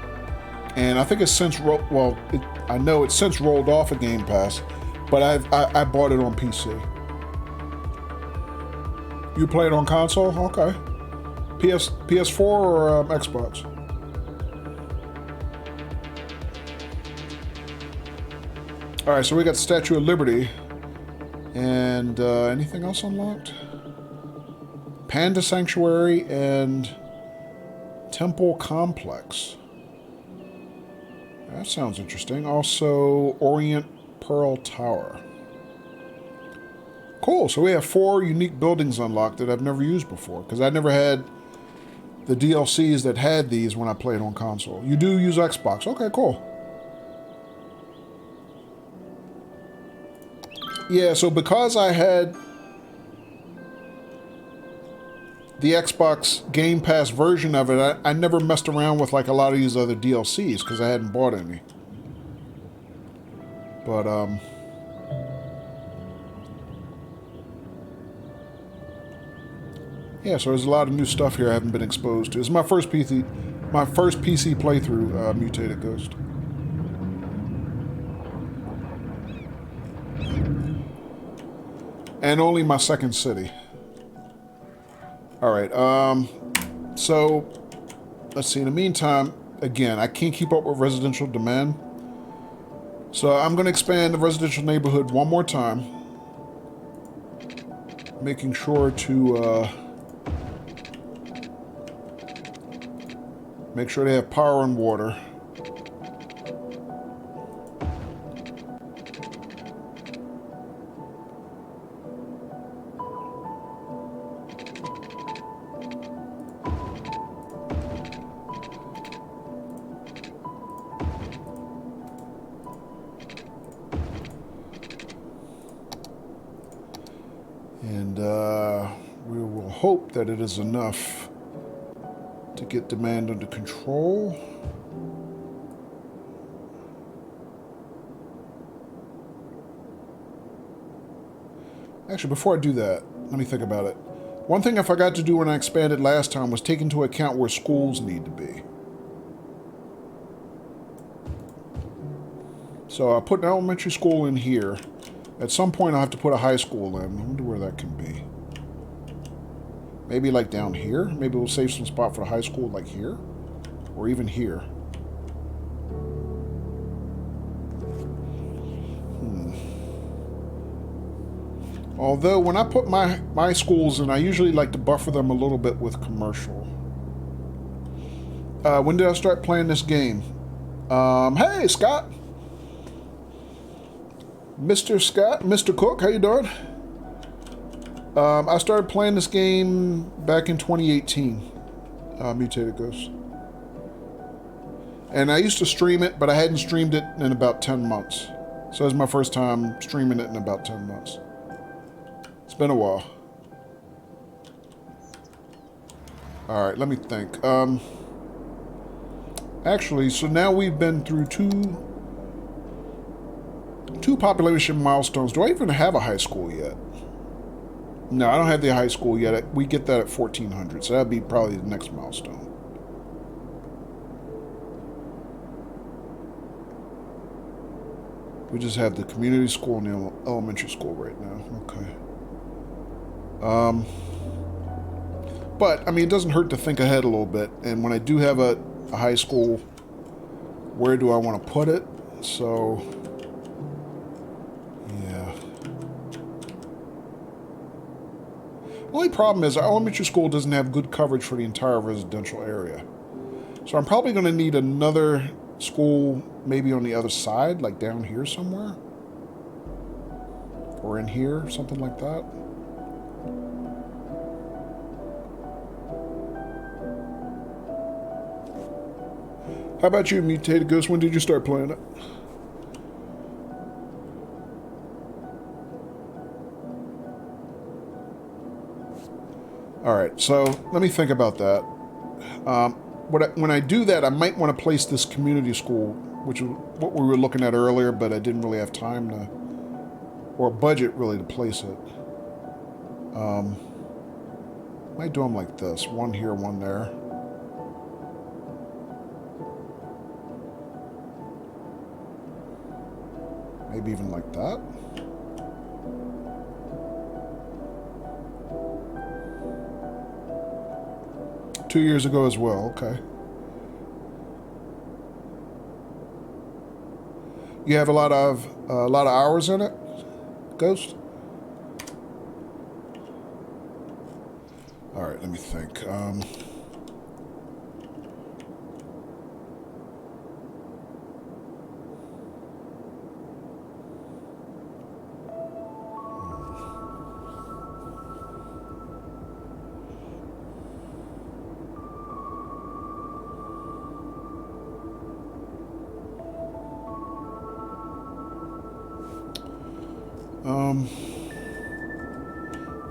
And I think it's since I know it's since rolled off of Game Pass, but I bought it on PC. You play it on console? Okay. PS4 or Xbox? All right, so we got the Statue of Liberty, and anything else unlocked? Panda Sanctuary and Temple Complex. That sounds interesting. Also, Orient Pearl Tower. Cool. So we have 4 unique buildings unlocked that I've never used before, because I never had the DLCs that had these when I played on console. You do use Xbox. Okay, cool. Yeah, so because I had the Xbox Game Pass version of it, I never messed around with like a lot of these other DLCs because I hadn't bought any. But, yeah, so there's a lot of new stuff here I haven't been exposed to. It's my first PC playthrough, Mutated Ghost. And only my second city. Alright, so, let's see, in the meantime, again, I can't keep up with residential demand. So I'm going to expand the residential neighborhood one more time. Making sure to, make sure they have power and water. And we will hope that it is enough to get demand under control. Actually, before I do that, let me think about it. One thing I forgot to do when I expanded last time was take into account where schools need to be. So I put an elementary school in here. At some point I'll have to put a high school in. I wonder where that can be. Maybe like down here? Maybe we'll save some spot for the high school like here? Or even here. Although when I put my schools in, I usually like to buffer them a little bit with commercial. When did I start playing this game? Hey, Scott! Mr. Scott, Mr. Cook, how you doing? I started playing this game back in 2018, Mutated Ghost. And I used to stream it, but I hadn't streamed it in about 10 months. So this is my first time streaming it in about 10 months. It's been a while. Alright, let me think. Actually, so now we've been through two population milestones. Do I even have a high school yet? No, I don't have the high school yet. We get that at 1400, so that'd be probably the next milestone. We just have the community school and the elementary school right now. Okay. But, I mean, it doesn't hurt to think ahead a little bit. And when I do have a high school, where do I want to put it? So, yeah. The only problem is our elementary school doesn't have good coverage for the entire residential area. So I'm probably going to need another school maybe on the other side, like down here somewhere. Or in here, something like that. How about you, Mutated Ghost? When did you start playing it? Alright, so let me think about that. When I do that, I might want to place this community school, which is what we were looking at earlier, but I didn't really have time to, or budget really to place it. Might do them like this. One here, one there. Maybe even like that. Two years ago as well, okay. You have a lot of hours in it, Ghost? All right, let me think.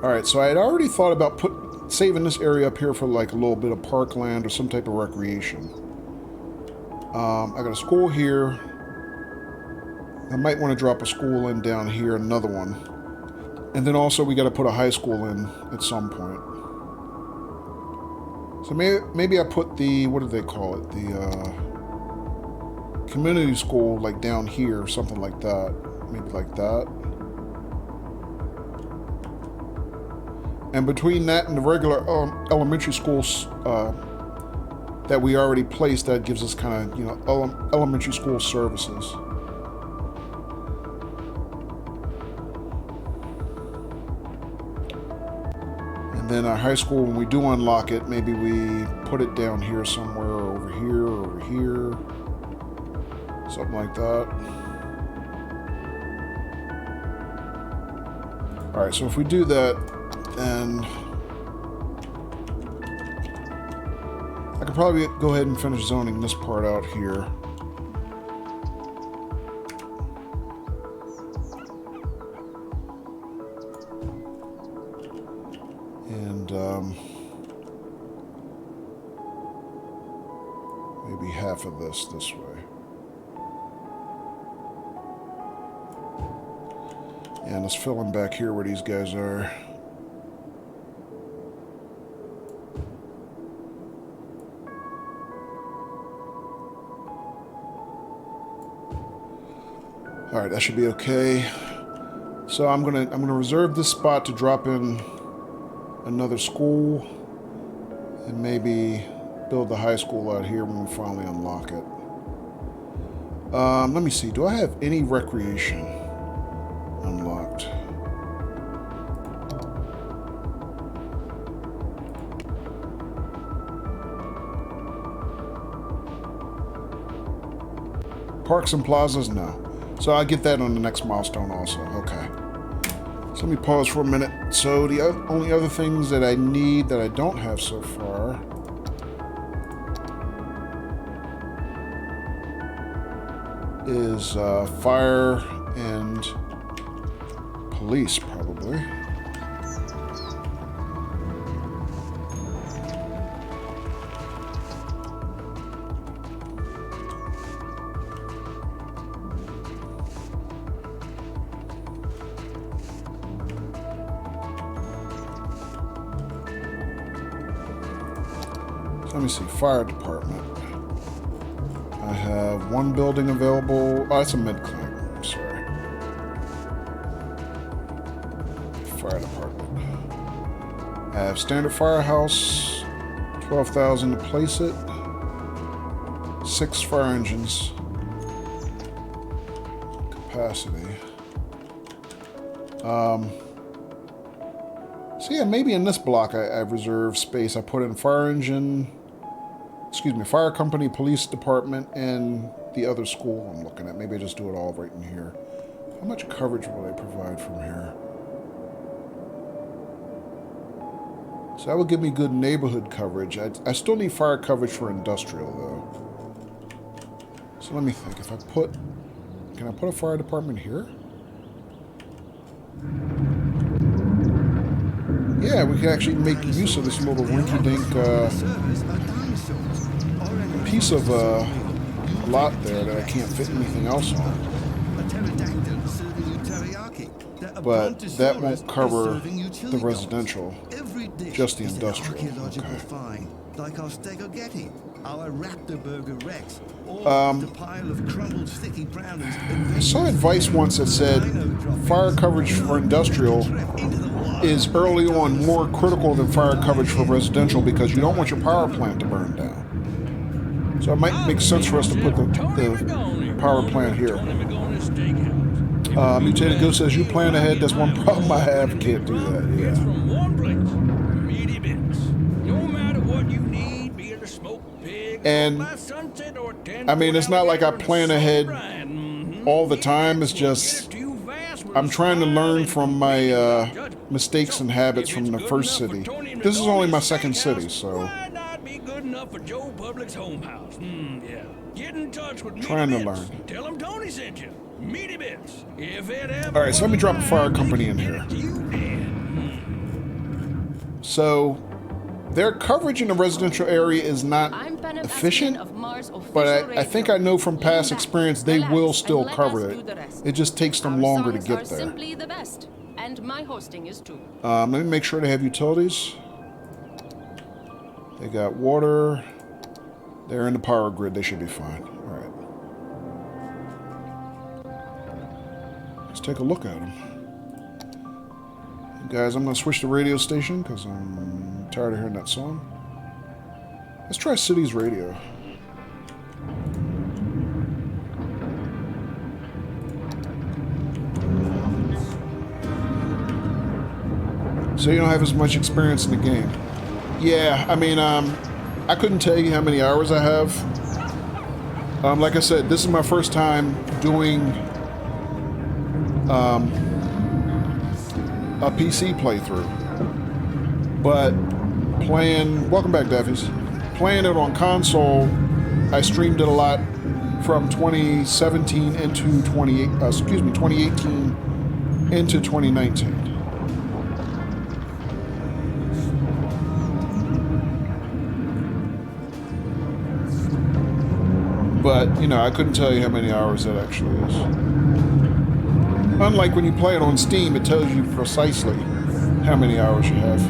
Alright, so I had already thought about saving this area up here for like a little bit of parkland or some type of recreation. I got a school here. I might want to drop a school in down here, another one. And then also we got to put a high school in at some point. So maybe I put the, what do they call it? The community school like down here, something like that. Maybe like that. And between that and the regular elementary schools that we already placed, that gives us kind of, you know, elementary school services. And then our high school, when we do unlock it, maybe we put it down here somewhere, or over here, or over here. Something like that. Alright, so if we do that, then I could probably go ahead and finish zoning this part out here. And maybe half of this way. And let's fill in back here where these guys are. All right, that should be okay. So I'm gonna reserve this spot to drop in another school and maybe build the high school out here when we finally unlock it. Let me see. Do I have any recreation unlocked? Parks and plazas? No. So I'll get that on the next milestone also. Okay. So let me pause for a minute. So the only other things that I need that I don't have so far is fire and police, probably. Let me see, fire department. I have one building available. Oh, that's a mid-climb. I'm sorry. Fire department. I have standard firehouse, 12,000 to place it. 6 fire engines. Capacity. So yeah, maybe in this block I reserve space. I put in fire engine. Excuse me, fire company, police department, and the other school I'm looking at. Maybe I just do it all right in here. How much coverage will I provide from here? So that would give me good neighborhood coverage. I still need fire coverage for industrial, though. So let me think. If I put... Can I put a fire department here? Yeah, we can actually make use of this little rinky-dink piece of lot there that I can't fit anything else on. But that won't cover the residential, just the industrial. Okay.
Like our Stegogetti, our Raptor Burger Rex, or the pile of crumbled sticky brownies.
I saw advice once that said fire coverage for industrial is early on more critical than fire coverage for residential because you don't want your power plant to burn down. So it might make sense for us to put the power plant here. Mutated Ghost says, you plan ahead, that's one problem I have, can't do that, yeah. And, I mean, it's not like I plan ahead all the time, it's just, I'm trying to learn from my mistakes and habits from the first city. This is only my second city, so... Trying to learn.
Tell him Tony sent you. Meaty bits. If it ever
All right, so let me
was
drop a fire
mine,
company in
get
here.
it to you then.
So their coverage in the residential area is not
I'm Panem
efficient,
Askelin of Mars official
but I
radio.
think I know from past
Lean back,
experience they
relax,
will
and
still
let
cover
us do
it.
the rest.
It just takes them
Our
longer to
songs
get
are
there.
simply the best, and my hosting is too.
Let me make sure they have utilities. They got water. They're in the power grid. They should be fine. All right. Let's take a look at them. Guys, I'm going to switch the radio station because I'm tired of hearing that song. Let's try Cities Radio. So you don't have as much experience in the game. Yeah, I mean, I couldn't tell you how many hours I have. Like I said, this is my first time doing a PC playthrough. But playing, welcome back, Daffies. Playing it on console, I streamed it a lot from 2017 into 2018 into 2019. But, you know, I couldn't tell you how many hours that actually is. Unlike when you play it on Steam, it tells you precisely how many hours you have.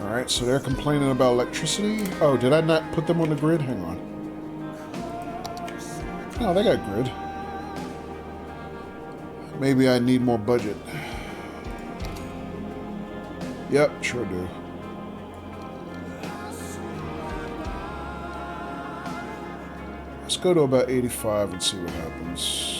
Alright, so they're complaining about electricity. Oh, did I not put them on the grid? Hang on. No, they got grid. Maybe I need more budget. Yep, sure do. Let's go to about 85 and see what happens.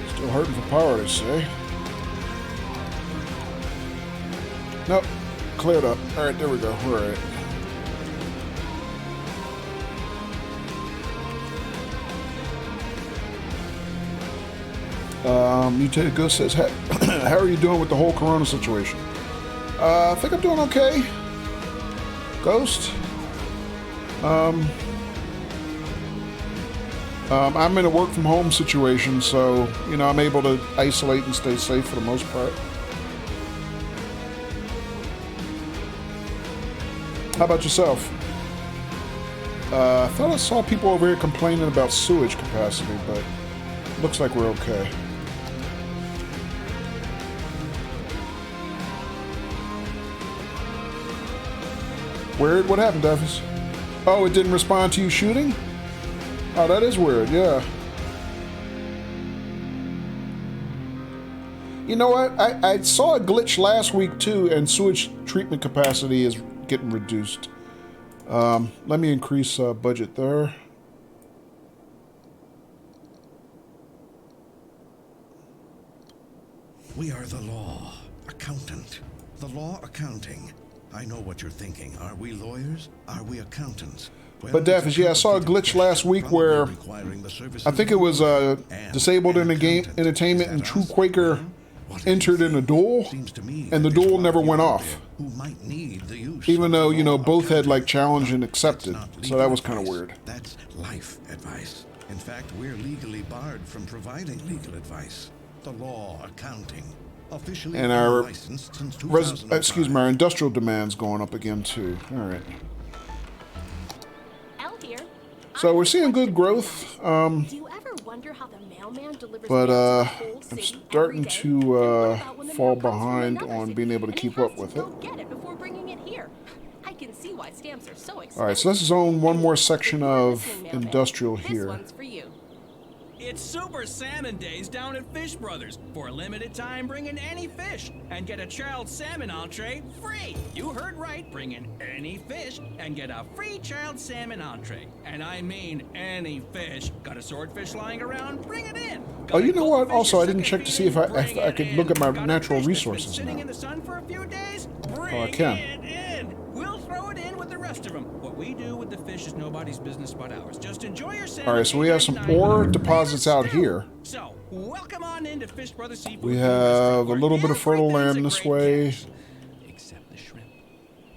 Still hurting for power, they say. Nope. Cleared up. Alright, there we go. We're alright. Mutated Ghost says, how are you doing with the whole Corona situation? I think I'm doing okay. Ghost? I'm in a work from home situation, so, you know, I'm able to isolate and stay safe for the most part. How about yourself? I thought I saw people over here complaining about sewage capacity, but looks like we're okay. Weird? What happened, Duffus? Oh, it didn't respond to you shooting? Oh, that is weird, yeah. You know what? I saw a glitch last week, too, and sewage treatment capacity is getting reduced. Let me increase budget there.
We are the law. Accountant. The law accounting. I know what you're thinking. Are we lawyers? Are we accountants? Well,
But Daffis, yeah, I saw a glitch last week where I think it was disabled in the game entertainment and True Quaker entered in a duel, and the duel never went off. Even though, you know, both had like challenged and accepted. So that was kind of weird.
That's life advice. In fact, we're legally barred from providing legal advice. The law accounting. Officially
And our
licensed since 2005.
our industrial demand's going up again too. All right.
Elle here.
So we're seeing good growth,
Do you ever wonder how the mailman delivers
but
mail to the whole
I'm
city
starting
every day?
to
And what about when the
fall
mail comes from
behind
another
on
city
being able to
and he
keep
has
up
to
with
go
it.
get it before bringing it here? I can see why stamps are so expensive.
All right, so let's zone one more section
If you're
of
listening, mailman,
industrial
this
here.
one's for you.
It's Super Salmon Days down at Fish Brothers. For a limited time, bring in any fish and get a child salmon entree free. You heard right. Bring in any fish and get a free child salmon entree. And I mean any fish. Got a swordfish lying around? Bring it in.
Oh, you know what?
Goldfish
Also, I
you're
didn't
sick
check
of
to see if I
feeding?
could
Bring
look
it
at my
in. Got a
natural
fish that's been
resources
sitting
now.
in the sun for a few days? Bring
I can.
it in. We'll throw it in with the rest of them. What we do with the fish is nobody's business but ours. Just enjoy your salmon.
All right, so we have some ore deposits out here.
So, welcome on into Fish Brothers Seafood.
We have a little bit of fertile land
Everything's a
this
great
way.
catch. Except the shrimp.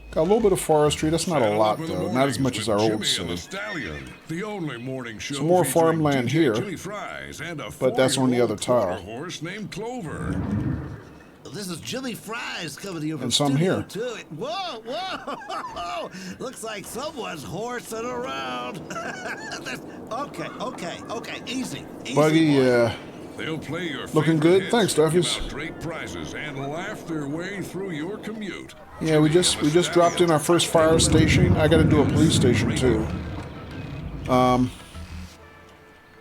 Got a little bit of forestry. That's not a
Saddle
lot,
up in the
though. Not
mornings
as much
with
as our old
Jimmy and the
city.
Stallion, the only morning show
Some more
featuring
farmland
DJ
here,
Jimmy Fries and a
but that's on the other
4-year-old
tile.
quarter horse named Clover.
This is Jimmy Fries coming to you from
And some
Studio
here.
2. Whoa, whoa! Looks like someone's horsing around. Okay, easy.
Buggy,
boy.
yeah.
They'll play your
Looking
favorite
good.
hits,
Thanks,
give
Duffy's.
out great prizes and laugh their way through your commute.
Yeah, we just dropped in our first fire station. I got to do a police station too.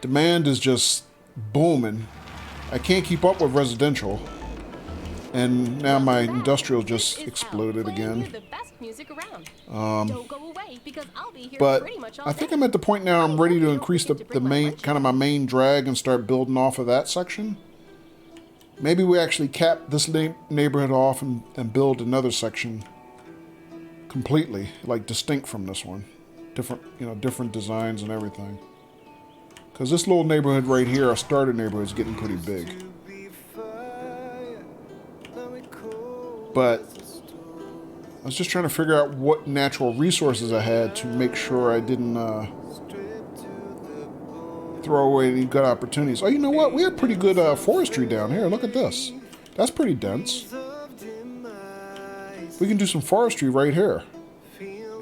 Demand is just booming. I can't keep up with residential, and now my industrial just exploded again.
The best music around. Don't go away because I'll be here
But
pretty much all
I think
day.
I'm at the point now I'm ready to increase the main kind of my main drag and start building off of that section. Maybe we actually cap this neighborhood off and build another section completely, like distinct from this one. Different designs and everything. Because this little neighborhood right here, our starter neighborhood, is getting pretty big. But I was just trying to figure out what natural resources I had to make sure I didn't throw away any good opportunities. Oh, you know what? We have pretty good forestry down here. Look at this. That's pretty dense. We can do some forestry right here.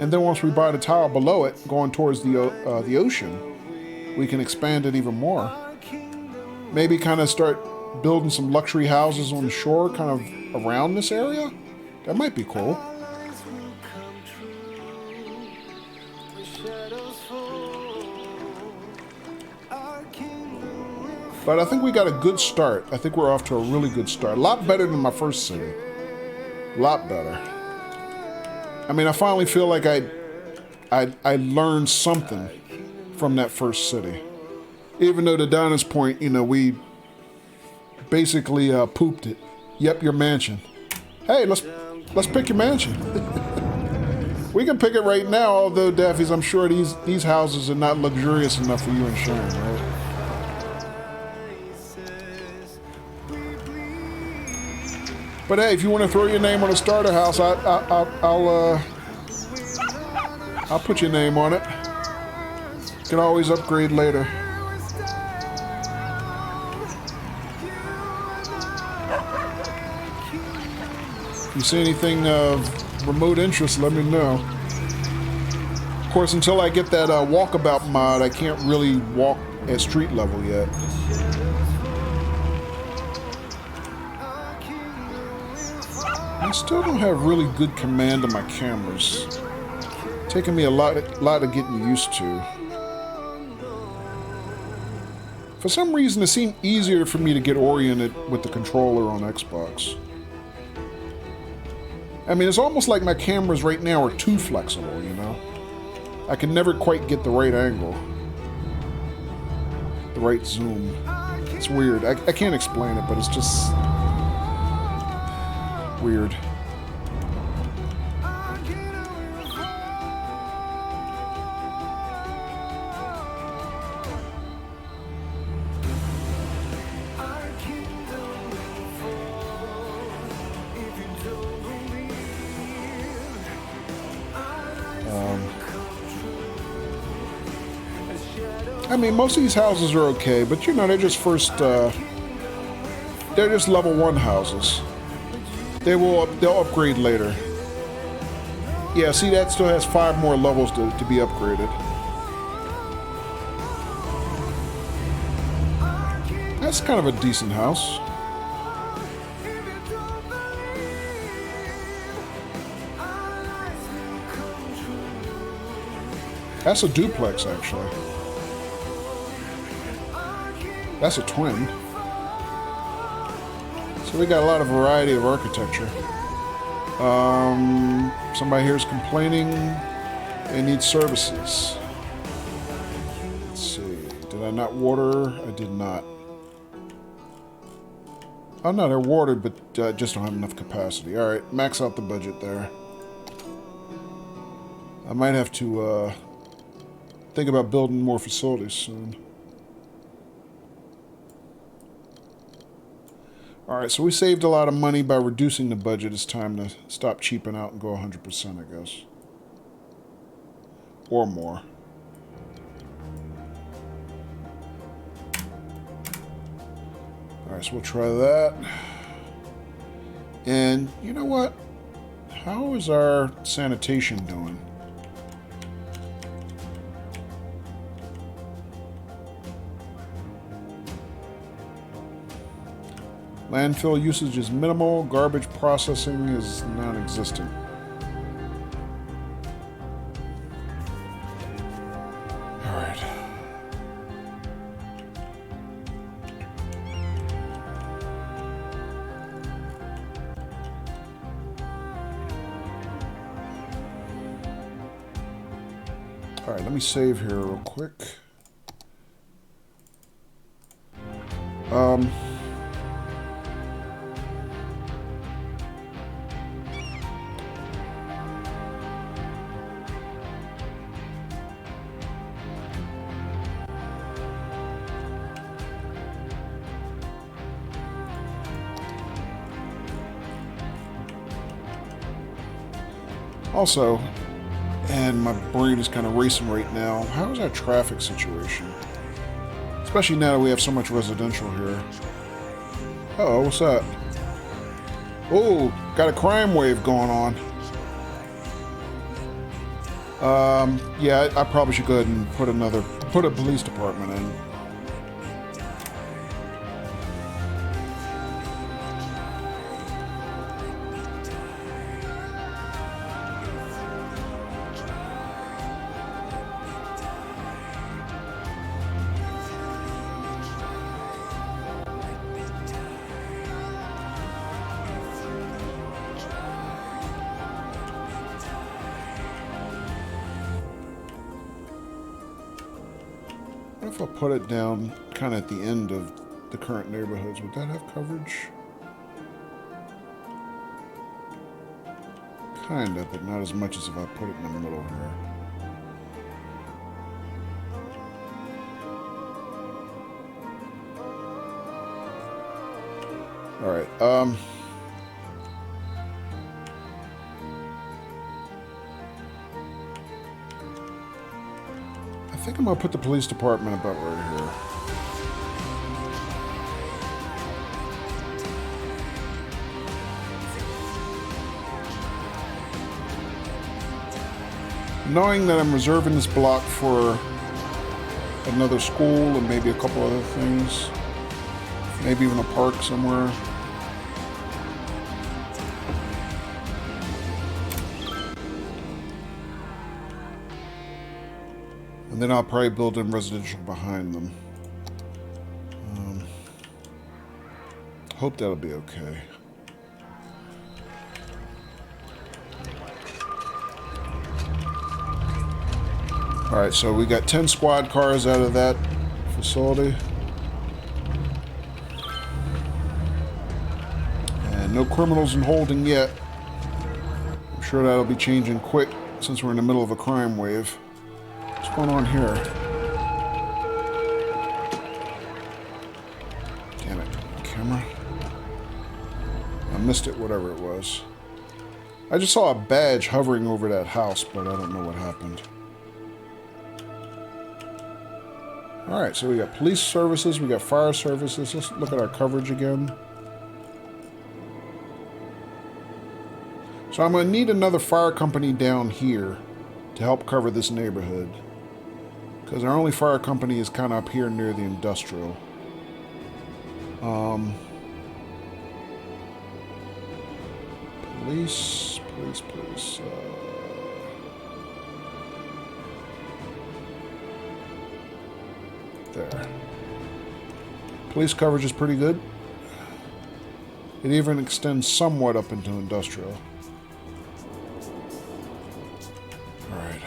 And then once we buy the tile below it, going towards the ocean, we can expand it even more. Maybe kind of start building some luxury houses on the shore, kind of around this area. That might be cool. But I think we got a good start. I think we're off to a really good start. A lot better than my first city. A lot better. I mean, I finally feel like I learned something from that first city. Even though to Donna's point, we basically pooped it. Yep, your mansion. Hey, let's pick your mansion. We can pick it right now, although Daffy's, I'm sure these houses are not luxurious enough for you and Sharon, right? But hey, if you want to throw your name on a starter house, I'll put your name on it. You can always upgrade later. If you see anything of remote interest, let me know. Of course, until I get that walkabout mod, I can't really walk at street level yet. I still don't have really good command of my cameras. Taking me a lot of getting used to. For some reason, it seemed easier for me to get oriented with the controller on Xbox. I mean, it's almost like my cameras right now are too flexible, I can never quite get the right angle. The right zoom. It's weird. I can't explain it, but it's just weird. I mean, most of these houses are okay, but they're just they're just level 1 houses. They'll upgrade later. Yeah, see, that still has 5 more levels to be upgraded. That's kind of a decent house. That's a duplex, actually. That's a twin. So we got a lot of variety of architecture. Somebody here is complaining they need services. Let's see. Did I not water? I did not. Oh no, they're watered, but just don't have enough capacity. Alright, max out the budget there. I might have to think about building more facilities soon. Alright, so we saved a lot of money by reducing the budget. It's time to stop cheaping out and go 100%, I guess. Or more. Alright, so we'll try that. And you know what? How is our sanitation doing? Landfill usage is minimal. Garbage processing is non-existent. Alright. Alright, let me save here real quick. Also, and my brain is kind of racing right now, how is our traffic situation? Especially now that we have so much residential here. Uh-oh, what's that? Oh, got a crime wave going on. Yeah, I probably should go ahead and put a police department in. What if I put it down kind of at the end of the current neighborhoods? Would that have coverage? Kind of, but not as much as if I put it in the middle here. Alright, I think I'm gonna put the police department about right here. Knowing that I'm reserving this block for another school and maybe a couple other things, maybe even a park somewhere. And then I'll probably build in residential behind them. Hope that'll be okay. Alright, so we got 10 squad cars out of that facility. And no criminals in holding yet. I'm sure that'll be changing quick since we're in the middle of a crime wave. What's going on here? Damn it. Camera. I missed it, whatever it was. I just saw a badge hovering over that house, but I don't know what happened. Alright, so we got police services, we got fire services. Let's look at our coverage again. So I'm going to need another fire company down here to help cover this neighborhood. Because our only fire company is kind of up here near the industrial. Police. There. Police coverage is pretty good. It even extends somewhat up into industrial. Alright.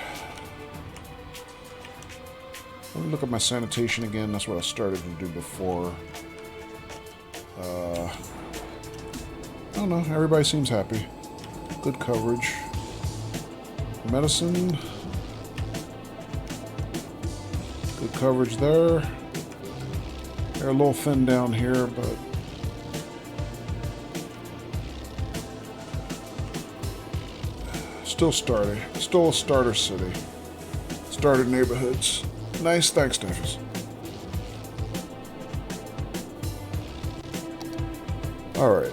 Let me look at my sanitation again. That's what I started to do before. I don't know. Everybody seems happy. Good coverage. Medicine. Good coverage there. They're a little thin down here, but still starting. Still a starter city. Starter neighborhoods. Nice, thanks, Davis. Alright.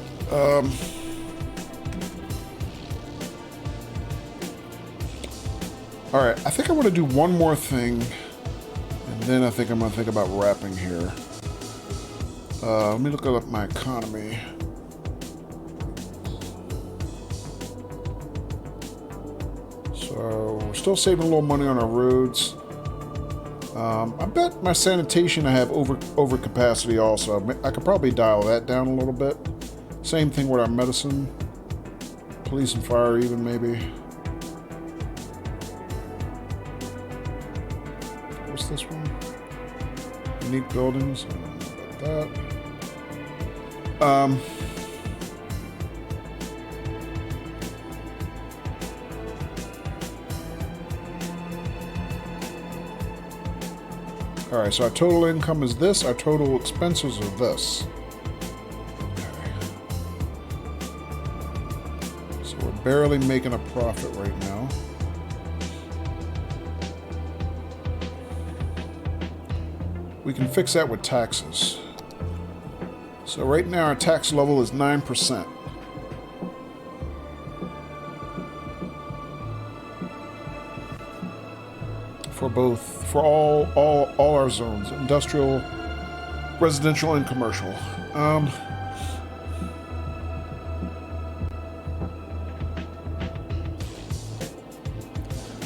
Alright, I think I want to do one more thing, and then I think I'm going to think about wrapping here. Let me look up my economy. So, we're still saving a little money on our roads. I bet my sanitation I have over capacity also. I could probably dial that down a little bit. Same thing with our medicine. Police and fire even, maybe. What's this one? Unique buildings. I don't know about that. Alright, so our total income is this, our total expenses are this. Okay. So we're barely making a profit right now. We can fix that with taxes. So right now our tax level is 9%. For all our zones, industrial, residential, and commercial.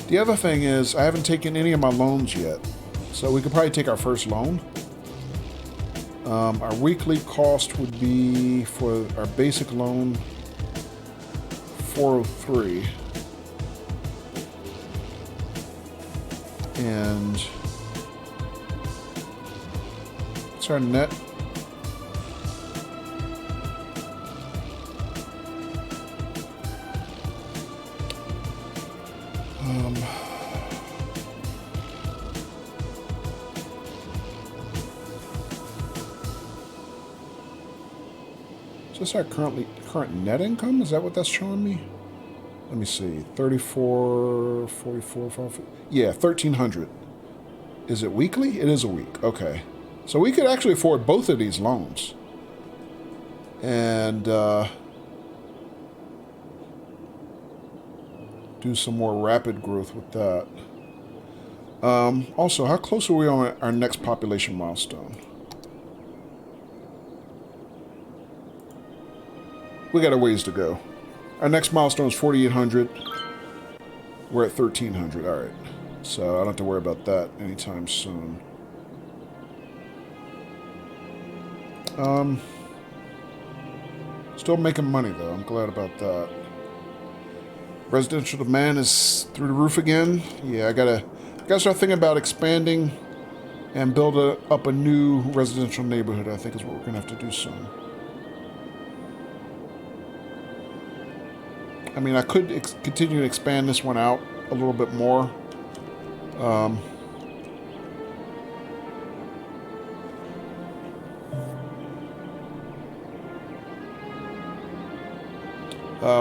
The other thing is I haven't taken any of my loans yet, so we could probably take our first loan. Our weekly cost would be for our basic loan $403. And what's our net? Is this our current net income? Is that what that's showing me? Let me see. 34, 44, 45. Yeah, 1,300. Is it weekly? It is a week. Okay. So we could actually afford both of these loans. And do some more rapid growth with that. Also, how close are we on our next population milestone? We got a ways to go. Our next milestone is 4,800. We're at 1,300. All right. So I don't have to worry about that anytime soon. Still making money, though. I'm glad about that. Residential demand is through the roof again. Yeah, I gotta start thinking about expanding and build up a new residential neighborhood, I think is what we're going to have to do soon. I mean, I could continue to expand this one out a little bit more.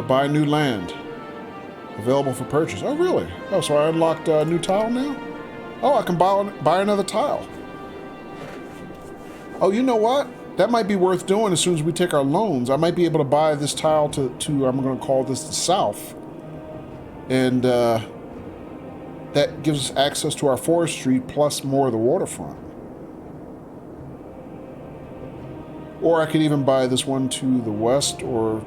Buy new land. Available for purchase. Oh, really? Oh, so I unlocked a new tile now? Oh, I can buy another tile. Oh, you know what? That might be worth doing as soon as we take our loans. I might be able to buy this tile to I'm going to call this the south. And that gives us access to our forestry plus more of the waterfront. Or I could even buy this one to the west, or...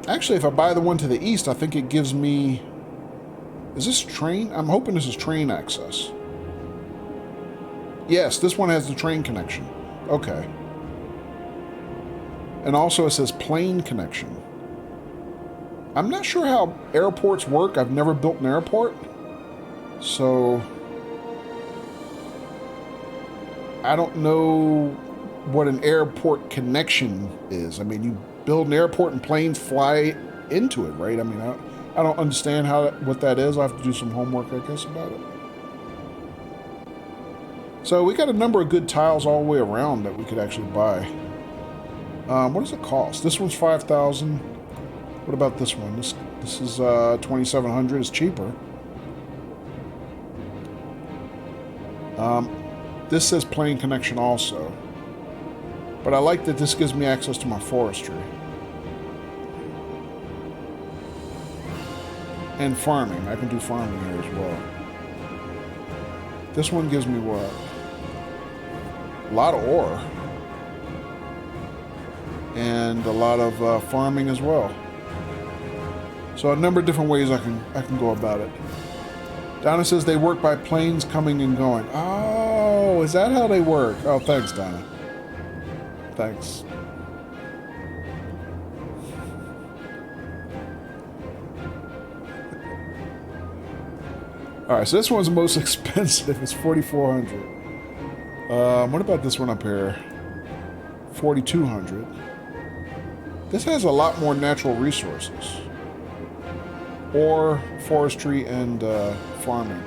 Actually, if I buy the one to the east, I think it gives me... Is this train? I'm hoping this is train access. Yes, this one has the train connection. Okay. And also it says plane connection. I'm not sure how airports work. I've never built an airport. So I don't know what an airport connection is. I mean, you build an airport and planes fly into it, right? I mean, I don't understand what that is. I have to do some homework, I guess, about it. So we got a number of good tiles all the way around that we could actually buy. What does it cost? This one's 5,000. What about this one? This is 2,700. It's cheaper. This says plane connection also. But I like that this gives me access to my forestry. And farming. I can do farming here as well. This one gives me what? A lot of ore. And a lot of farming as well. So a number of different ways I can go about it. Donna says they work by planes coming and going. Oh, is that how they work? Oh, thanks, Donna. Thanks. All right, so this one's the most expensive. It's 4,400. What about this one up here? 4,200. This has a lot more natural resources. Or forestry and farming.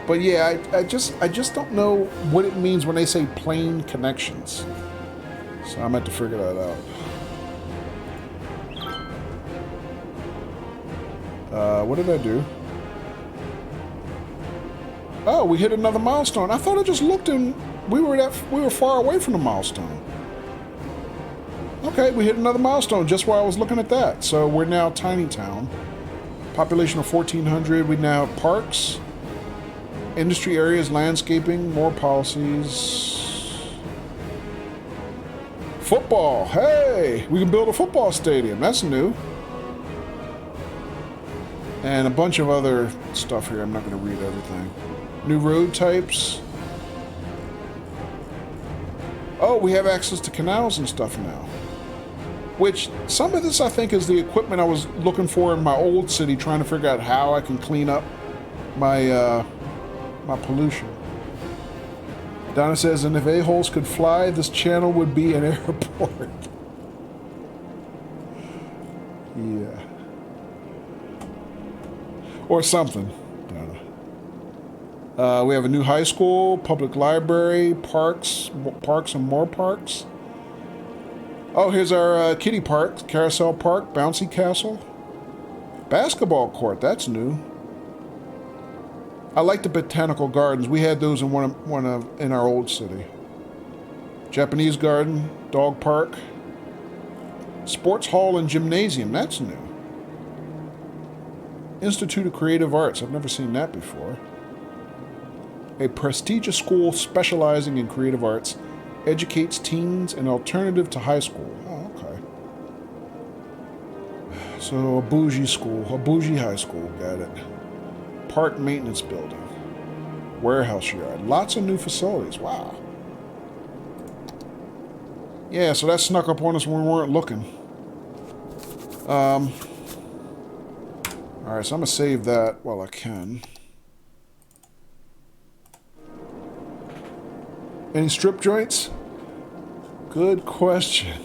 But yeah, I just don't know what it means when they say plane connections. So I'm going to have to figure that out. What did I do? Oh, we hit another milestone. I thought I just looked and we were far away from the milestone. Okay, we hit another milestone just while I was looking at that. So we're now tiny town. Population of 1,400. We now have parks, industry areas, landscaping, more policies. Football. Hey, we can build a football stadium. That's new. And a bunch of other stuff here. I'm not going to read everything. New road types. Oh, we have access to canals and stuff now. Which, some of this I think is the equipment I was looking for in my old city, trying to figure out how I can clean up my my pollution. Donna says, and if a-holes could fly, this channel would be an airport. Yeah. Or something. We have a new high school, public library, parks and more parks. Oh, here's our kiddie park, carousel park, bouncy castle. Basketball court, that's new. I like the botanical gardens. We had those in in our old city. Japanese garden, dog park. Sports hall and gymnasium, that's new. Institute of Creative Arts, I've never seen that before. A prestigious school specializing in creative arts educates teens an alternative to high school. Oh, okay. So a bougie school, a bougie high school, got it. Park maintenance building. Warehouse yard. Lots of new facilities, wow. Yeah, so that snuck up on us when we weren't looking. Alright, so I'm going to save that while I can. Any strip joints? Good question.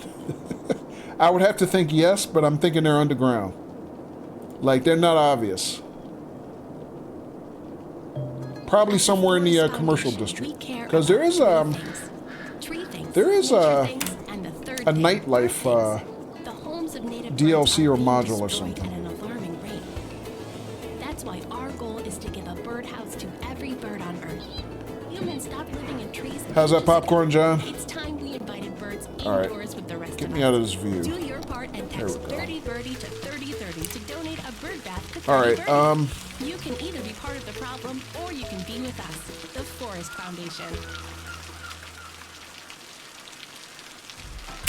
I would have to think yes, but I'm thinking they're underground. Like, they're not obvious. Probably somewhere in the commercial district. Because there is a nightlife DLC or module or something.
That's why our goal is to give a birdhouse to every bird on Earth. Humans stop living in trees.
How's that popcorn, John?
It's time we invited birds
All
indoors
right.
with the rest
Get
of
me
us.
out of this view.
Do your part and text 30birdie to 3030 to donate a bird bath to 30
All right.
You can either be part of the problem or you can be with us, the Forest Foundation.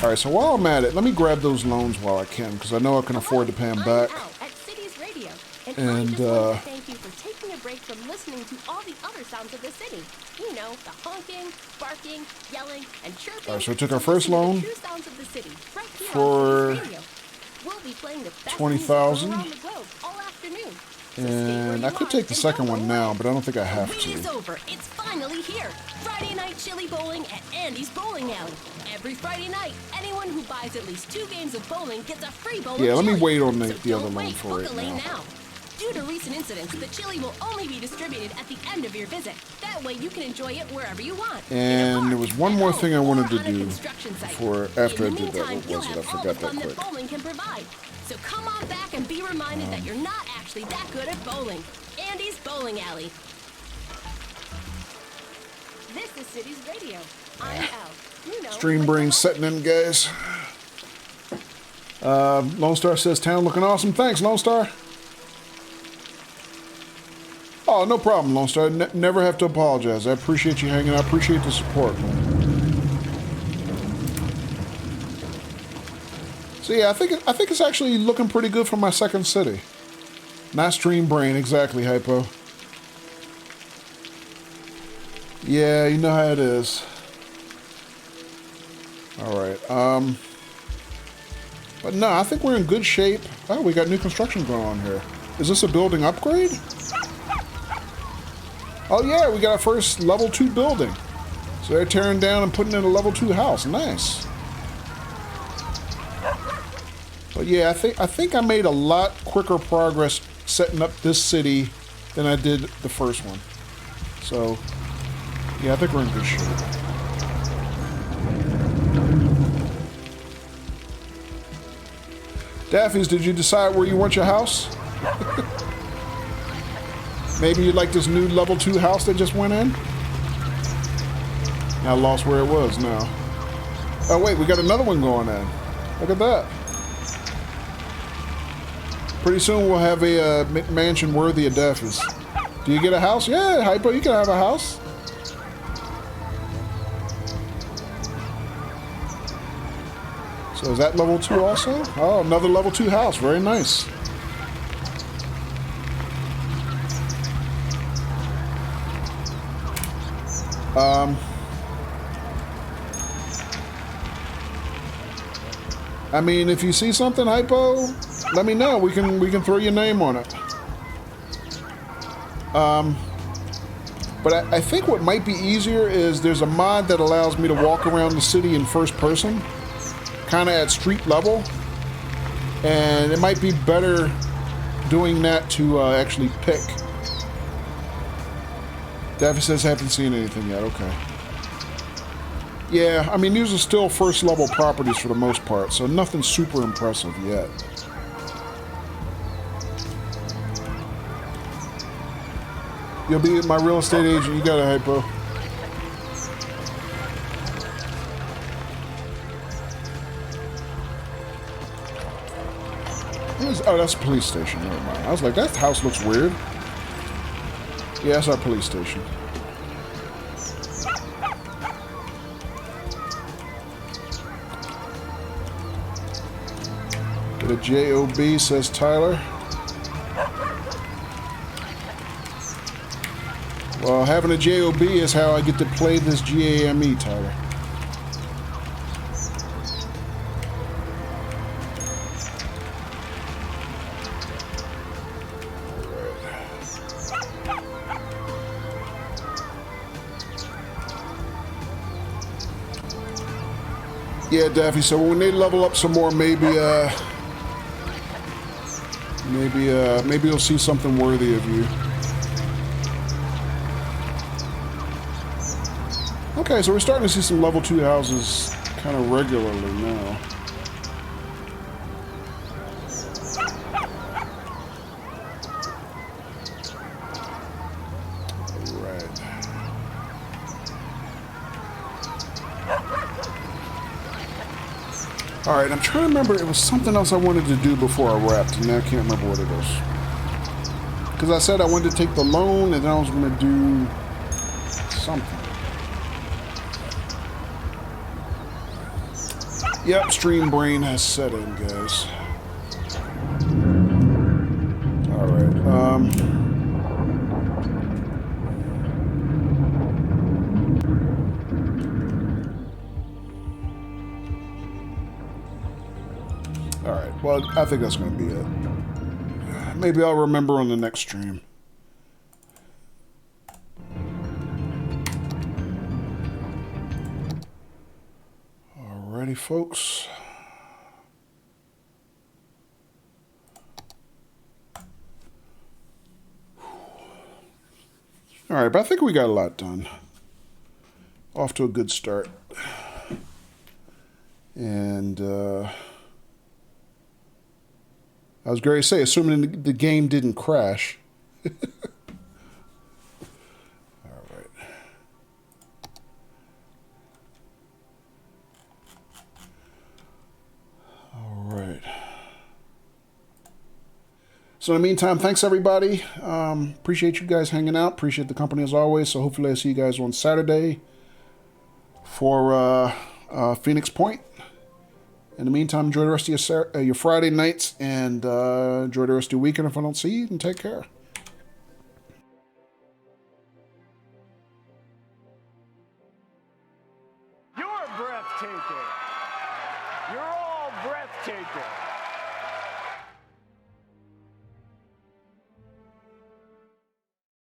All right. So while I'm at it, let me grab those loans while I can, because I know I can afford to pay them back.
At Cities Radio. And I just want
And
to thank you for taking a break from listening to all the other sounds of the city. You know, the honking, barking, yelling, and chirping.
all right, so I took our
To
first
listen to
loan
the true sounds of the city, right here
for
on Cities Radio. We'll be playing the best
20,000.
music from around the globe all afternoon.
And I could take the second one now, but I don't think I have
Wait is
to.
over. It's finally here. Friday night chili bowling at Andy's Bowling Alley. Every Friday night, anyone who buys at least 2 games of bowling gets a free bowl
Yeah,
of
let me
chili.
wait on the
So
other
don't
loan
wait,
for
book
it
a lane
now.
now. Due to recent incidents, the chili will only be distributed at the end of your visit. That way you can enjoy it wherever you want. In a
And
park,
there was one
at
more
home,
thing I wanted to
or on a
do
construction site.
before, after I
In the
did that.
meantime,
What
you'll
was it? I
have all
forgot
the fun
that
that
quick.
bowling can provide. So come on back and be reminded that you're not actually that good at bowling. Andy's Bowling Alley.
This is Cities Radio. I'm Al. You know,
Stream
like
brain
the
setting in, guys. Lone Star says, town looking awesome. Thanks, Lone Star. Oh, no problem, Lone Star. Never have to apologize. I appreciate you hanging out. I appreciate the support, man. So yeah, I think it's actually looking pretty good for my second city. Not stream brain, exactly, Hypo. Yeah, you know how it is. All right. But no, I think we're in good shape. Oh, we got new construction going on here. Is this a building upgrade? Oh yeah, we got our first level 2 building. So they're tearing down and putting in a level 2 house. Nice. But yeah, I think I made a lot quicker progress setting up this city than I did the first one. So yeah, I think we're in good shape. Daffy's, did you decide where you want your house? Maybe you like this new level 2 house that just went in? I lost where it was now. Oh wait, we got another one going in. Look at that. Pretty soon we'll have a mansion worthy of Daffy's. Do you get a house? Yeah, Hypo, you can have a house. So is that level 2 also? Oh, another level 2 house. Very nice. I mean, if you see something, Hypo, let me know. We can throw your name on it. But I think what might be easier is there's a mod that allows me to walk around the city in first person, kind of at street level, and it might be better doing that to actually pick. Daffy says, haven't seen anything yet. Okay. Yeah, I mean, these are still first level properties for the most part, so nothing super impressive yet. You'll be my real estate agent. You got a Hypo. Oh, that's a police station. Never mind. I was like, that house looks weird. Yeah, that's our police station. Get a JOB, says Tyler. Well, having a JOB is how I get to play this GAME, Tyler. Yeah, Daffy, so when they level up some more, maybe you'll see something worthy of you. Okay, so we're starting to see some level 2 houses kind of regularly now. Alright. Alright, I'm trying to remember, it was something else I wanted to do before I wrapped, and now I can't remember what it is. Because I said I wanted to take the loan, and then I was going to do something. Yep, stream brain has set in, guys. Alright. Alright, well, I think that's going to be it. Maybe I'll remember on the next stream. Alrighty, folks. Alright, but I think we got a lot done. Off to a good start. And, I was going to say, assuming the game didn't crash. Alright. Alright. So in the meantime, thanks everybody. Appreciate you guys hanging out. Appreciate the company as always. So hopefully I see you guys on Saturday for Phoenix Point. In the meantime, enjoy the rest of your Friday nights and enjoy the rest of your weekend if I don't see you, and take care.